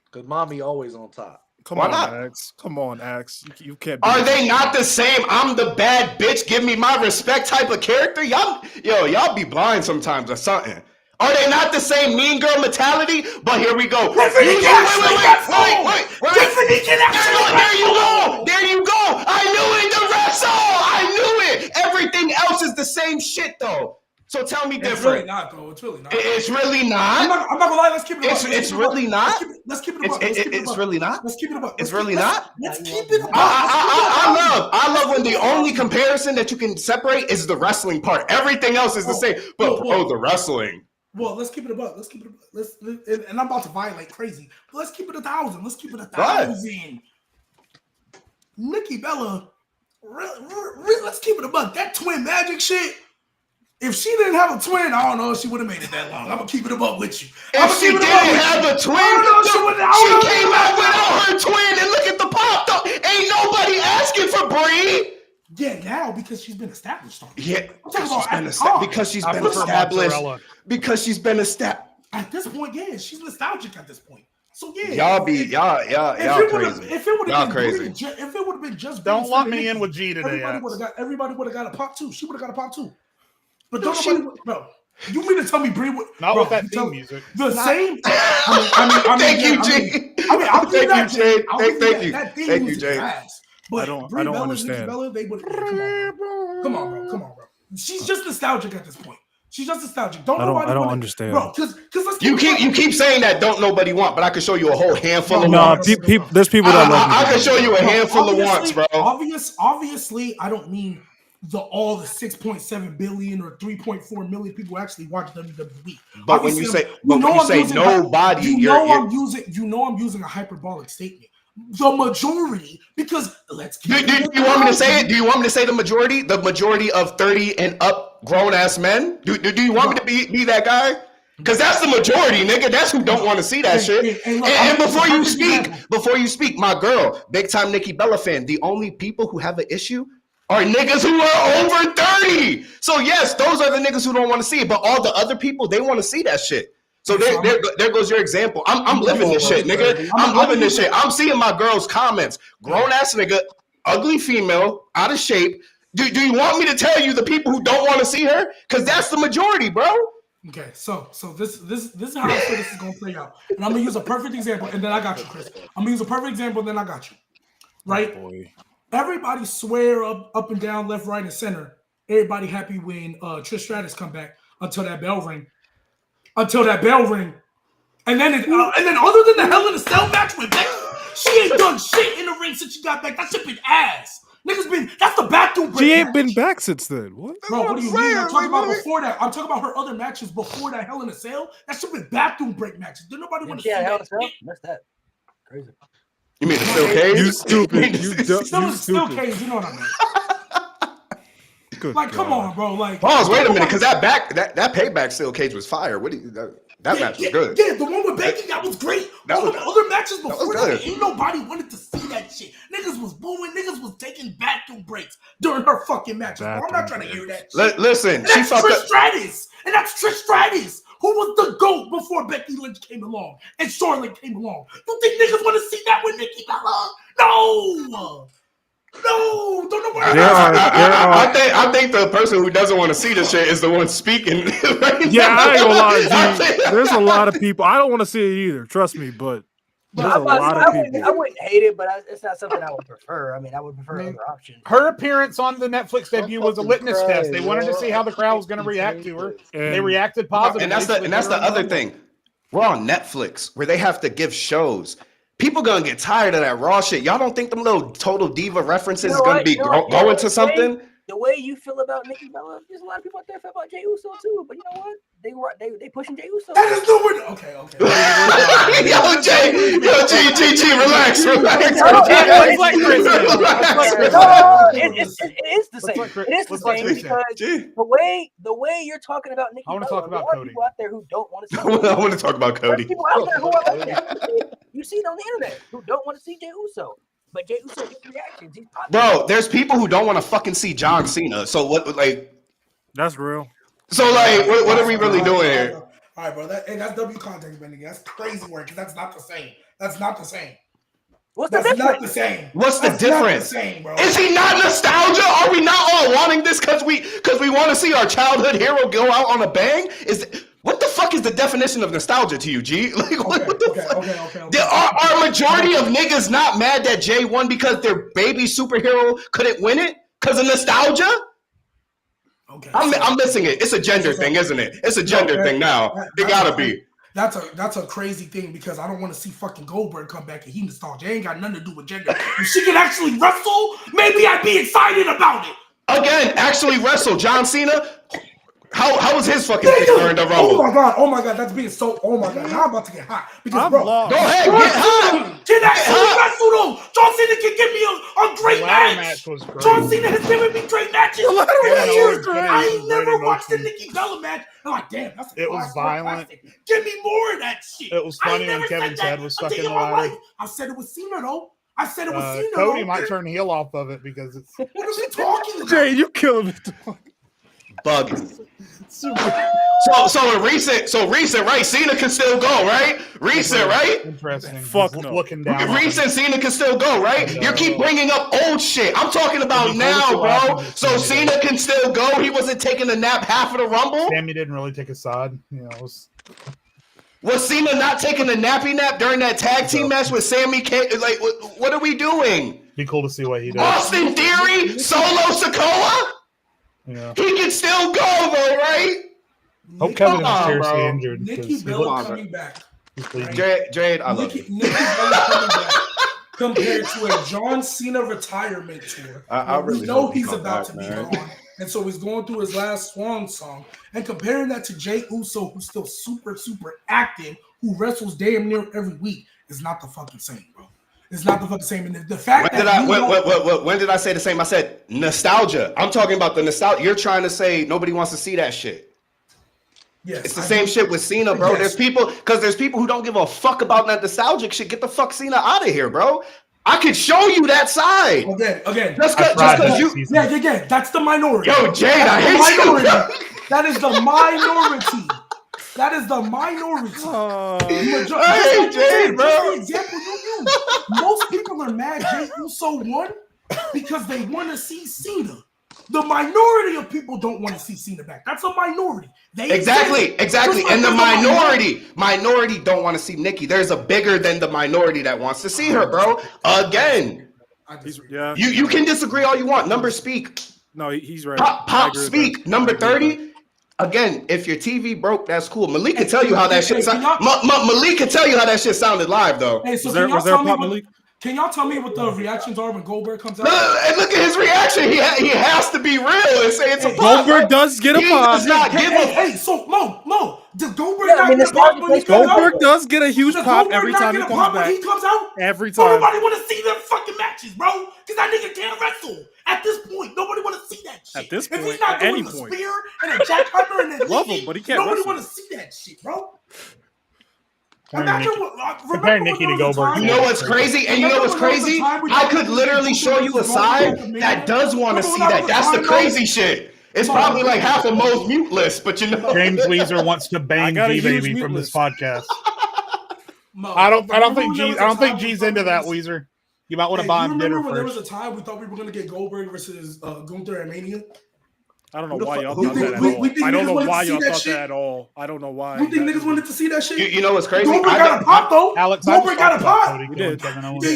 Because mommy always on top. Come on, Axe. You can't. Are they not the same? I'm the bad bitch. Give me my respect type of character. Y'all be blind sometimes or something. Are they not the same mean girl mentality? But here we go. Wait. There you go. I knew it. The wrestle. I knew it. Everything else is the same shit though. So tell me different. It's really not, though. It's really not. It's really not. I'm not gonna lie. Let's keep it up. It's really not. Let's keep it up. It's really not. Let's keep it up. It's really not. Let's keep it up. I love when the only comparison that you can separate is the wrestling part. Everything else is the same. But the wrestling. Well, let's keep it above. And I'm about to violate crazy. But let's keep it 1,000. Let's keep it 1,000. Nikki Bella, let's keep it above. That twin magic shit. If she didn't have a twin, I don't know if she would have made it that long. I'm gonna keep it above with you. If she didn't have a twin, she came out without her twin. And look at the pop, though. Ain't nobody asking for Brie. Yeah, now because she's been established. Yeah, because she's been established. Because she's been established. At this point, yeah, she's nostalgic at this point. So yeah, y'all crazy. If it would have been just don't lump me in with G today. Everybody would have got a pop too. She would have got a pop too. But don't nobody, bro. You mean to tell me Brie would not with that theme music? The same. Thank you, Jay. Thank you, Jay. But I don't understand. Bella, they would come on, bro. She's just nostalgic at this point. She's just nostalgic. I don't understand, bro. Because you keep saying that don't nobody want, but I can show you a whole handful of wants. There's people that love me. I can show you a handful of wants, bro. Obviously, I don't mean all the 6.7 billion or 3.4 million people actually watch WWE. But when you say nobody, I'm using a hyperbolic statement. The majority, because do you want me to say it? Do you want me to say the majority? The majority of 30 and up grown ass men? Do you want me to be that guy? Because that's the majority, nigga. That's who don't want to see that shit. And before you speak, my girl, big time Nikki Bella fan. The only people who have an issue are niggas who are over 30. So yes, those are the niggas who don't want to see it. But all the other people, they want to see that shit. So there goes your example. I'm living this shit, nigga. I'm living this shit. I'm seeing my girl's comments. Grown ass nigga, ugly female, out of shape. Do you want me to tell you the people who don't want to see her? Because that's the majority, bro. Okay, so this is how I feel this is gonna play out. And I'm gonna use a perfect example, and then I got you, Chris. I'm gonna use a perfect example, and then I got you. Right? Oh, boy. Everybody swear up and down, left, right, and center. Everybody happy when Trish Stratus come back until that bell ring. And then other than the Hell in a Cell match with Becky, she ain't done shit in the ring since she got back. That shit been ass. That's the bathroom break. She ain't been back since then. What? Bro, what do you mean? I'm talking about before that. I'm talking about her other matches before that Hell in a Cell. That shit been bathroom break matches. Did nobody want to see that? That's that. Crazy. You mean the Steel Cage? You stupid. Steel Cage, you know what I mean? Good like, God. come on, bro. Like, pause. Wait a minute, because that payback Steel Cage was fire. That match was good. Yeah, the one with Becky, that was great. All the other matches before that, ain't nobody wanted to see that shit. Niggas was booing. Niggas was taking bathroom breaks during her fucking matches. Bro, I'm not trying to hear that shit. Listen, she fucked Trish Stratus. And that's Trish Stratus, who was the GOAT before Becky Lynch came along and Charlotte came along. You think niggas want to see that with Nikki Bella? No, don't know where I think the person who doesn't want to see this shit is the one speaking. Right yeah, I ain't gonna lie, G. There's a lot of people. I don't want to see it either. Trust me, but there's a lot of people. I wouldn't hate it, but it's not something I would prefer. I mean, I would prefer other options. Her appearance on the Netflix debut was a litmus test. They wanted to see how the crowd was going to react to her. And they reacted positively. And that's the other thing. We're on Netflix where they have to give shows people gonna get tired of that raw shit. Y'all don't think them little total diva references You know is gonna what? be You know what? going to something? The way you feel about Nikki Bella, there's a lot of people out there feel about Jey Uso too. But you know what? They pushing Jey Uso. That is no word. Okay. G, relax. It is the same. It is the same because the way you're talking about Nikki Bella, I want to talk about Cody. People out there who don't want to see. I want to talk about Cody. People out there who are like that. You see it on the internet who don't want to see Jey Uso. But Jey Uso gets reactions. He's popular. Bro, there's people who don't want to fucking see John Cena. So what? Like, that's real. So like, what are we really doing here? All right, bro. That's W context, man. That's crazy work. Because that's not the same. That's not the same. What's the That's difference? not the same. What's the That's difference? Not the same, bro. Is he not nostalgia? Are we not all wanting this because we want to see our childhood hero go out on a bang? What the fuck is the definition of nostalgia to you, G? Like, what the fuck? Okay. Are majority of niggas not mad that Jay won because their baby superhero couldn't win it because of nostalgia? Okay. I'm missing it. It's a gender thing, isn't it? It's a gender thing now. It gotta be. That's a crazy thing because I don't want to see fucking Goldberg come back and he nostalgia. It ain't got nothing to do with gender. If she can actually wrestle, maybe I'd be excited about it. Again, actually wrestle. John Cena. How was his fucking thing during the Rumble? Oh my god, that's being so. Oh my god, now I'm about to get hot because I'm bro, lost. Go ahead, get hot. Can actually wrestle though? John Cena can give me a great match. Was great. John Cena has given me great matches. I ain't never watched the Nikki Bella match. I'm like, damn, that's it was violent. Classic. Give me more of that shit. It was funny when Kevin's head was stuck in the ladder. I said it was Cena though. I said it was Cena. Cody might turn heel off of it because it's. What are we talking about? Jay, you killing me. Bugging. So recent, right? Cena can still go, right? Recent, right? Interesting. Fuck He's no. Looking down. Recent Cena can still go, right? No. You keep bringing up old shit. I'm talking about now, bro. So Cena can still go. He wasn't taking a nap half of the Rumble. Sammy didn't really take a side. Was Cena not taking a nappy nap during that tag team match with Sammy K? Like, what are we doing? Be cool to see what he does. Austin Theory, Solo Sikoa. Yeah. He can still go though, right? Hope Kevin is seriously bro. injured. Nikki Bella coming back. Jade, I love you. Nikki Bella coming back compared to a John Cena retirement tour. I really we know hope he he's come about back, to be man. gone. And so he's going through his last swan song and comparing that to Jey Uso, who's still super, super active, who wrestles damn near every week, is not the fucking same, bro. It's not the fucking same. And the fact when did I say the same? I said nostalgia. I'm talking about the nostalgia. You're trying to say nobody wants to see that shit. Yes, it's the same shit with Cena, bro. Yes. There's people who don't give a fuck about that nostalgic shit. Get the fuck Cena out of here, bro. I could show you that side. Again. Just because you. Yeah. That's the minority. Yo, Jade, I hate you. That is the minority. That is the minority. Hey, Jade, bro. Just the example you use. Most people are mad Jey Uso won because they want to see Cena. The minority of people don't want to see Cena back. That's a minority. Exactly. And the minority don't want to see Nikki. There's a bigger than the minority that wants to see her, bro. Again. You can disagree all you want. Numbers speak. No, he's right. Pop speak. Number 30. Again, if your TV broke, that's cool. Malik can tell you how that shit sounded. Malik can tell you how that shit sounded live, though. Hey, so can y'all tell me what the reactions are when Goldberg comes out? And look at his reaction. He has to be real and say it's a pop. Goldberg does get a pop. He does not give a. Hey, so Mo, does Goldberg not get a pop when he comes out? Goldberg does get a huge pop every time he comes back. He comes out? Every time. Nobody want to see them fucking matches, bro. Because that nigga can't wrestle. At this point, nobody want to see that shit. At this point, if he's not doing the spear and a jackhammer and a love him, but he can't. Nobody want to see that shit, bro. Comparing Nikki to Goldberg. You know what's crazy? And you know what's crazy? I could literally show you a side that does want to see that. That's the crazy shit. It's probably like half of Mo's mute list, but you know. James Weezer wants to bang G-Baby from this podcast. I don't think G's into that, Weezer. You might want to buy him dinner first. There was a time we thought we were going to get Goldberg versus Gunther at Mania. I don't know why y'all thought that at all. I don't know why y'all thought that at all. I don't know why. You think niggas wanted to see that shit? You know what's crazy? Goldberg got a pop though. Goldberg got a pop. He did.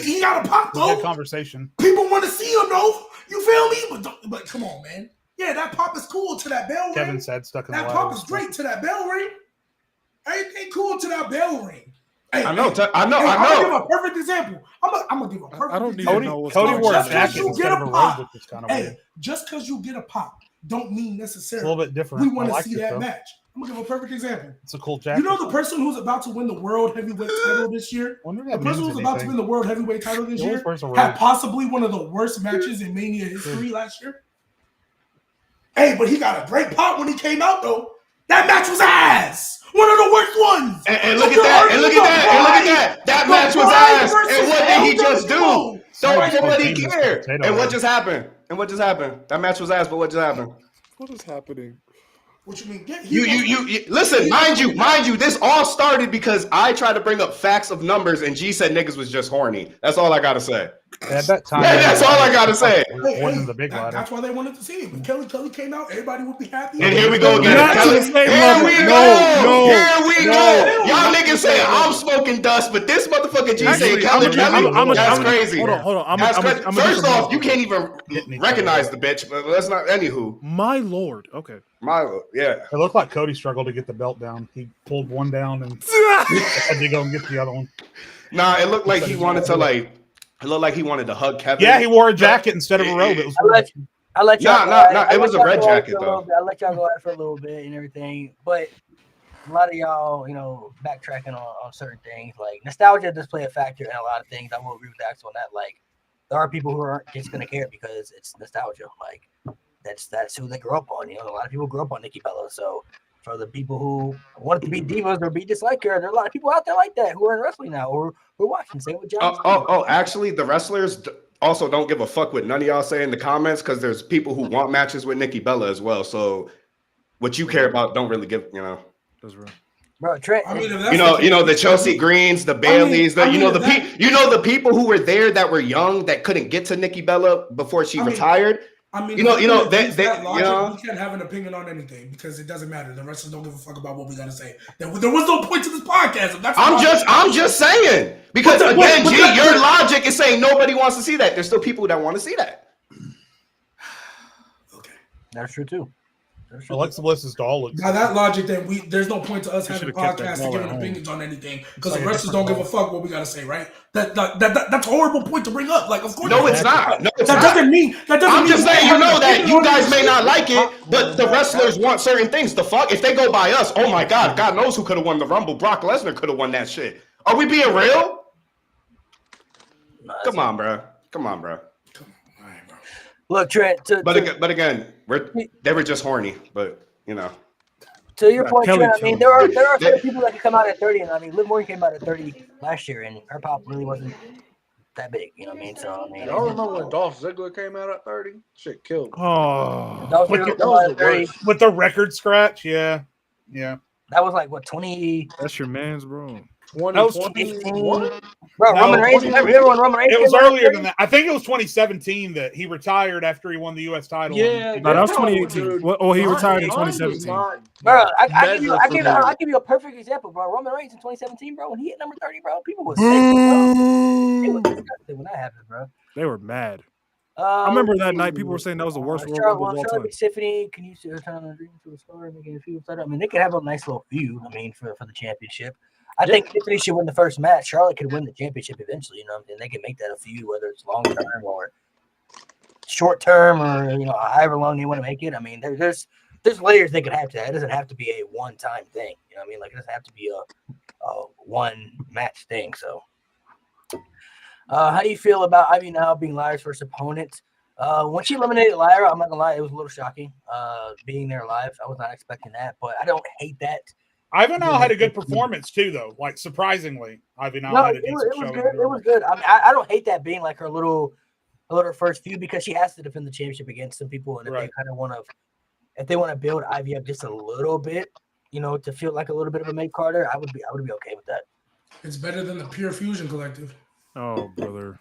He got a pop though. Good conversation. People want to see him though. You feel me? But come on, man. Yeah, that pop is cool to that bell ring. Kevin said stuck in the That pop is great to that bell ring. Everything cool to that bell ring. I know. I'm gonna give a perfect example. I'm gonna give a perfect. I don't need example. to know what's Cody going wore a on. jacket instead of a robe, which is kind of weird. Just because you get a pop, don't mean It's necessarily a little bit different. we want to I like see it, that though. match. I'm gonna give a perfect example. It's a cool jacket. You know the person who's about to win the world heavyweight title this year? Wonder if The that person means who's about to anything. win the world heavyweight title this He always year wears a had robe. possibly one of the worst matches in Mania history last year. Hey, but he got a great pop when he came out, though. That match was ass. One of the worst ones. And look at that. And look at that. And look at that. That match was ass. And what did he just do? Don't nobody care. And what just happened? That match was ass, but what just happened? What is happening? What you mean? You listen, mind you, this all started because I tried to bring up facts of numbers and G said niggas was just horny. That's all I gotta say. At that time, That's all I gotta say. Wasn't the big ladder. That's why they wanted to see it. When Kelly came out, everybody would be happy. And here we go again. Not to the same level. Here we go. Y'all niggas saying I'm smoking dust, but this motherfucker G saying Kelly. That's crazy. Hold on. That's crazy. First off, you can't even recognize the bitch. But let's not. Anywho, My lord. Okay. yeah. It looked like Cody struggled to get the belt down. He pulled one down and had to go and get the other one. Nah, it looked like he wanted to It looked like he wanted to hug Kevin. Yeah, he wore a jacket instead of a robe. It was I'll let y'all. Nah. It was a red jacket though. I'll let y'all go at it for a little bit and everything, but a lot of y'all, backtracking on certain things. Like nostalgia does play a factor in a lot of things. I will agree with Axel on that. Like there are people who aren't just gonna care because it's nostalgia. Like that's who they grew up on. A lot of people grew up on Nikki Bella. So for the people who wanted to be divas or be dislike her, there are a lot of people out there like that who are in wrestling now or who are watching. Same with John. Actually, the wrestlers also don't give a fuck what none of y'all say in the comments because there's people who want matches with Nikki Bella as well. So what you care about don't really give. That's right. Bro, Trent, the Chelsea Greens, the Baileys, the people who were there that were young that couldn't get to Nikki Bella before she retired. We can't have an opinion on anything because it doesn't matter. The wrestlers don't give a fuck about what we gotta say. There was no point to this podcast. I'm just saying because again, G, your logic is saying nobody wants to see that. There's still people that want to see that. Okay, that's true too. Alexa Bliss's doll looks. By that logic, then there's no point to us having a podcast to give opinions on anything because the wrestlers don't give a fuck what we gotta say, right? That's a horrible point to bring up. Like, of course, no, it's not. That doesn't mean. I'm just saying, that you guys may not like it, but the wrestlers want certain things. The fuck, if they go by us, oh my god, God knows who could have won the Rumble. Brock Lesnar could have won that shit. Are we being real? Come on, bro. Look, Trent. But again, they were just horny. But to your point, Trent. I mean, there are some people that can come out at 30, and I mean, Liv Morgan came out at 30 last year, and her pop really wasn't that big. You know what I mean? So I mean, y'all remember when Dolph Ziggler came out at 30? Shit killed. Oh, with the record scratch, yeah. That was like what 20. That's your man's, bro. 2021. Bro, Roman Reigns. Everyone, Roman Reigns. It was earlier than that. I think it was 2017 that he retired after he won the U.S. title. Yeah, that was 2018. Well, he retired in 2017. Bro, I give you a perfect example, bro. Roman Reigns in 2017, bro. When he hit number 30, bro, people was sick, bro. It was disgusting when that happened, bro. They were mad. I remember that night people were saying that was the worst Royal Rumble of all time. Tiffany, can you turn on a dream to a star and make a feud? I mean, they could have a nice little feud. I mean, for the championship. I think Tiffany should win the first match. Charlotte could win the championship eventually, and they can make that a feud, whether it's long term or short term or however long they want to make it. I mean, there's layers they could have to that. It doesn't have to be a one time thing. You know what I mean? Like it doesn't have to be a one match thing. So, how do you feel about Ivy now being Lyra's first opponent? When she eliminated Lyra, I'm not gonna lie, it was a little shocking. Being there live, I was not expecting that, but I don't hate that. Ivanhoe had a good performance too, though. Like surprisingly, Ivanhoe had a decent show. It was good. I mean, I don't hate that being like her little first feud because she has to defend the championship against some people, and if they kind of want to, if they want to build Ivy up just a little bit, to feel like a little bit of a May Carter, I would be okay with that. It's better than the Pure Fusion Collective. Oh, brother.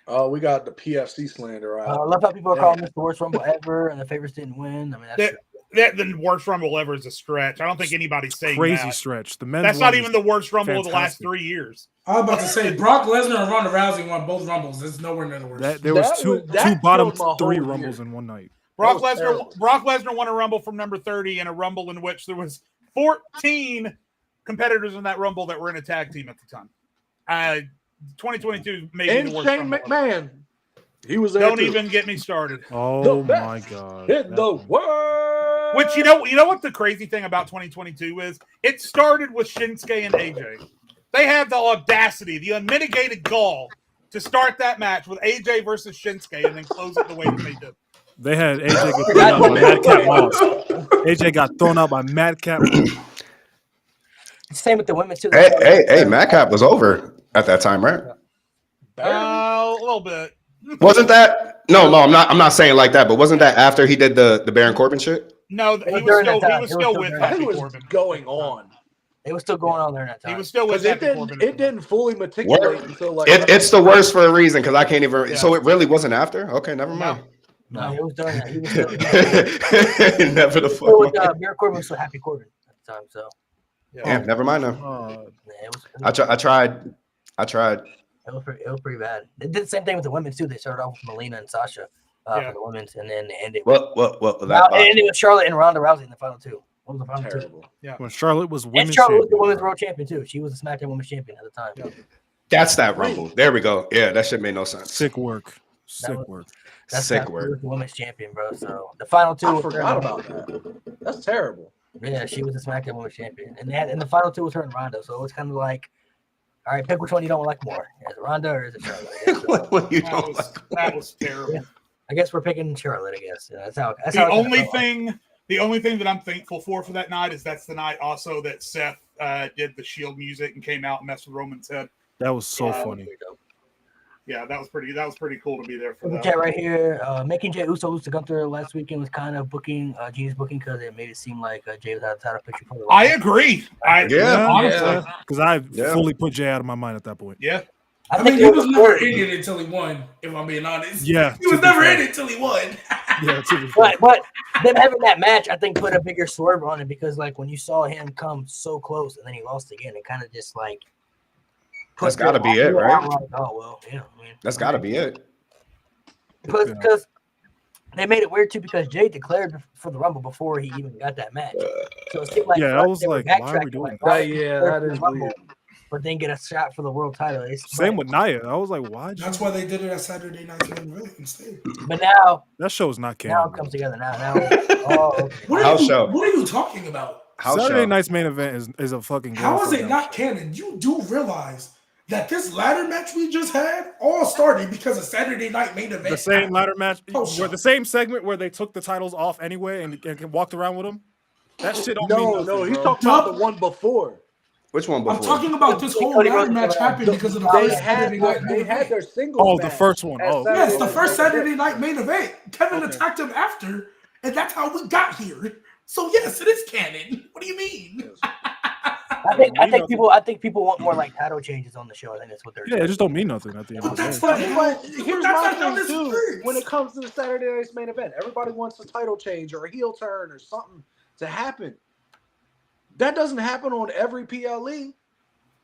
Oh, we got the PFC slander out. I love how people are calling this the worst Rumble ever, and the favorites didn't win. I mean, the worst Rumble ever is a stretch. I don't think anybody's saying crazy that. Stretch. That's not even the worst Rumble of the last 3 years. I was about to say Brock Lesnar and Ronda Rousey won both Rumbles. It's nowhere near the worst. There was two bottom 3 Rumbles in one night. Brock Lesnar won a Rumble from number 30 and a Rumble in which there was 14 competitors in that Rumble that were in a tag team at the time. 2022 maybe And the worst Shane Rumble ever. McMahon. He was there Don't too. even get me started. Oh The my best god. in the world. Which you know what the crazy thing about 2022 is? It started with Shinsuke and AJ. They had the audacity, the unmitigated gall to start that match with AJ versus Shinsuke and then close it the way that they did. They had AJ get thrown out by Madcap Moss. AJ got thrown out by Madcap Moss. Same with the women too. Hey, Madcap was over at that time, right? A little bit. Wasn't that? No, I'm not saying like that, but wasn't that after he did the Baron Corbin shit? No, It he was was during still that he time. was It was still still with during I Happy think it was Corbin. going on. It was still going on during that time. He was still with Because Happy Corbin. it didn't fully matriculate until like It's the worst for a reason because I can't even. Yeah. So it really wasn't after. Okay, never mind. No, it was during that. He was still. Never the Still with, fuck. Baron Corbin was still Happy Corbin at the time. So Yeah, never mind now. yeah, I tried. It was pretty bad. They did the same thing with the women too. They started off with Melina and Sasha for the women's, and then they ended. What? It ended with Charlotte and Ronda Rousey in the final two. What was the final terrible. two? When Charlotte was And women's Charlotte was the champion. women's world champion too. She was the SmackDown Women's Champion at the time. Yeah. That's that Rumble. There we go. Yeah, that shit made no sense. Sick work. Sick work. Sick She work. was the women's champion, bro. So the final two. I was forgot her- about that. That's terrible. Yeah, she was the SmackDown Women's Champion, and the final two was her and Ronda. So it was kind of like, all right, pick which one you don't like more. Is it Ronda or is it Charlotte? What you That don't was, like? that was terrible. Yeah. I guess we're picking Charlotte. I guess that's how. That's The how it only felt. thing that I'm thankful for that night is that's the night also that Seth did the Shield music and came out and messed with Roman's head. That was so funny. Yeah, that was pretty cool to be there for The that. chat right here, making Jey Uso lose to Gunther last weekend was kind of booking G's booking because it made it seem like Jey was out of title picture for the I agree. Yeah. Because I Yeah. fully put Jay out of my mind at that point. Yeah. I mean, he was never in it until he won, if I'm being honest. Yeah. He was never in it until he won. Yeah, to be fair. But them having that match, I think, put a bigger swerve on it because, like, when you saw him come so close and then he lost again, it kind of just like. That's gotta be it, right? Like, oh well, yeah. I mean, That's got to be it. because they made it weird too because Jay declared for the Rumble before he even got that match. So it seemed like Yeah, I was they were like, why are we backtracking, doing why that? did he Yeah, declare that for the is Rumble, weird. But then get a shot for the world title. Same with Nia. I was like, why? That's why they did it at Saturday Night's Main Event instead. But now That show is not now canon. it comes together. Now. Oh, okay. What House are you, show. What are you talking about? House Saturday show. night's main event is a fucking. How is glorified it not house. canon? You do realize that this ladder match we just had all started because of Saturday Night Main Event. The same ladder match, Oh, where shit. the same segment where they took the titles off anyway and walked around with them. That shit don't mean nothing, No, he's bro. talking about the one before. Which one before? I'm talking about this whole Cody ladder Rhodes match came happened out. because of the They first had Saturday Night Main they had Event. their singles. Oh, the match first one. at Oh, Yes, Saturday the Night first Main Event. Saturday Night Main Event. Kevin Okay. attacked him after, and that's how we got here. So yes, it is canon. What do you mean? I think people want more like title changes on the show. I think that's what they're. Yeah, it just don't mean nothing at the end But of the that's day. not But how. here's That's my not how thing this too. works. When it comes to the Saturday Night's Main Event, everybody wants a title change or a heel turn or something to happen. That doesn't happen on every PLE.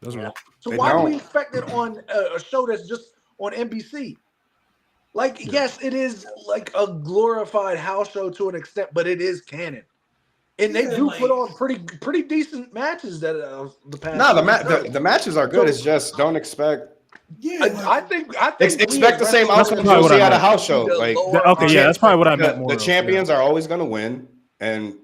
That's right. So They why do we don't. expect it on a show that's just on NBC? Like, yes, it is like a glorified house show to an extent, but it is canon. And they Yeah, do like- put on pretty decent matches that the past. No, few years. the matches are good. It's just don't expect Yeah, I think expect the same That's outcome probably you'll what see I at a meant. house show. Like Okay, yeah, that's probably what I meant more. the of, champions are always going to win, and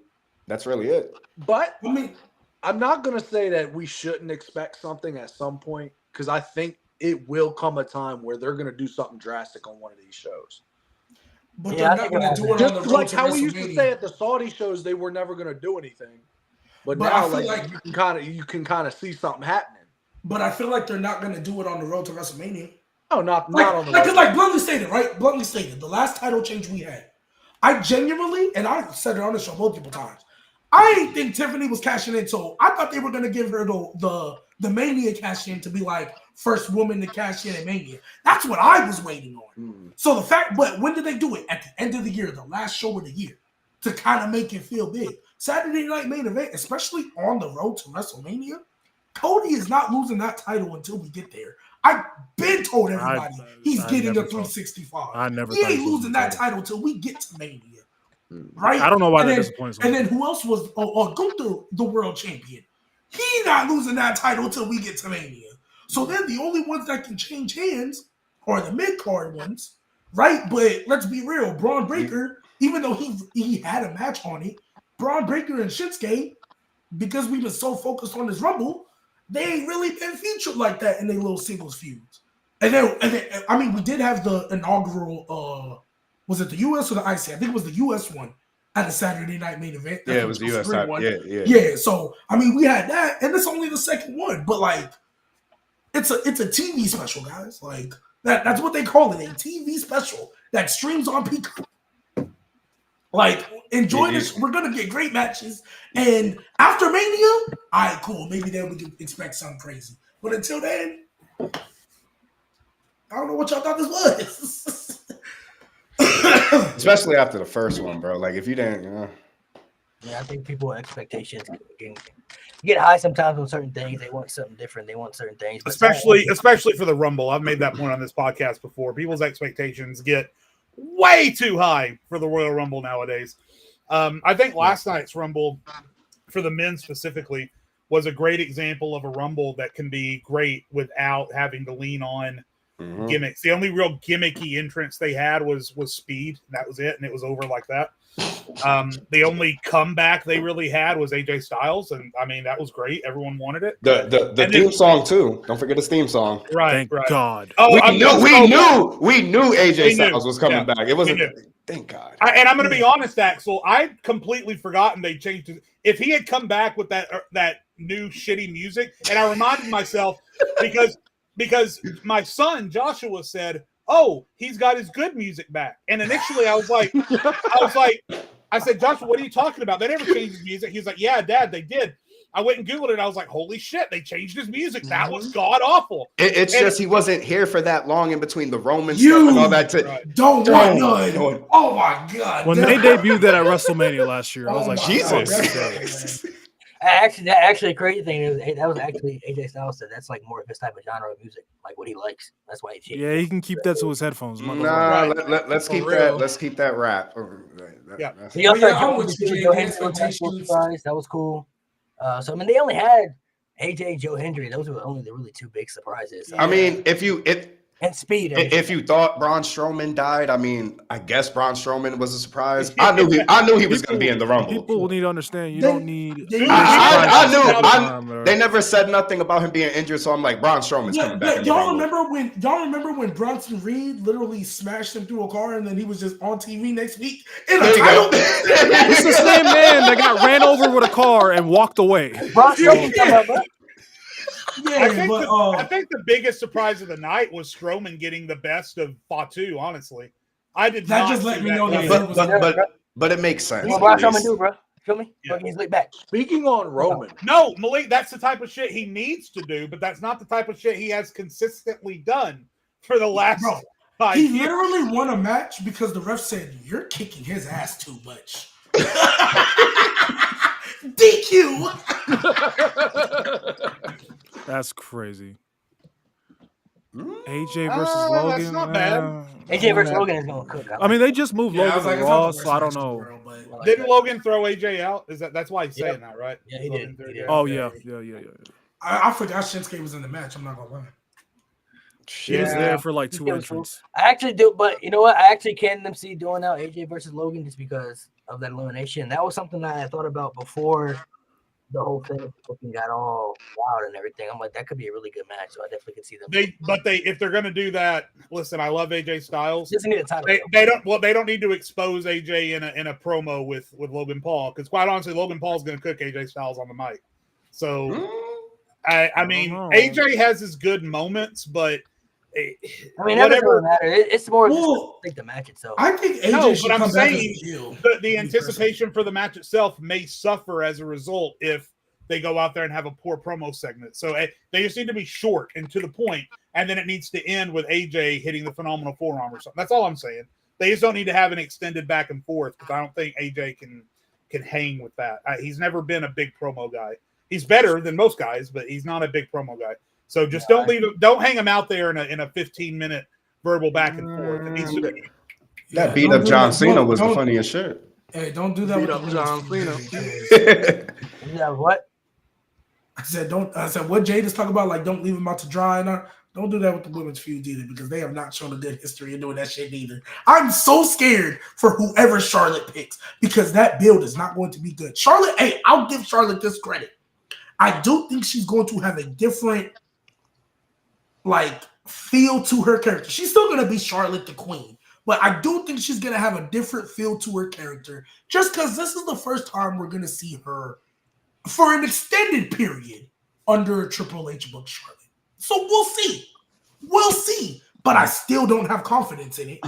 that's really it. But I mean, I'm not gonna say that we shouldn't expect something at some point because I think it will come a time where they're gonna do something drastic on one of these shows. but Yeah, I they're think not going to it do it on Just the road like to how we used to WrestleMania. say at the Saudi shows, they were never gonna do anything, but But I now feel like you can kind of see something happening. But I feel like they're not going to do it on the road to WrestleMania. Oh, not Like, on the like, road. like bluntly stated, right? Bluntly stated, the last title change we had, I genuinely, and I said it on the show multiple times, I didn't think Tiffany was cashing in. So I thought they were going to give her the Mania cash in to be like first woman to cash in at Mania. That's what I was waiting on. So the fact, but when did they do it? At the end of the year, the last show of the year, to kind of make it feel big. Saturday Night Main Event, especially on the road to WrestleMania, Cody is not losing that title until we get there. I've been told everybody he's getting a 365. I never He thought ain't he was losing that title until we get to Mania. Right? I don't know why and that then, disappoints me. And then who else was Gunther, the world champion? He not losing that title until we get to Mania. So then the only ones that can change hands are the mid-card ones, right? But let's be real, Braun Breaker, even though he had a match on it, Braun Breaker and Shinsuke, because we've been so focused on this Rumble, they ain't really been featured like that in their little singles feuds. And then, I mean, we did have the inaugural, was it the US or the IC? I think it was the US one at a Saturday night main event. Yeah, it was the US one. Yeah. Yeah, so, I mean, we had that, and it's only the second one, but, like, it's a TV special, guys. Like, that's what they call it, a TV special that streams on Peacock. Like, enjoy this. We're going to get great matches. And after Mania, all right, cool. Maybe then we can expect something crazy. But until then, I don't know what y'all thought this was. Especially after the first one, bro. Like, if you didn't, Yeah, I think people expectations get high sometimes on certain things. They want something different. They want certain things. Especially for the Rumble. I've made that point on this podcast before. People's expectations get way too high for the Royal Rumble nowadays. I think last night's Rumble, for the men specifically, was a great example of a Rumble that can be great without having to lean on gimmicks. The only real gimmicky entrance they had was Speed. That was it, and it was over like that. The only comeback they really had was AJ Styles, and I mean that was great. Everyone wanted it. The theme song too. Don't forget his theme song. Right, Thank God. Oh, we knew AJ Styles was coming back. It wasn't. Thank God. And I'm going to be honest, Axel. I'd completely forgotten they changed it. If he had come back with that new shitty music, and I reminded myself because my son Joshua said, "Oh, he's got his good music back." And initially, I said, "Joshua, what are you talking about? They never changed his music." He's like, "Yeah, Dad, they did." I went and Googled it. I was like, holy shit, they changed his music. That was god awful. It's just he wasn't here for that long in between the Roman stuff and all that. Don't want none. Oh my God. When they debuted that at WrestleMania last year, I was like, Jesus. Actually, crazy thing is that was actually AJ Styles said that's like more of his type of genre of music, like what he likes. That's why he changed. Yeah, he can keep that to his headphones. Let's keep that. Let's keep that rap. Yeah. That was cool. So I mean, they only had AJ, Joe Hendry. Those were only the really two big surprises. I mean, if Speed. If you thought Braun Strowman died, I mean, I guess Braun Strowman was a surprise. I knew he was going to be in the Rumble. People need to understand you don't need. I knew. They never said nothing about him being injured, so I'm like, Braun Strowman's coming back. Y'all remember when Bronson Reed literally smashed him through a car and then he was just on TV next week in a title? It's the same man that got ran over with a car and walked away. I think the biggest surprise of the night was Strowman getting the best of Fatu. Honestly, I did that not. Just let me know that. But it makes sense. What Strowman do, bro? Feel me? Yeah. He's laid back. Speaking on Roman, no, Malik, that's the type of shit he needs to do, but that's not the type of shit he has consistently done for the last 5 years. He literally won a match because the ref said you're kicking his ass too much. DQ. That's crazy. AJ versus Logan. That's not bad. AJ versus Logan is going to cook. I mean, they just moved Logan to Raw, so I don't know. Didn't Logan throw AJ out? That's why he's saying that, right? Yeah, he did. Oh yeah. I forgot Shinsuke was in the match. I'm not gonna lie. He was there for like 2 entrants. I actually do, but you know what? I actually can see doing out AJ versus Logan just because of that elimination. That was something that I thought about before the whole thing got all wild and everything. I'm like, that could be a really good match, so I definitely can see them. If they're gonna do that, listen, I love AJ Styles. Doesn't need a title. They don't need to expose AJ in a promo with Logan Paul, because quite honestly, Logan Paul's gonna cook AJ Styles on the mic. So I mean, AJ has his good moments, but I mean, that doesn't really matter. It's more just I think the match itself. I think AJ should come back as a heel. The anticipation for the match itself may suffer as a result if they go out there and have a poor promo segment. So they just need to be short and to the point, and then it needs to end with AJ hitting the phenomenal forearm or something. That's all I'm saying. They just don't need to have an extended back and forth, because I don't think AJ can hang with that. He's never been a big promo guy. He's better than most guys, but he's not a big promo guy. So just don't hang him out there in a 15-minute verbal back and forth. It needs to be. That beat up John Cena was the funniest shit. Hey, don't do that with John Cena. Yeah, what? I said, don't. I said, what Jade is talking about, like, don't leave him out to dry. And don't do that with the women's feud either, because they have not shown a good history of doing that shit either. I'm so scared for whoever Charlotte picks, because that build is not going to be good. Charlotte, hey, I'll give Charlotte this credit. I do think she's going to have a different, like, feel to her character. She's still going to be Charlotte the Queen, but I do think she's going to have a different feel to her character, just because this is the first time we're going to see her for an extended period under a Triple H book Charlotte. So we'll see. We'll see. But I still don't have confidence in it.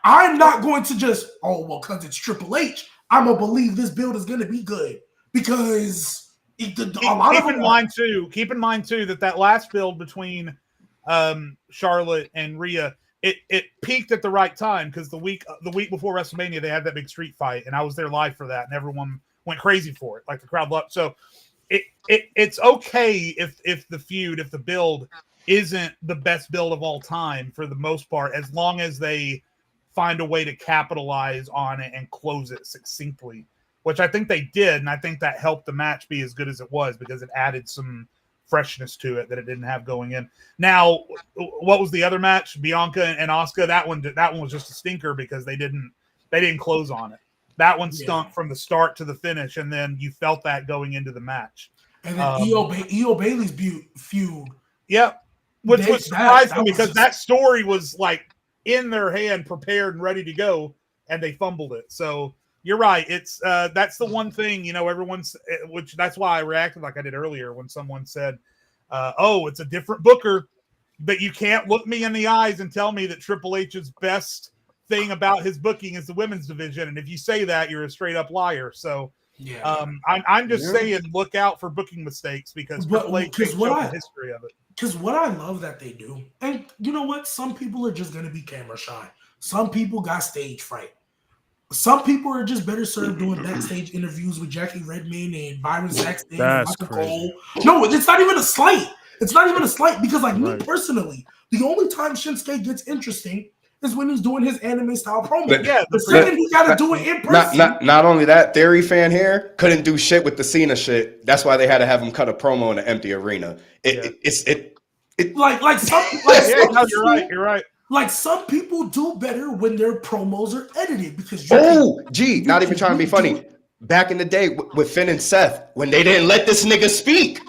I'm not going to just, because it's Triple H, I'm going to believe this build is going to be good. Because keep in mind too that last build between Charlotte and Rhea, it peaked at the right time, because the week before WrestleMania they had that big street fight, and I was there live for that, and everyone went crazy for it, like the crowd loved. So it's okay if the build isn't the best build of all time for the most part, as long as they find a way to capitalize on it and close it succinctly, which I think they did, and I think that helped the match be as good as it was, because it added some freshness to it that it didn't have going in. Now, what was the other match? Bianca and Asuka. That one was just a stinker, because they didn't close on it. That one stunk from the start to the finish, and then you felt that going into the match. And then Io Bailey's feud. Yep. Which was surprising, because that story was like in their hand, prepared and ready to go, and they fumbled it. So you're right. It's that's the one thing, everyone's, which that's why I reacted like I did earlier when someone said, it's a different booker, but you can't look me in the eyes and tell me that Triple H's best thing about his booking is the women's division. And if you say that, you're a straight up liar. So I'm just saying, look out for booking mistakes, because Triple H takes the history of it. Because what I love that they do, and you know what? Some people are just going to be camera shy. Some people got stage fright. Some people are just better served doing backstage interviews with Jackie Redmond and Byron Saxton and Michael Cole. No, it's not even a slight. It's not even a slight, because me personally, the only time Shinsuke gets interesting is when he's doing his anime style promo. The second he got to do it in person. Not only that, Theory fan here couldn't do shit with the Cena shit. That's why they had to have him cut a promo in an empty arena. You're right. Like, some people do better when their promos are edited, because not even trying to be funny. Back in the day with Finn and Seth, when they didn't let this nigga speak,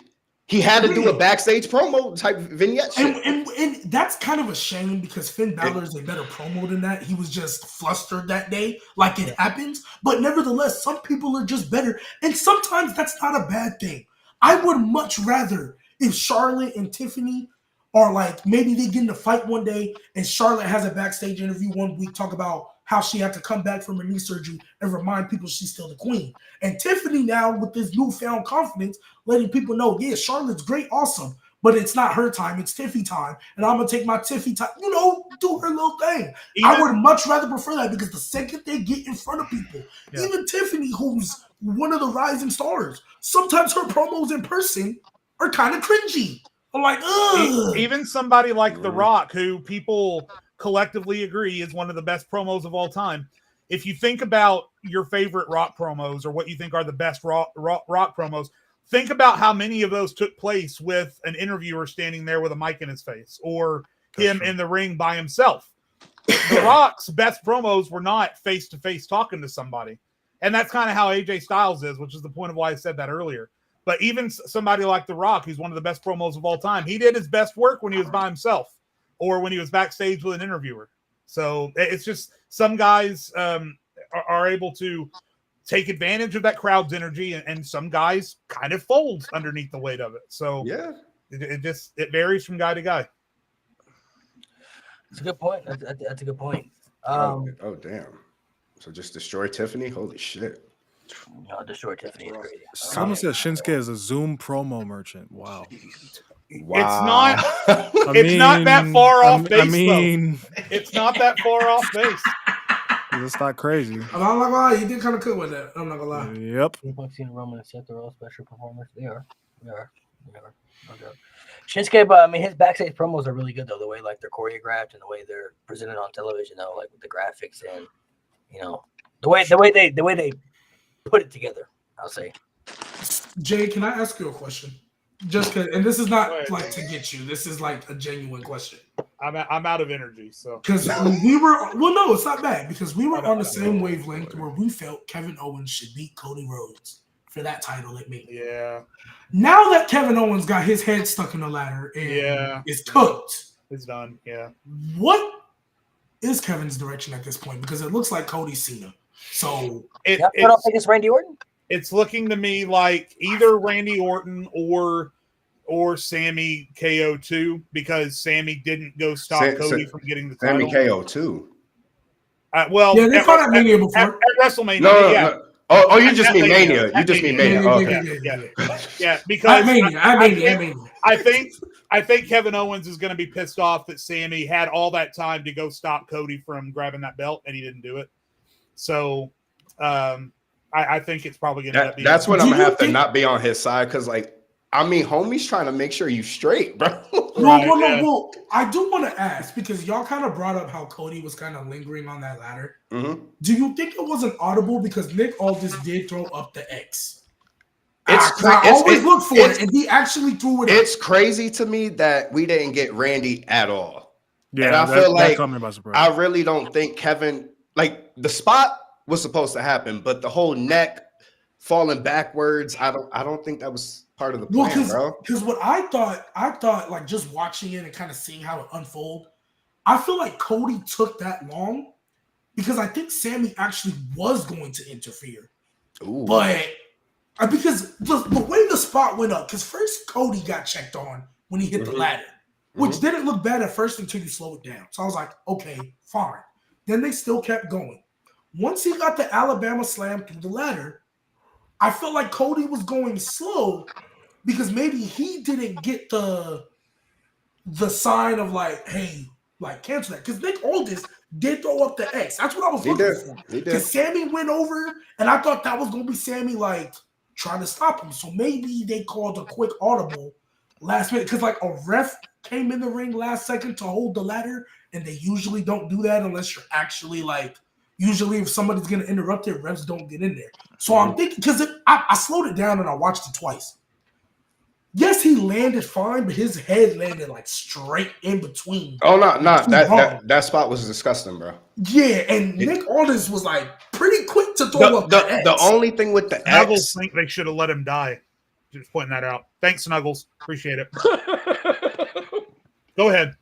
he had to do a backstage promo type vignette shit. And that's kind of a shame, because Finn Balor is a better promo than that. He was just flustered that day, like it happens. But nevertheless, some people are just better. And sometimes that's not a bad thing. I would much rather if Charlotte and Tiffany are like, maybe they get in a fight one day and Charlotte has a backstage interview one week, talk about how she had to come back from her knee surgery and remind people she's still the queen. And Tiffany now, with this newfound confidence, letting people know, Charlotte's great, awesome, but it's not her time, it's Tiffy time, and I'm going to take my Tiffy time, do her little thing. I would much rather prefer that, because the second they get in front of people, even Tiffany, who's one of the rising stars, sometimes her promos in person are kind of cringy. I'm like, ugh. Even somebody like The Rock, who people collectively agree is one of the best promos of all time. If you think about your favorite Rock promos, or what you think are the best Rock promos, think about how many of those took place with an interviewer standing there with a mic in his face, or him in the ring by himself. The Rock's best promos were not face-to-face talking to somebody. And that's kind of how AJ Styles is, which is the point of why I said that earlier. But even somebody like The Rock, who's one of the best promos of all time, he did his best work when he was by himself, or when he was backstage with an interviewer. So it's just, some guys are able to take advantage of that crowd's energy, and some guys kind of fold underneath the weight of it. So it varies from guy to guy. That's a good point. That's a good point. Damn. So just destroy Tiffany? Holy shit. No, destroy Tiffany is crazy. Someone said Shinsuke is a Zoom promo merchant. Wow. It's not that far off base. It's not that far off base. It's not crazy. I'm not gonna lie, he did kind of cool with that. I'm not gonna lie. Yep. Roman and Seth are all special performers. They are. No doubt. Shinsuke, but I mean, his backstage promos are really good though. The way they're choreographed and the way they're presented on television, though, like with the graphics and the way they put it together, I'll say. Jay, can I ask you a question? Just cause, and this is not like to get you. This is like a genuine question. I'm out of energy, so because we were no, it's not bad because we were on the same wavelength where we felt Kevin Owens should beat Cody Rhodes for that title at Mania. Yeah. Now that Kevin Owens got his head stuck in the ladder and is cooked, it's done. Yeah. What is Kevin's direction at this point? Because it looks like Cody's Cena. So I don't think it's Randy Orton. It's looking to me like either Randy Orton or Sammy KO2 because Sammy didn't go stop Cody from getting the title. Sammy KO2. Well, yeah, they fought at Mania before. At WrestleMania. No. Oh, you just mean Mania. You just mean Mania. Yeah, because I think Kevin Owens is going to be pissed off that Sammy had all that time to go stop Cody from grabbing that belt and he didn't do it. So, I think it's probably going to be. That's when I'm going to have to not be on his side because, homie's trying to make sure you straight, bro. Well, I do want to ask because y'all kind of brought up how Cody was kind of lingering on that ladder. Mm-hmm. Do you think it wasn't audible because Nick Aldis did throw up the X? I always look for it, and he actually threw it up. It's crazy to me that we didn't get Randy at all. Yeah, and I feel like caught me by surprise. I really don't think Kevin, the spot was supposed to happen, but the whole neck falling backwards, I don't think that was part of the plan, bro. Because what I thought like just watching it and kind of seeing how it unfold, I feel like Cody took that long because I think Sammy actually was going to interfere. Ooh. But because the way the spot went up, because first Cody got checked on when he hit the ladder, which didn't look bad at first until you slow it down. So I was like, okay, fine. Then they still kept going. Once he got the Alabama slam through the ladder, I felt like Cody was going slow because maybe he didn't get the sign of like, hey, like cancel that. Because Nick Aldis did throw up the X. That's what I was looking for. Because Sammy went over, and I thought that was going to be Sammy like trying to stop him. So maybe they called a quick audible last minute because like a ref came in the ring last second to hold the ladder, and they usually don't do that unless you're actually like. Usually, if somebody's going to interrupt it, refs don't get in there. So I'm thinking, because I slowed it down and I watched it twice. Yes, he landed fine, but his head landed like straight in between. Oh, no. That spot was disgusting, bro. Yeah, and Nick Aldis was like pretty quick to throw up the X. The only thing with the Snuggles think they should have let him die. Just pointing that out. Thanks, Snuggles. Appreciate it. Go ahead.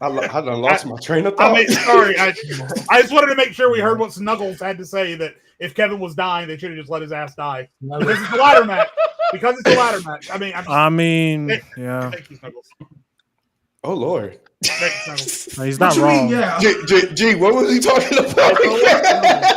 I done lost my train of thought. Sorry. I just wanted to make sure we heard what Snuggles had to say, that if Kevin was dying, they should have just let his ass die. Because it's a ladder match. Yeah. Thank you, Snuggles. Oh, Lord. No, he's not wrong. G, what was he talking about?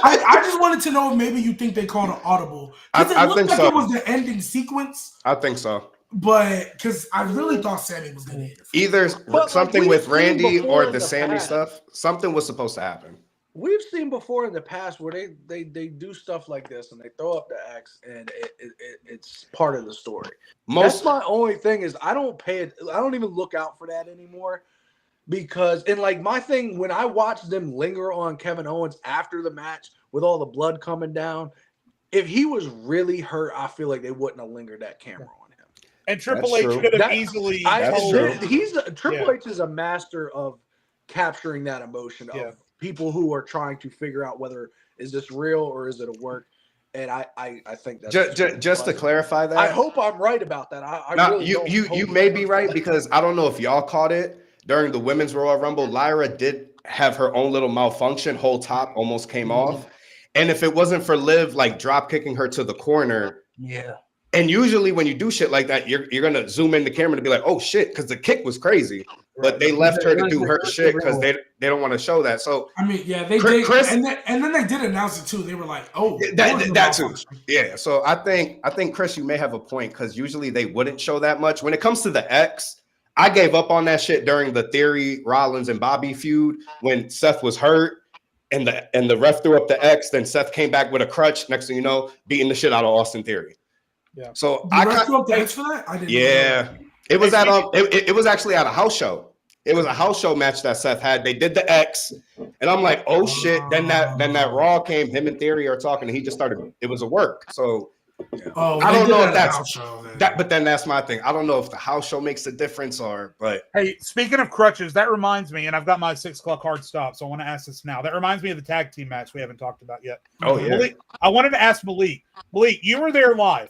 I just wanted to know if maybe you think they called an audible. Because it looked like it was the ending sequence. I think so. But because I really thought Sammy was going to hit it. Either something with Randy or the Sammy stuff, something was supposed to happen. We've seen before in the past where they do stuff like this and they throw up the X and it's part of the story. That's my only thing is I don't even look out for that anymore because and like my thing when I watched them linger on Kevin Owens after the match with all the blood coming down, if he was really hurt, I feel like they wouldn't have lingered that camera on. And Triple H could have easily. Triple H is a master of capturing that emotion of people who are trying to figure out whether is this real or is it a work. And I think that's just to clarify that. I hope I'm right about that. You may be right because I don't know if y'all caught it during the Women's Royal Rumble. Lyra did have her own little malfunction. Whole top almost came off, and if it wasn't for Liv like drop kicking her to the corner, And usually when you do shit like that, you're going to zoom in the camera to be like, oh, shit, because the kick was crazy. But they left her to do her shit because they don't want to show that. So, I mean, yeah, they did. And then they did announce it, too. They were like, oh. That too. Yeah, so I think, Chris, you may have a point because usually they wouldn't show that much. When it comes to the X, I gave up on that shit during the Theory, Rollins, and Bobby feud when Seth was hurt. And the ref threw up the X. Then Seth came back with a crutch. Next thing you know, beating the shit out of Austin Theory. Yeah. So I threw up the X for that. I didn't. Yeah, it was at it was actually at a house show. It was a house show match that Seth had. They did the X, and I'm like, oh shit. Then that Raw came. Him and Theory are talking, and he just started. It was a work. So I don't know if that's that. But then that's my thing. I don't know if the house show makes a difference or. But hey, speaking of crutches, that reminds me, and I've got my 6 o'clock hard stop, so I want to ask this now. That reminds me of the tag team match we haven't talked about yet. Oh yeah. Malik, I wanted to ask Malik. Malik, you were there live.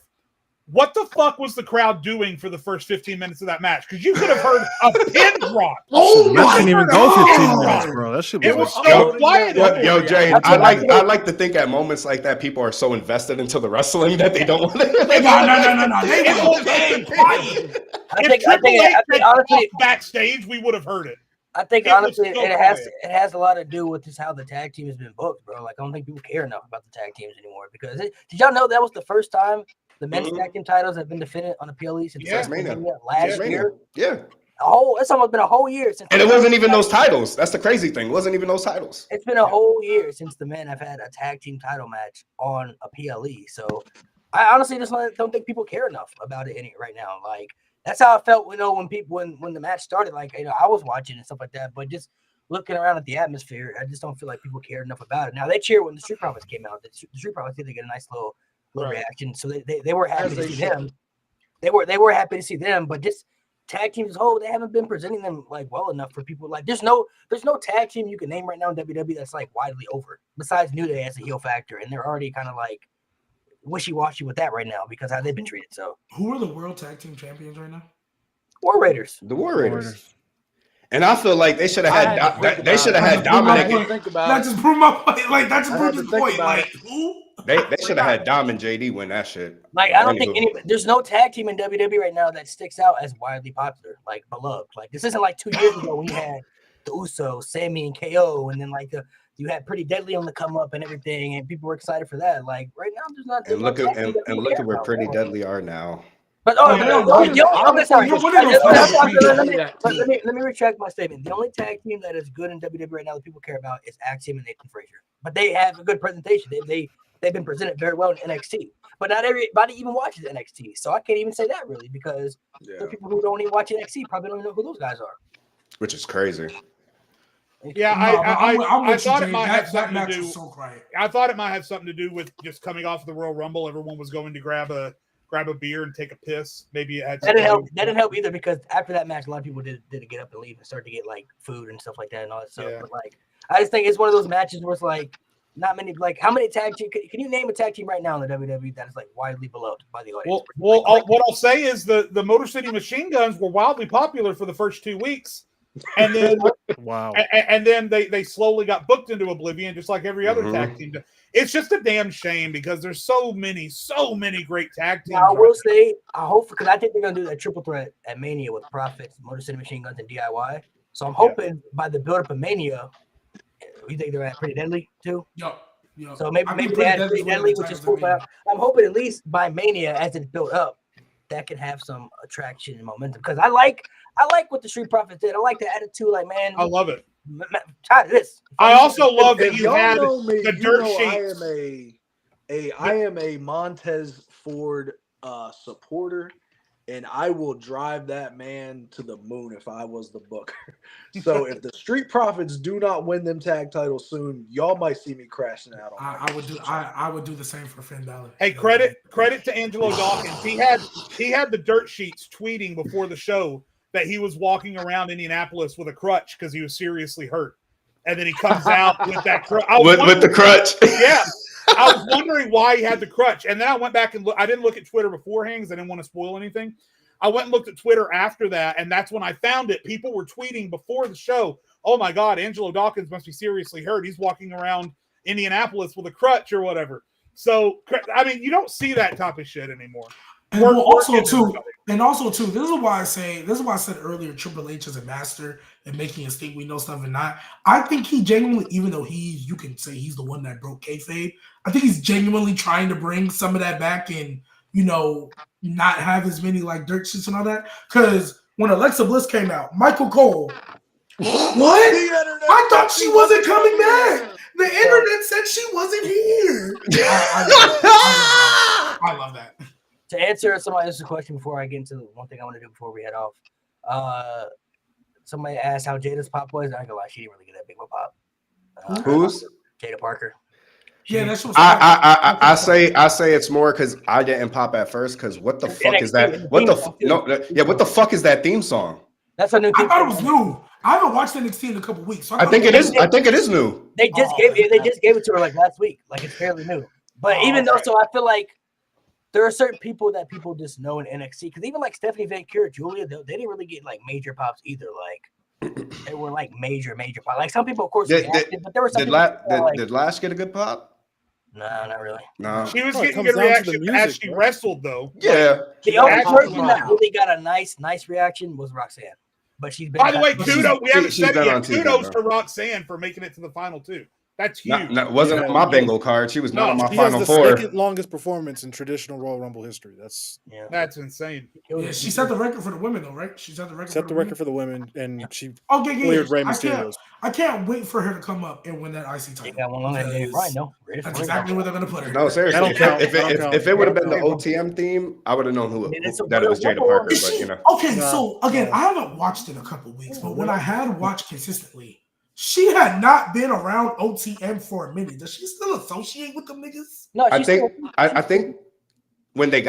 What the fuck was the crowd doing for the first 15 minutes of that match? Because you could have heard a pin drop. That didn't even go 15 minutes, bro. That shit was so quiet. Yo, Jay, I like to think at moments like that, people are so invested into the wrestling that they don't want to. No. They were dead quiet. If Triple H had honestly backstage, we would have heard it. I think honestly, it has a lot to do with just how the tag team has been booked, bro. Like I don't think people care enough about the tag teams anymore because did y'all know that was the first time the men's tag team titles have been defended on the PLE since last year? Yeah. It's almost been a whole year since. And it wasn't even those titles. That's the crazy thing. It wasn't even those titles. It's been a whole year since the men have had a tag team title match on a PLE. So I honestly just don't think people care enough about it right now. Like that's how I felt, when the match started. Like I was watching and stuff like that, but just looking around at the atmosphere, I just don't feel like people cared enough about it. Now they cheer when the Street Profits came out. The Street Profits did get a nice little reaction, so they were happy to see them. They were happy to see them, but just tag teams as a whole, they haven't been presenting them like well enough for people. Like there's no tag team you can name right now in WWE that's like widely over besides New Day as a heel factor, and they're already kind of like wishy-washy with that right now because how they've been treated. So who are the world tag team champions right now? War Raiders. The War Raiders. And I feel like they should have had Dominic. That just proved my point. Like that just proved his point. Like who? They should have had Dom and JD win that shit. Like I don't think there's no tag team in WWE right now that sticks out as widely popular, like beloved. Like this isn't like 2 years ago when you had the Usos, Sammy and KO, and then like you had Pretty Deadly on the come up and everything, and people were excited for that. Like right now, there's not. And look at where Pretty Deadly are now. But let me retract my statement. The only tag team that is good in WWE right now that people care about is Axiom and Nathan Frazier. But they have a good presentation. They've been presented very well in NXT. But not everybody even watches NXT. So I can't even say that really because the people who don't even watch NXT probably don't even know who those guys are. Which is crazy. Yeah, I thought it might have something to do. I thought it might have something to do with just coming off the Royal Rumble. Everyone was going to grab a beer and take a piss. Maybe it had that didn't help either because after that match, a lot of people did get up and leave and start to get like food and stuff like that and all that stuff. Yeah. But like, I just think it's one of those matches where it's like not many. Like, how many tag team? Can you name a tag team right now in the WWE that is like widely beloved by the audience? What I'll say is the Motor City Machine Guns were wildly popular for the first 2 weeks. And then and then they slowly got booked into oblivion, just like every other tag team. It's just a damn shame because there's so many great tag teams. Now, I will say, I hope because I think they're gonna do that triple threat at Mania with Profits, Motor City Machine Guns, and DIY. So I'm hoping by the build up of Mania, you think they're at Pretty Deadly too. Yep. So maybe they had Pretty Deadly, which is cool. But I'm hoping at least by Mania, as it's built up, that can have some attraction and momentum. Because I like what the Street Profits did. I like the attitude. Like, man, I love it. Try this. I also love that you had the dirt sheets. I am a Montez Ford supporter, and I will drive that man to the moon if I was the booker. So if the Street Profits do not win them tag titles soon, y'all might see me crashing out on. I would do the same for Finn Balor. Hey, credit to Angelo Dawkins. He had the dirt sheets tweeting before the show that he was walking around Indianapolis with a crutch because he was seriously hurt. And then he comes out with that crutch. With the crutch. Yeah. I was wondering why he had the crutch. And then I went back and I didn't look at Twitter beforehand because I didn't want to spoil anything. I went and looked at Twitter after that, and that's when I found it. People were tweeting before the show, oh my God, Angelo Dawkins must be seriously hurt. He's walking around Indianapolis with a crutch or whatever. So, I mean, you don't see that type of shit anymore. And also too, this is why I said earlier, Triple H is a master at making us think we know stuff and not. I think he genuinely, even though you can say he's the one that broke kayfabe, I think he's genuinely trying to bring some of that back and, not have as many like dirt shits and all that. Because when Alexa Bliss came out, Michael Cole, what? I thought she wasn't coming back. The internet said she wasn't here. I love that. To answer somebody else's question before I get into one thing I want to do before we head off, somebody asked how Jada's pop was. I ain't gonna lie, she didn't really get that big of a pop. Who's Jada Parker? Yeah, that's what I say it's more because I didn't pop at first because what the fuck is that? What the fuck is that theme song? That's a new theme. I thought it was new. I haven't watched NXT in a couple weeks. So I think it is. I think it is new. They just gave it to her like last week. Like it's fairly new. But though, so I feel like there are certain people that people just know in NXT because even like Stephanie Van Kira, Julia, they didn't really get like major pops either. Like they were like major pop. Like some people, of course, reacted, but there were some. Did Lash get a good pop? No, not really. No, she was getting good reaction as she wrestled, though. Yeah, the only person that really got a nice reaction was Roxanne. But she's been. By the way, kudos. We haven't said it yet. Kudos TV, to Roxanne for making it to the final two. That's huge. Wasn't on my bingo card. She was not on my she final has four. The second longest performance in traditional Royal Rumble history. That's insane. Yeah, she set the record for the women, though, right? She set the record. For the women, and she cleared Rey Mysterio. I can't wait for her to come up and win that IC title. That's exactly where they're gonna put her. No, seriously. If it would have been the OTM theme, I would have known that it was Jada Parker. But you know. Okay, so again, I haven't watched it in a couple weeks, but when I had watched consistently. She had not been around OTM for a minute. Does she still associate with them niggas? No, I think when she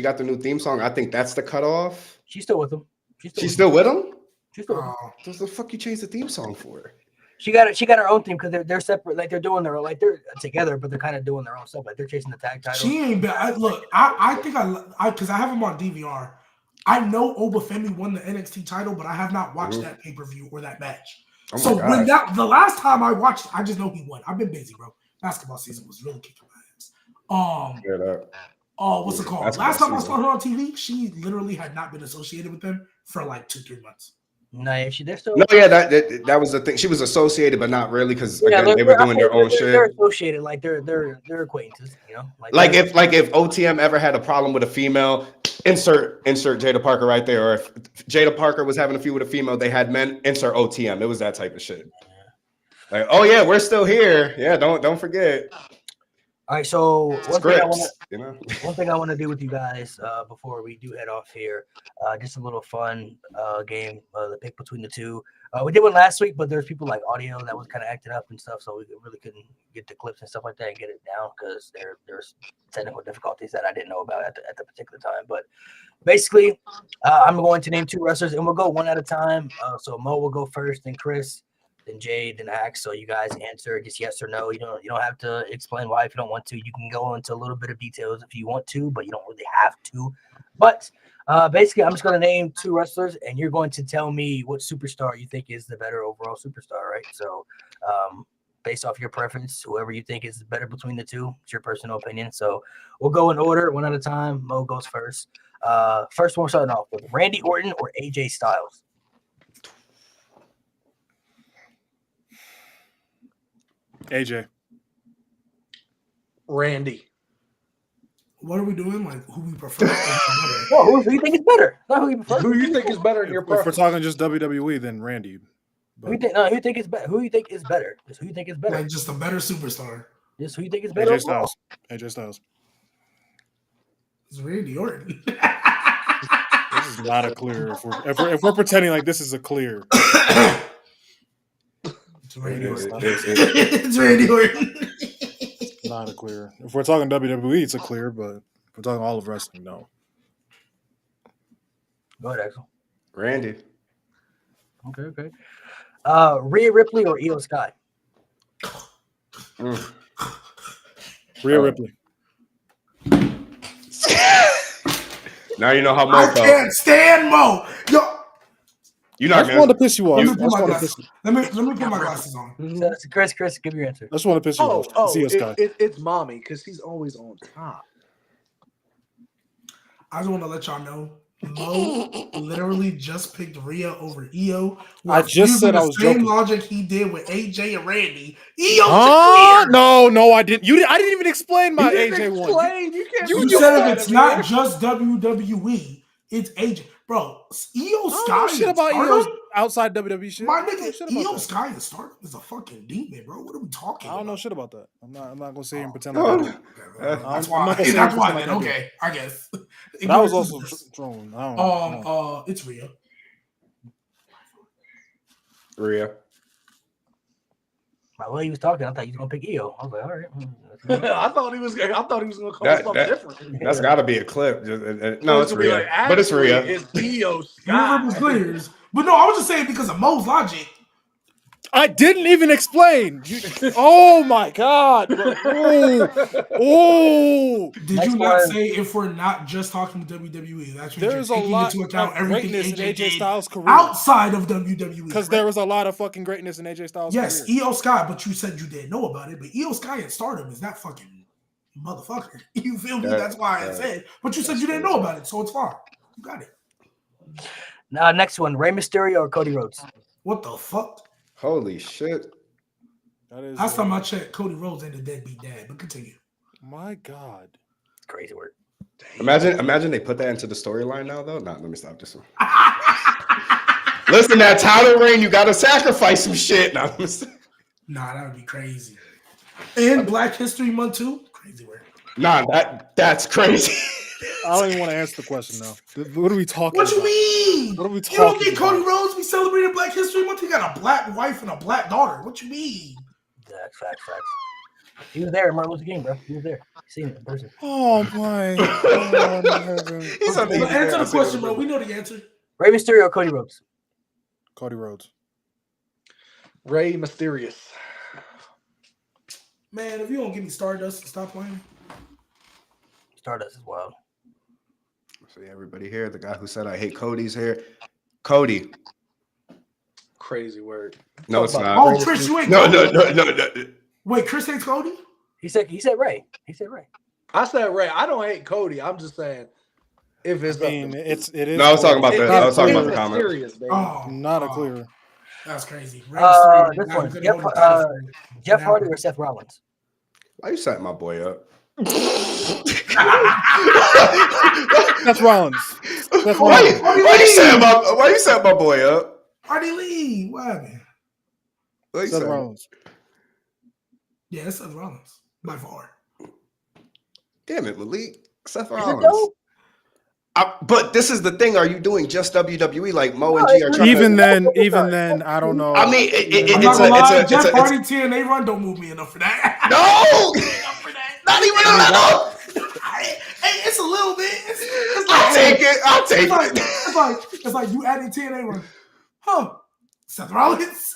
got the new theme song, I think that's the cutoff. She's still with them. She's still with them. She's still with them. What the fuck you changed the theme song for? She got her own theme because they're separate. Like they're doing their own, like they're together, but they're kind of doing their own stuff. Like they're chasing the tag title. She ain't been. I think because I have them on DVR. I know Oba Femi won the NXT title, but I have not watched that pay-per-view or that match. So when the last time I watched, I just know he won. I've been busy, bro. Basketball season was really kicking my ass. What's it called? Last time I saw her on TV, she literally had not been associated with them for like 2-3 months. No, yeah, they're still. No, yeah, that was the thing. She was associated, but not really, because they were doing their own shit. They're associated, like they're acquaintances, you know. Like if OTM ever had a problem with a female, insert Jada Parker right there, or if Jada Parker was having a feud with a female, they had men, insert OTM. It was that type of shit. Like, oh yeah, we're still here. Yeah, don't forget. All right, so one thing I want to do with you guys before we do head off here, just a little fun game, the pick between the two. We did one last week, but there's people like audio that was kind of acting up and stuff, so we really couldn't get the clips and stuff like that and get it down because there's technical difficulties that I didn't know about at the particular time. But basically, I'm going to name two wrestlers, and we'll go one at a time. So Mo will go first, then Chris. Then Jay, then Axe. So you guys answer just yes or no. You don't have to explain why if you don't want to. You can go into a little bit of details if you want to, but you don't really have to. But basically, I'm just going to name two wrestlers, and you're going to tell me what superstar you think is the better overall superstar, right? So based off your preference, whoever you think is better between the two, it's your personal opinion. So we'll go in order, one at a time. Mo goes first. First one, we're starting off with Randy Orton or AJ Styles. AJ. Randy. What are we doing? Like who we prefer? Who do you think is better? Not who you prefer. Who you think is better in your preference? If we're talking just WWE, then Randy. Who you think is better? Who you think is better? Just who you think is better? Like just a better superstar. Just who you think is better? AJ Styles. AJ Styles. It's Randy Orton. This is not a clear. If we're pretending like this is a clear. It's Randy Orton. It's Randy Orton. Not a clear. If we're talking WWE, it's a clear, but if we're talking all of wrestling, no. Go ahead, Axel. Randy. Okay. Rhea Ripley or Io Sky? Rhea Ripley. Now you know how Mo I can't stand Mo. Yo. You're not I just wanted to piss you off. Let me put my glasses on. Chris, give your answer. I just want to piss you off. It's mommy because he's always on top. I just want to let y'all know, Mo literally just picked Rhea over Io. I just said I was joking. Same logic he did with AJ and Randy. Io. No, I didn't. I didn't even explain my AJ one. You said if it's not just WWE, it's AJ. Bro, Io Sky shit about Io outside WWE shit. My nigga, Io Sky in Stardom is a fucking demon, bro. What are we talking about? I don't know shit about that. I'm not gonna sit here and pretend like that. That's why then. Okay, I guess. That was also trolling. It's Rhea. Rhea. By the way he was talking, I thought he was gonna pick Io. I was like, all right. I thought he was gonna come with something different. That's got to be a clip. No, it's Rhea, but it's Rhea. It's Io Sky. Sky. But no, I was just saying because of Mo's logic. I didn't even explain. Oh my god! Oh, did you not say if we're not just talking WWE? That's what there's a lot of greatness in AJ Styles' career outside of WWE. Because there was a lot of fucking greatness in AJ Styles' career. Yes, Io Sky, but you said you didn't know about it. But Io Sky at Stardom is that fucking motherfucker. You feel me? That's why I said. But you said you didn't know about it, so it's fine. You got it. Now, next one: Rey Mysterio or Cody Rhodes? What the fuck? Holy shit! Last time I checked, Cody Rhodes ain't a deadbeat dad. But continue. My God, crazy work. Imagine they put that into the storyline now, though. Let me stop this one. Listen, that title reign, you got to sacrifice some shit. Nah, that would be crazy. And Black History Month too. Crazy work. Nah, that's crazy. I don't even want to answer the question now. What are we talking about? What you mean? What are we talking about? You don't think Cody about? Rhodes be celebrating Black History Month? He got a black wife and a black daughter. What you mean? Facts. He was there at Martin Luther King, bro. He was there. Seen it in person. Oh my God. Answer the question, bro. We know the answer. Rey Mysterio or Cody Rhodes? Cody Rhodes. Rey Mysterious. Man, if you don't give me Stardust, stop playing. Stardust is wild. See everybody here. The guy who said I hate Cody's here. Cody. Crazy word. No, it's not. Oh, Chris, you ain't. No. Wait, Chris hates Cody? He said Rey. He said Rey. I said Rey. I don't hate Cody. I'm just saying if it's. It is. No, I was talking about I was talking about the comment. Oh, not a clear. That's crazy. This one. Jeff Hardy or Seth Rollins? Why you setting my boy up? That's Rollins. Why you setting my boy up? Hardy Lee. What happened? Seth Rollins. Yeah, it's Seth Rollins by far. Damn it, Malik. Seth Rollins. But this is the thing. Are you doing just WWE like Mo and G are trying even then, I don't know. I mean, Jeff Hardy TNA run don't move me enough for that. No, not even enough. Hey, it's a little bit. I'll take it. It's like you adding TNA run. Huh? Seth Rollins.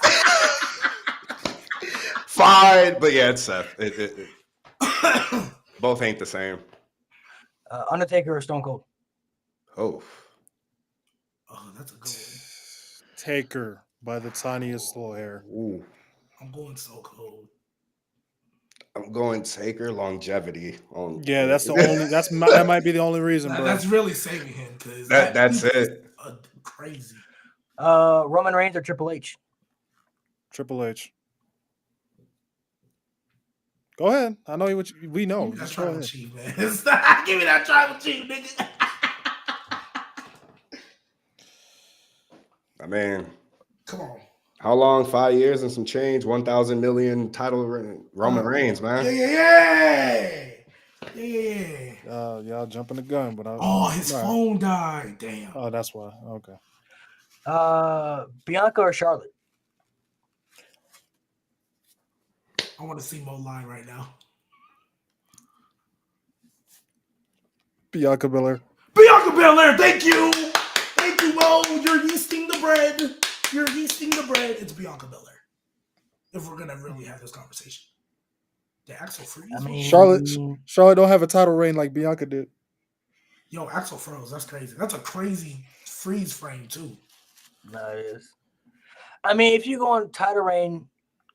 Fine, but yeah, it's Seth. Both ain't the same. Undertaker or Stone Cold? Oh, that's a good one. Taker by the tiniest little hair. Ooh. I'm going so cold. I'm going Taker longevity. Yeah, that's the only. That might be the only reason, bro. That's really saving him because that's it. Crazy. Roman Reigns or Triple H? Triple H. Go ahead. I know we know. Give me that tribal chief, man. Give me that tribal chief, nigga. I mean, come on. How long? 5 years and some change. 1,000 million title Roman Reigns, man. Yeah. Y'all jumping the gun, but his phone died. Damn. Oh, that's why. Okay. Bianca or Charlotte? I want to see Mo line right now. Bianca Belair. Bianca Belair, thank you. Thank you, Mo. You're yeasting the bread. It's Bianca Belair. If we're gonna really have this conversation. The Axel Freeze. I mean, Charlotte don't have a title reign like Bianca did. Yo, Axel froze. That's crazy. That's a crazy freeze frame too. No, it is. I mean, if you go on title reign,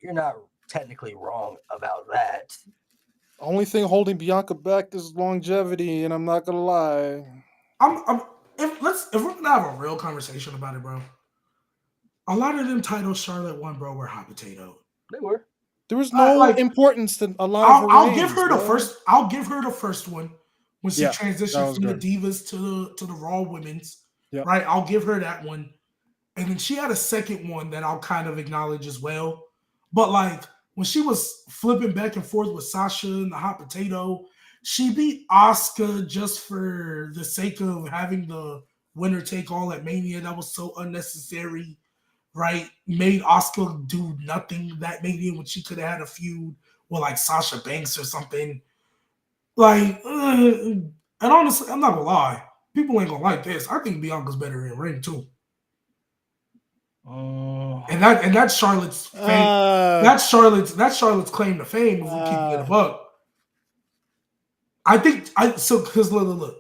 you're not technically wrong about that. Only thing holding Bianca back is longevity, and I'm not gonna lie. If we're gonna have a real conversation about it, bro. A lot of them titles Charlotte won, bro, were hot potato. They were. There was no importance to a lot of. I'll give her the first. I'll give her the first one when she transitioned from the Divas to the Raw Women's. Yep. Right. I'll give her that one, and then she had a second one that I'll kind of acknowledge as well. But like when she was flipping back and forth with Sasha and the hot potato, she beat Asuka just for the sake of having the winner take all at Mania. That was so unnecessary. right? Made Asuka do nothing that maybe when she could have had a feud with like Sasha Banks or something. Like, and honestly, I'm not gonna lie, people ain't gonna like this. I think Bianca's better in ring too. And that's Charlotte's fame. That's Charlotte's claim to fame. If we keep it a buck, because look,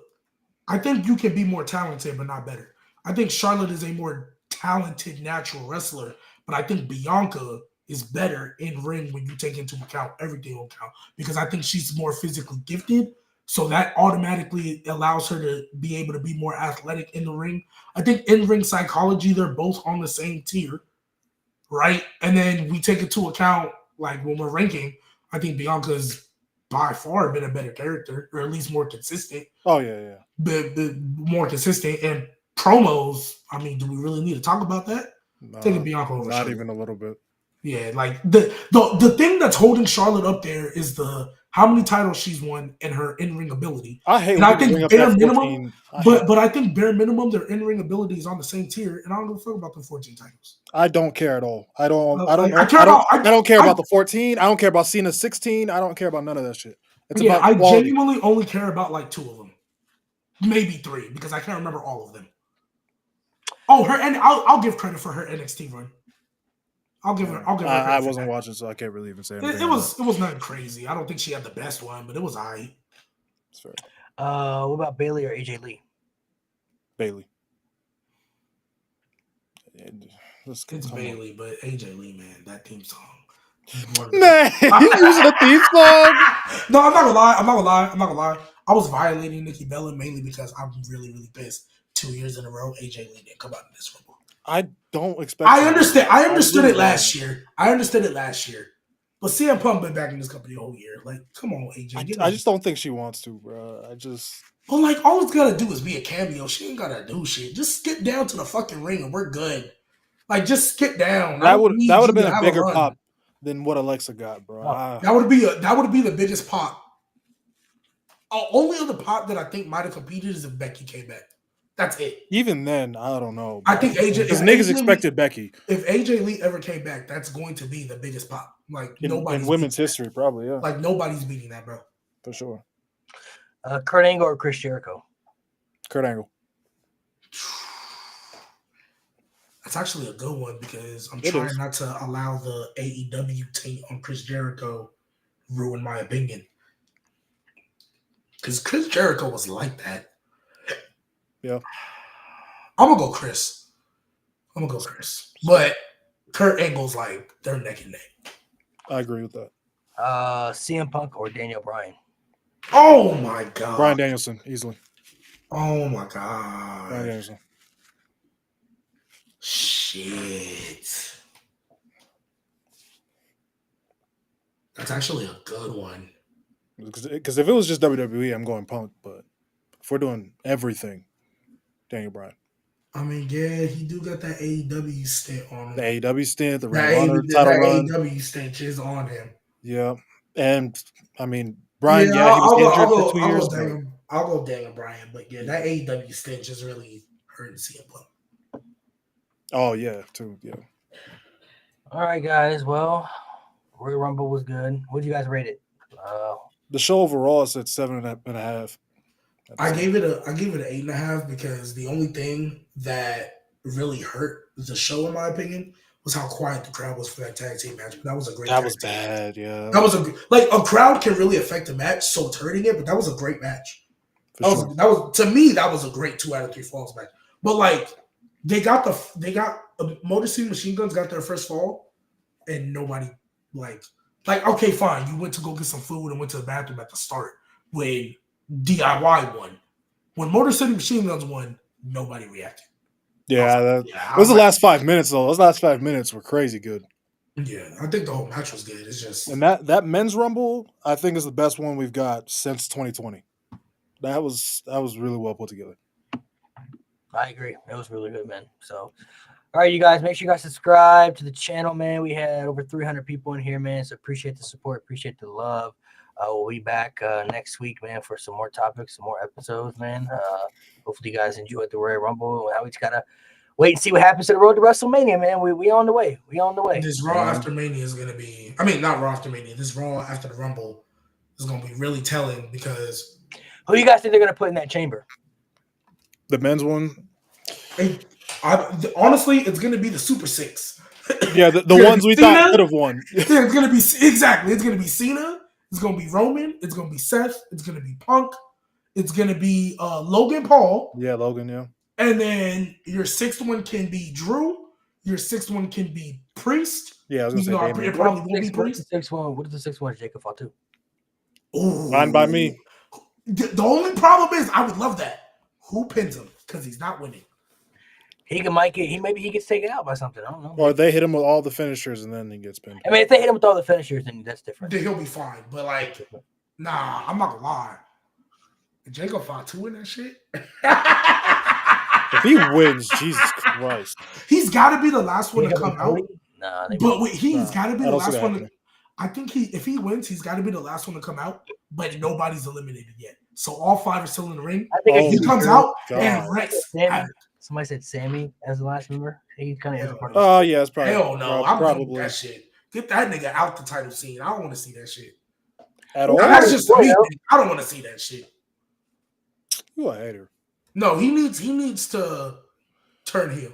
I think you can be more talented but not better. I think Charlotte is a more talented natural wrestler, but I think Bianca is better in ring when you take into account everything on count, because I think she's more physically gifted. So that automatically allows her to be able to be more athletic in the ring. I think in ring psychology, they're both on the same tier, right? And then we take into account, like when we're ranking, I think Bianca's by far been a better character, or at least more consistent. Oh yeah. The more consistent and promos. I mean, do we really need to talk about that? Taking Bianca over not Charlotte. Even a little bit. Yeah, like the thing that's holding Charlotte up there is the how many titles she's won and her in-ring ability. I hate. And I think bare minimum, but I think bare minimum their in-ring ability is on the same tier, and I don't give a fuck about the 14 titles. I don't care at all. I don't care about the 14. I don't care about Cena's 16. I don't care about none of that shit. It's about I quality. genuinely only care about like 2 of them, maybe 3, because I can't remember all of them. Oh, and I'll give credit for her NXT run. I'll give her. I wasn't watching, so I can't really even say anything. It was nothing crazy. I don't think she had the best one, but it was alright. That's fair. What about Bayley or AJ Lee? Bayley. It's Bayley, but AJ Lee, man, that theme song. Man, you using a theme song? No, I'm not gonna lie. I was violating Nikki Bella mainly because I'm really, really pissed. 2 years in a row, AJ Lee didn't come out in this Rumble. I don't expect. I understood it last year. But CM Punk been back in this company the whole year. Like, come on, AJ. I just don't think she wants to, bro. Well, like, all it's gotta do is be a cameo. She ain't gotta do shit. Just skip down to the fucking ring and we're good. Like, just skip down. That would have been a bigger pop than what Alexa got, bro. That would be the biggest pop. Only other pop that I think might have competed is if Becky came back. That's it. Even then, I don't know. Bro. I think AJ because niggas expected Becky. If AJ Lee ever came back, that's going to be the biggest pop. Like in women's history, probably. Yeah. Like nobody's beating that, bro. For sure. Kurt Angle or Chris Jericho? Kurt Angle. That's actually a good one because I'm trying not to allow the AEW taint on Chris Jericho ruin my opinion. Because Chris Jericho was like that. Yeah. I'm gonna go Chris. But Kurt Angle's like they're neck and neck. I agree with that. CM Punk or Daniel Bryan? Oh my god. Bryan Danielson, easily. Oh my god. Bryan Danielson. Shit. That's actually a good one. Because if it was just WWE, I'm going Punk. But if we're doing everything, Daniel Bryan. I mean, yeah, he do got that AEW stint on him. The AEW stint, the Ring of Honor title run. AEW stint is on him. Yeah. And, I mean, Bryan, he was injured for 2 years. I'll go Daniel Bryan. But, yeah, that AEW stint just really hurt CM Punk. Oh, yeah, too. Yeah. All right, guys. Well, Royal Rumble was good. What do you guys rate it? The show overall is at 7.5. I gave it an 8.5 because the only thing that really hurt the show, in my opinion, was how quiet the crowd was for that tag team match. But that was a great. That was bad, yeah. That was a crowd can really affect a match, so it's hurting it. But that was a great match. That was to me that was a great 2 out of 3 falls match. But like Motor City Machine Guns got their first fall, and nobody like okay, fine, you went to go get some food and went to the bathroom at the start when DIY won. When Motor City Machine Guns won, nobody reacted. Yeah, it was the last 5 minutes though. Those last 5 minutes were crazy good. Yeah, I think the whole match was good. It's just and that men's rumble I think is the best one we've got since 2020. That was really well put together. I agree. It was really good, man. So, all right, you guys, make sure you guys subscribe to the channel, man. We had over 300 people in here, man. So appreciate the support, appreciate the love. We'll be back next week, man, for some more topics, some more episodes, man. Hopefully you guys enjoyed the Royal Rumble. Now wait and see what happens to the road to WrestleMania, man. We on the way. We on the way. This Raw after Mania is gonna be. I mean, not Raw after Mania. This Raw after the Rumble is gonna be really telling because. Who do you guys think they're gonna put in that chamber? The men's one. Honestly, it's gonna be the Super Six. Yeah, the ones we thought could have won. Yeah, it's gonna be exactly. It's gonna be Cena. It's gonna be Roman. It's gonna be Seth. It's gonna be Punk. It's gonna be Logan Paul. Yeah, Logan. Yeah. And then your sixth one can be Drew. Your sixth one can be Priest. Yeah, I was gonna say it probably will be Priest. What is the sixth one? Jacob Fatu. Ooh. Fine by me. The only problem is I would love that. Who pins him? Because he's not winning. Maybe he gets taken out by something. I don't know. Or they hit him with all the finishers and then he gets pinned. I mean, if they hit him with all the finishers, then that's different. Then he'll be fine. But nah, I'm not gonna lie. Jacob Fatu in that shit. If he wins, Jesus Christ, he's got to be the last one to come out. Nah, he's got to be the last one. Happening. I think if he wins, he's got to be the last one to come out. But nobody's eliminated yet, so all five are still in the ring. I think if he comes out and wrecks. Somebody said Sammy as the last member. He kind of has a part. Oh yeah, it's probably. Hell no, probably that shit. Get that nigga out the title scene. I don't want to see that shit. At all. That's just me. I don't want to see that shit. You a hater. No, he needs to turn heel.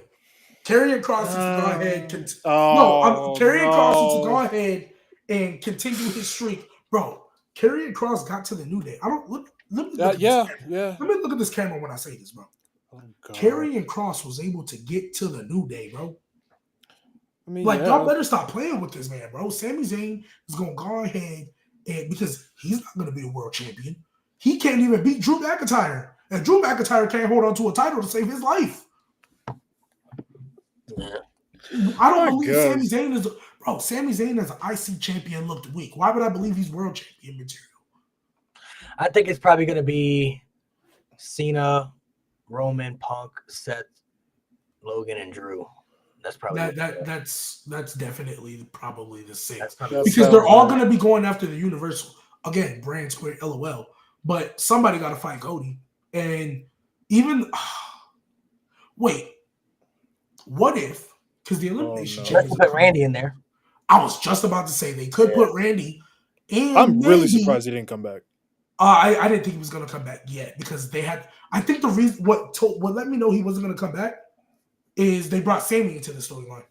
Karrion Kross needs to go ahead. Karrion Kross needs to go ahead and continue his streak, bro. Karrion Kross got to the New Day. Let me look at Let me look at this camera when I say this, bro. Oh, Karrion Kross was able to get to the New Day, bro. I mean, y'all better stop playing with this man, bro. Sami Zayn is gonna go ahead and because he's not gonna be a world champion, he can't even beat Drew McIntyre. And Drew McIntyre can't hold on to a title to save his life. Yeah. I don't believe Sami Zayn is... Bro, Sami Zayn as an IC champion looked weak. Why would I believe he's world champion material? I think it's probably going to be Cena, Roman, Punk, Seth, Logan, and Drew. That's probably... That's definitely probably the six. Because they're all going to be going after the Universal. Again, brand square, LOL. But somebody got to fight Cody. And even wait, what if? Because the elimination chamber put Randy in there. I was just about to say they could put Randy. And I'm really surprised he didn't come back. I didn't think he was going to come back yet because they had. I think the reason what let me know he wasn't going to come back is they brought Sammy into the storyline.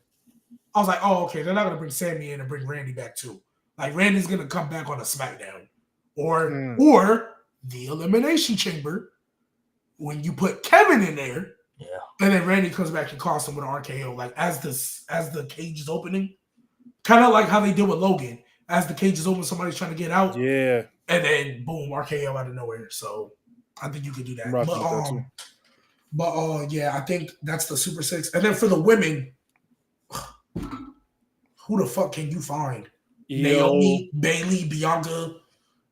I was like, oh, okay, they're not going to bring Sammy in and bring Randy back too. Like Randy's going to come back on a SmackDown or the Elimination Chamber. When you put Kevin in there, and then Randy comes back and costs him with an RKO, like as the cage is opening, kind of like how they did with Logan. As the cage is open, somebody's trying to get out, and then boom, RKO out of nowhere. So I think you could do that. I think that's the Super Six. And then for the women, who the fuck can you find? Naomi, Bayley, Bianca,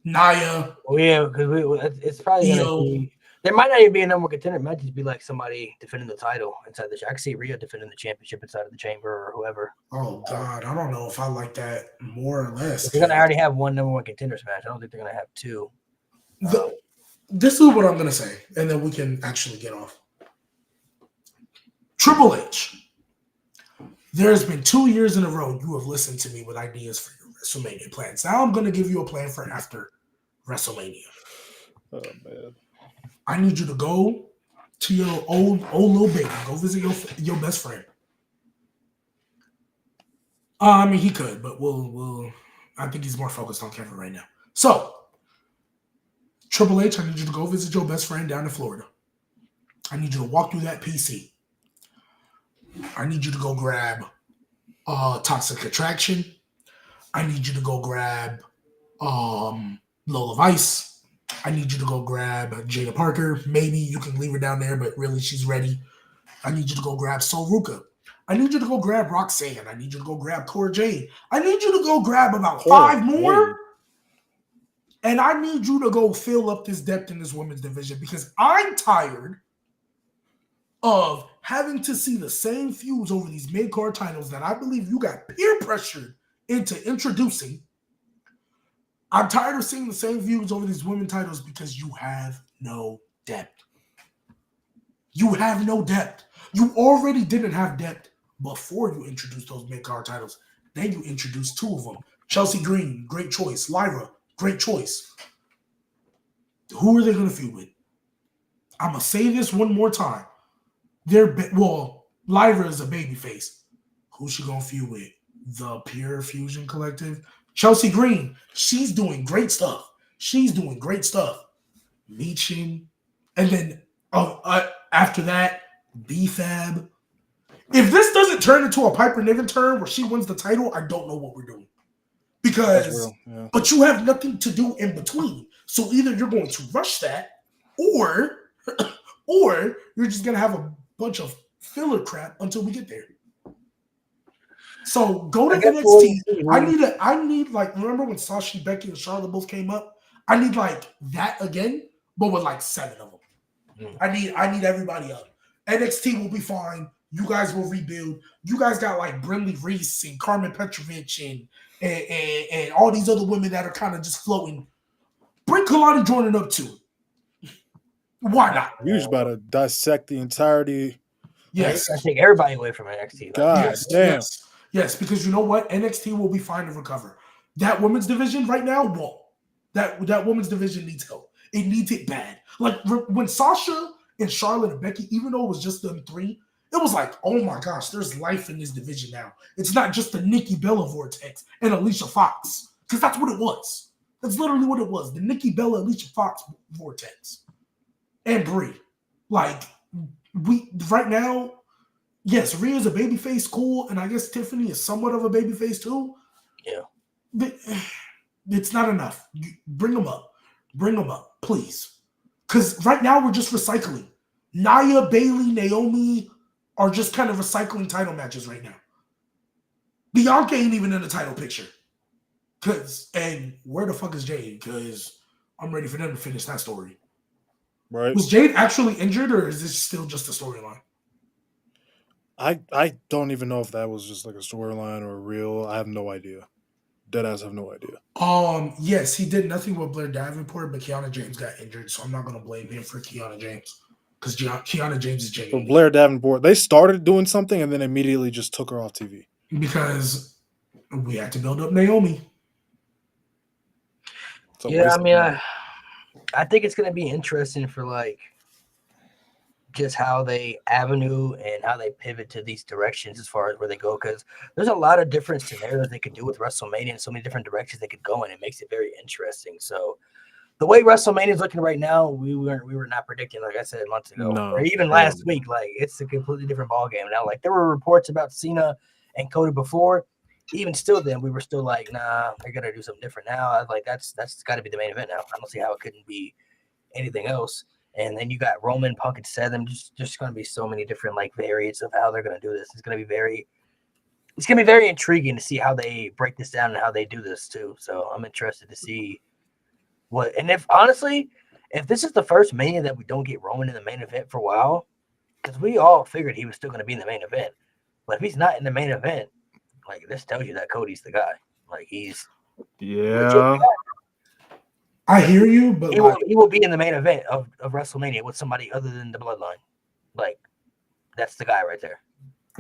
Nia. Oh yeah, because it's probably gonna be. There might not even be a number one contender. It might just be like somebody defending the title inside the. I can see Rhea defending the championship inside of the chamber or whoever. Oh God, I don't know if I like that more or less. They're gonna already have one number one contenders match. I don't think they're gonna have two. This is what I'm gonna say, and then we can actually get off. Triple H. There's been 2 years in a row you have listened to me with ideas for your WrestleMania plans. Now I'm gonna give you a plan for after WrestleMania. Oh man. I need you to go to your old little baby. Go visit your best friend. I mean, he could, but we'll. I think he's more focused on Kevin right now. So, Triple H, I need you to go visit your best friend down in Florida. I need you to walk through that PC. I need you to go grab Toxic Attraction. I need you to go grab Lola Vice. I need you to go grab Jada Parker. Maybe you can leave her down there, but really she's ready. I need you to go grab Sol Ruka. I need you to go grab Roxanne. I need you to go grab Cora Jade. I need you to go grab about 5 more. And I need you to go fill up this depth in this women's division because I'm tired of having to see the same feuds over these mid-card titles that I believe you got peer pressured into introducing. I'm tired of seeing the same views over these women titles because you have no depth. You have no depth. You already didn't have depth before you introduced those mid-card titles. Then you introduced 2 of them. Chelsea Green, great choice. Lyra, great choice. Who are they going to feud with? I'm going to say this one more time. Lyra is a babyface. Who's she going to feud with? The Pure Fusion Collective. Chelsea Green, she's doing great stuff. Michin. And then after that, B-Fab. If this doesn't turn into a Piper Niven turn where she wins the title, I don't know what we're doing. But you have nothing to do in between. So either you're going to rush that, or you're just going to have a bunch of filler crap until we get there. So go to NXT. I need like, remember when Sasha, Becky, and Charlotte both came up? I need like that again, but with like 7 of them. I need everybody up. NXT will be fine. You guys will rebuild. You guys got like Brinley Reese and Carmen Petrovich and all these other women that are kind of just floating. Bring Kalani Jordan up too. Why not? You're just about to dissect the entirety. Yes. I take everybody away from NXT. God damn. Yes, because you know what? NXT will be fine to recover. That women's division right now won't. That women's division needs help. It needs it bad. Like when Sasha and Charlotte and Becky, even though it was just them 3, it was like, oh my gosh, there's life in this division now. It's not just the Nikki Bella vortex and Alicia Fox, because that's what it was. That's literally what it was. The Nikki Bella, Alicia Fox vortex. And Brie. Like, right now, yes, Rhea's a babyface, cool, and I guess Tiffany is somewhat of a babyface too. Yeah. But it's not enough. Bring them up. Bring them up, please. Because right now we're just recycling. Nia, Bayley, Naomi are just kind of recycling title matches right now. Bianca ain't even in the title picture. And where the fuck is Jade? Because I'm ready for them to finish that story. Right. Was Jade actually injured, or is this still just a storyline? I don't even know if that was just like a storyline or real. I have no idea. Deadass have no idea. Yes, he did nothing with Blair Davenport, but Kiana James got injured, so I'm not gonna blame him for Kiana James. Because Kiana James is Jade. For Blair Davenport, they started doing something and then immediately just took her off TV. Because we had to build up Naomi. Yeah, I mean, I think it's gonna be interesting for like just how they avenue and how they pivot to these directions as far as where they go, because there's a lot of different scenarios they could do with WrestleMania and so many different directions they could go in. It makes it very interesting. So the way WrestleMania is looking right now, we were not predicting, like I said months ago, or even last week. Like, it's a completely different ballgame now. Like, there were reports about Cena and Cody before. Even still, then we were still like, nah, they gotta do something different now. I was like, that's got to be the main event now. I don't see how it couldn't be anything else. And then you got Roman, Punk, and Seth. Just going to be so many different like variants of how they're going to do this. It's going to be very intriguing to see how they break this down and how they do this too. So I'm interested to see what. And if this is the first Mania that we don't get Roman in the main event for a while, because we all figured he was still going to be in the main event. But if he's not in the main event, like, this tells you that Cody's the guy. Like, he's I hear you, but he will be in the main event of WrestleMania with somebody other than the Bloodline. Like, that's the guy right there.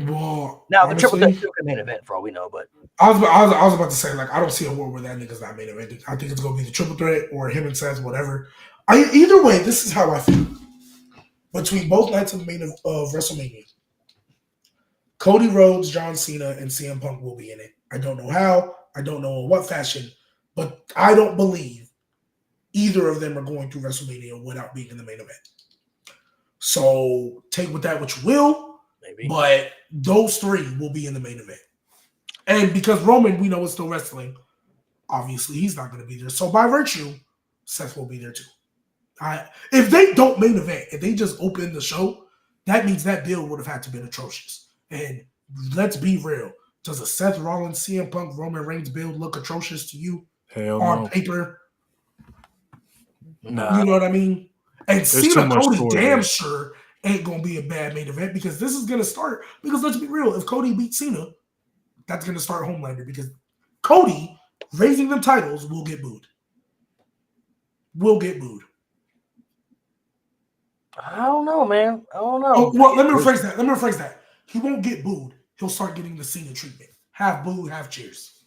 Well, now the Triple Threat is the main event for all we know, but I was about to say, like, I don't see a world where that nigga's not main event. I think it's gonna be the Triple Threat or him and Seth, whatever. Either way, this is how I feel between both nights of WrestleMania. Cody Rhodes, John Cena, and CM Punk will be in it. I don't know how. I don't know in what fashion, but I don't believe either of them are going through WrestleMania without being in the main event. So take with that what you will, maybe. But those 3 will be in the main event. And because Roman, we know, is still wrestling, obviously he's not going to be there. So by virtue, Seth will be there too. If they don't main event, if they just open the show, that means that build would have had to be atrocious. And let's be real. Does a Seth Rollins, CM Punk, Roman Reigns build look atrocious to you? Hell on no. paper? Nah. You know what I mean? And There's Cena, Cody story damn there. sure ain't going to be a bad main event, because this is going to start. Because let's be real. If Cody beats Cena, that's going to start Homelander, because Cody raising them titles will get booed. I don't know, man. I don't know. Oh, well, let me rephrase that. He won't get booed. He'll start getting the Cena treatment. Half boo, half cheers.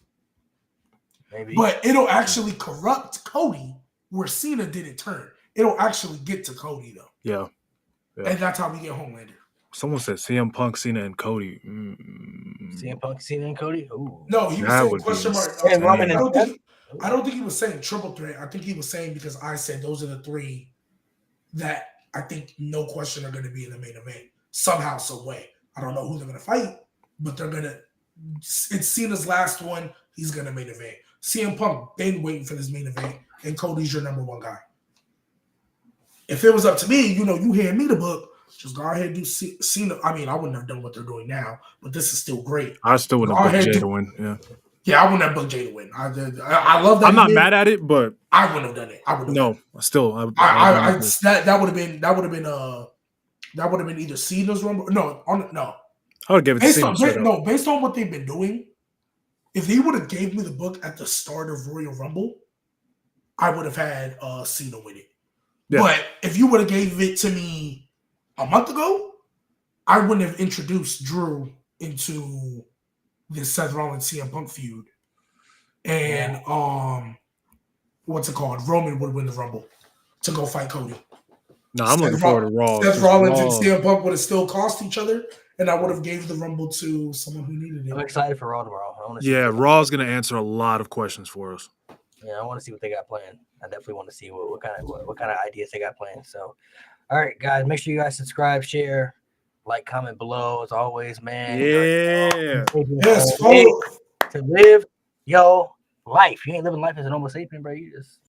Maybe. But it'll actually corrupt Cody where Cena didn't turn. It'll actually get to Cody, though. Yeah. And that's how we get Homelander. Someone said CM Punk, Cena, and Cody. CM Punk, Cena, and Cody? Ooh. No, he was That saying would question be mark. And Roman I don't think he was saying triple threat. I think he was saying because I said those are the three that I think no question are going to be in the main event somehow, some way. I don't know who they're going to fight, but they're going to. It's Cena's last one. He's going to main event. CM Punk been waiting for this main event, and Cody's your number one guy. If it was up to me, you hand me the book, just go ahead and do Cena. I mean, I wouldn't have done what they're doing now, but this is still great. I still wouldn't have booked Jay to win. Yeah, I wouldn't have booked Jay to win. I love that. I'm not mad at it, but I wouldn't have done it. That would have been either Cena's Rumble. No. I would give it to Cena. Based on what they've been doing, if he would have gave me the book at the start of Royal Rumble, I would have had Cena win it. Yeah. But if you would have gave it to me a month ago, I wouldn't have introduced Drew into this Seth Rollins CM Punk feud. And what's it called? Roman would win the Rumble to go fight Cody. No, I'm looking forward to Raw. Seth Rollins and CM Punk would have still cost each other, and I would have gave the Rumble to someone who needed it. I'm excited for Raw tomorrow. Raw's going to answer a lot of questions for us. Yeah, I want to see what they got planned. I definitely want to see what kind of ideas they got planned. So, all right, guys, make sure you guys subscribe, share, like, comment below. As always, man. Yeah. Yes. To live your life. You ain't living life as an Homo sapien, bro. You just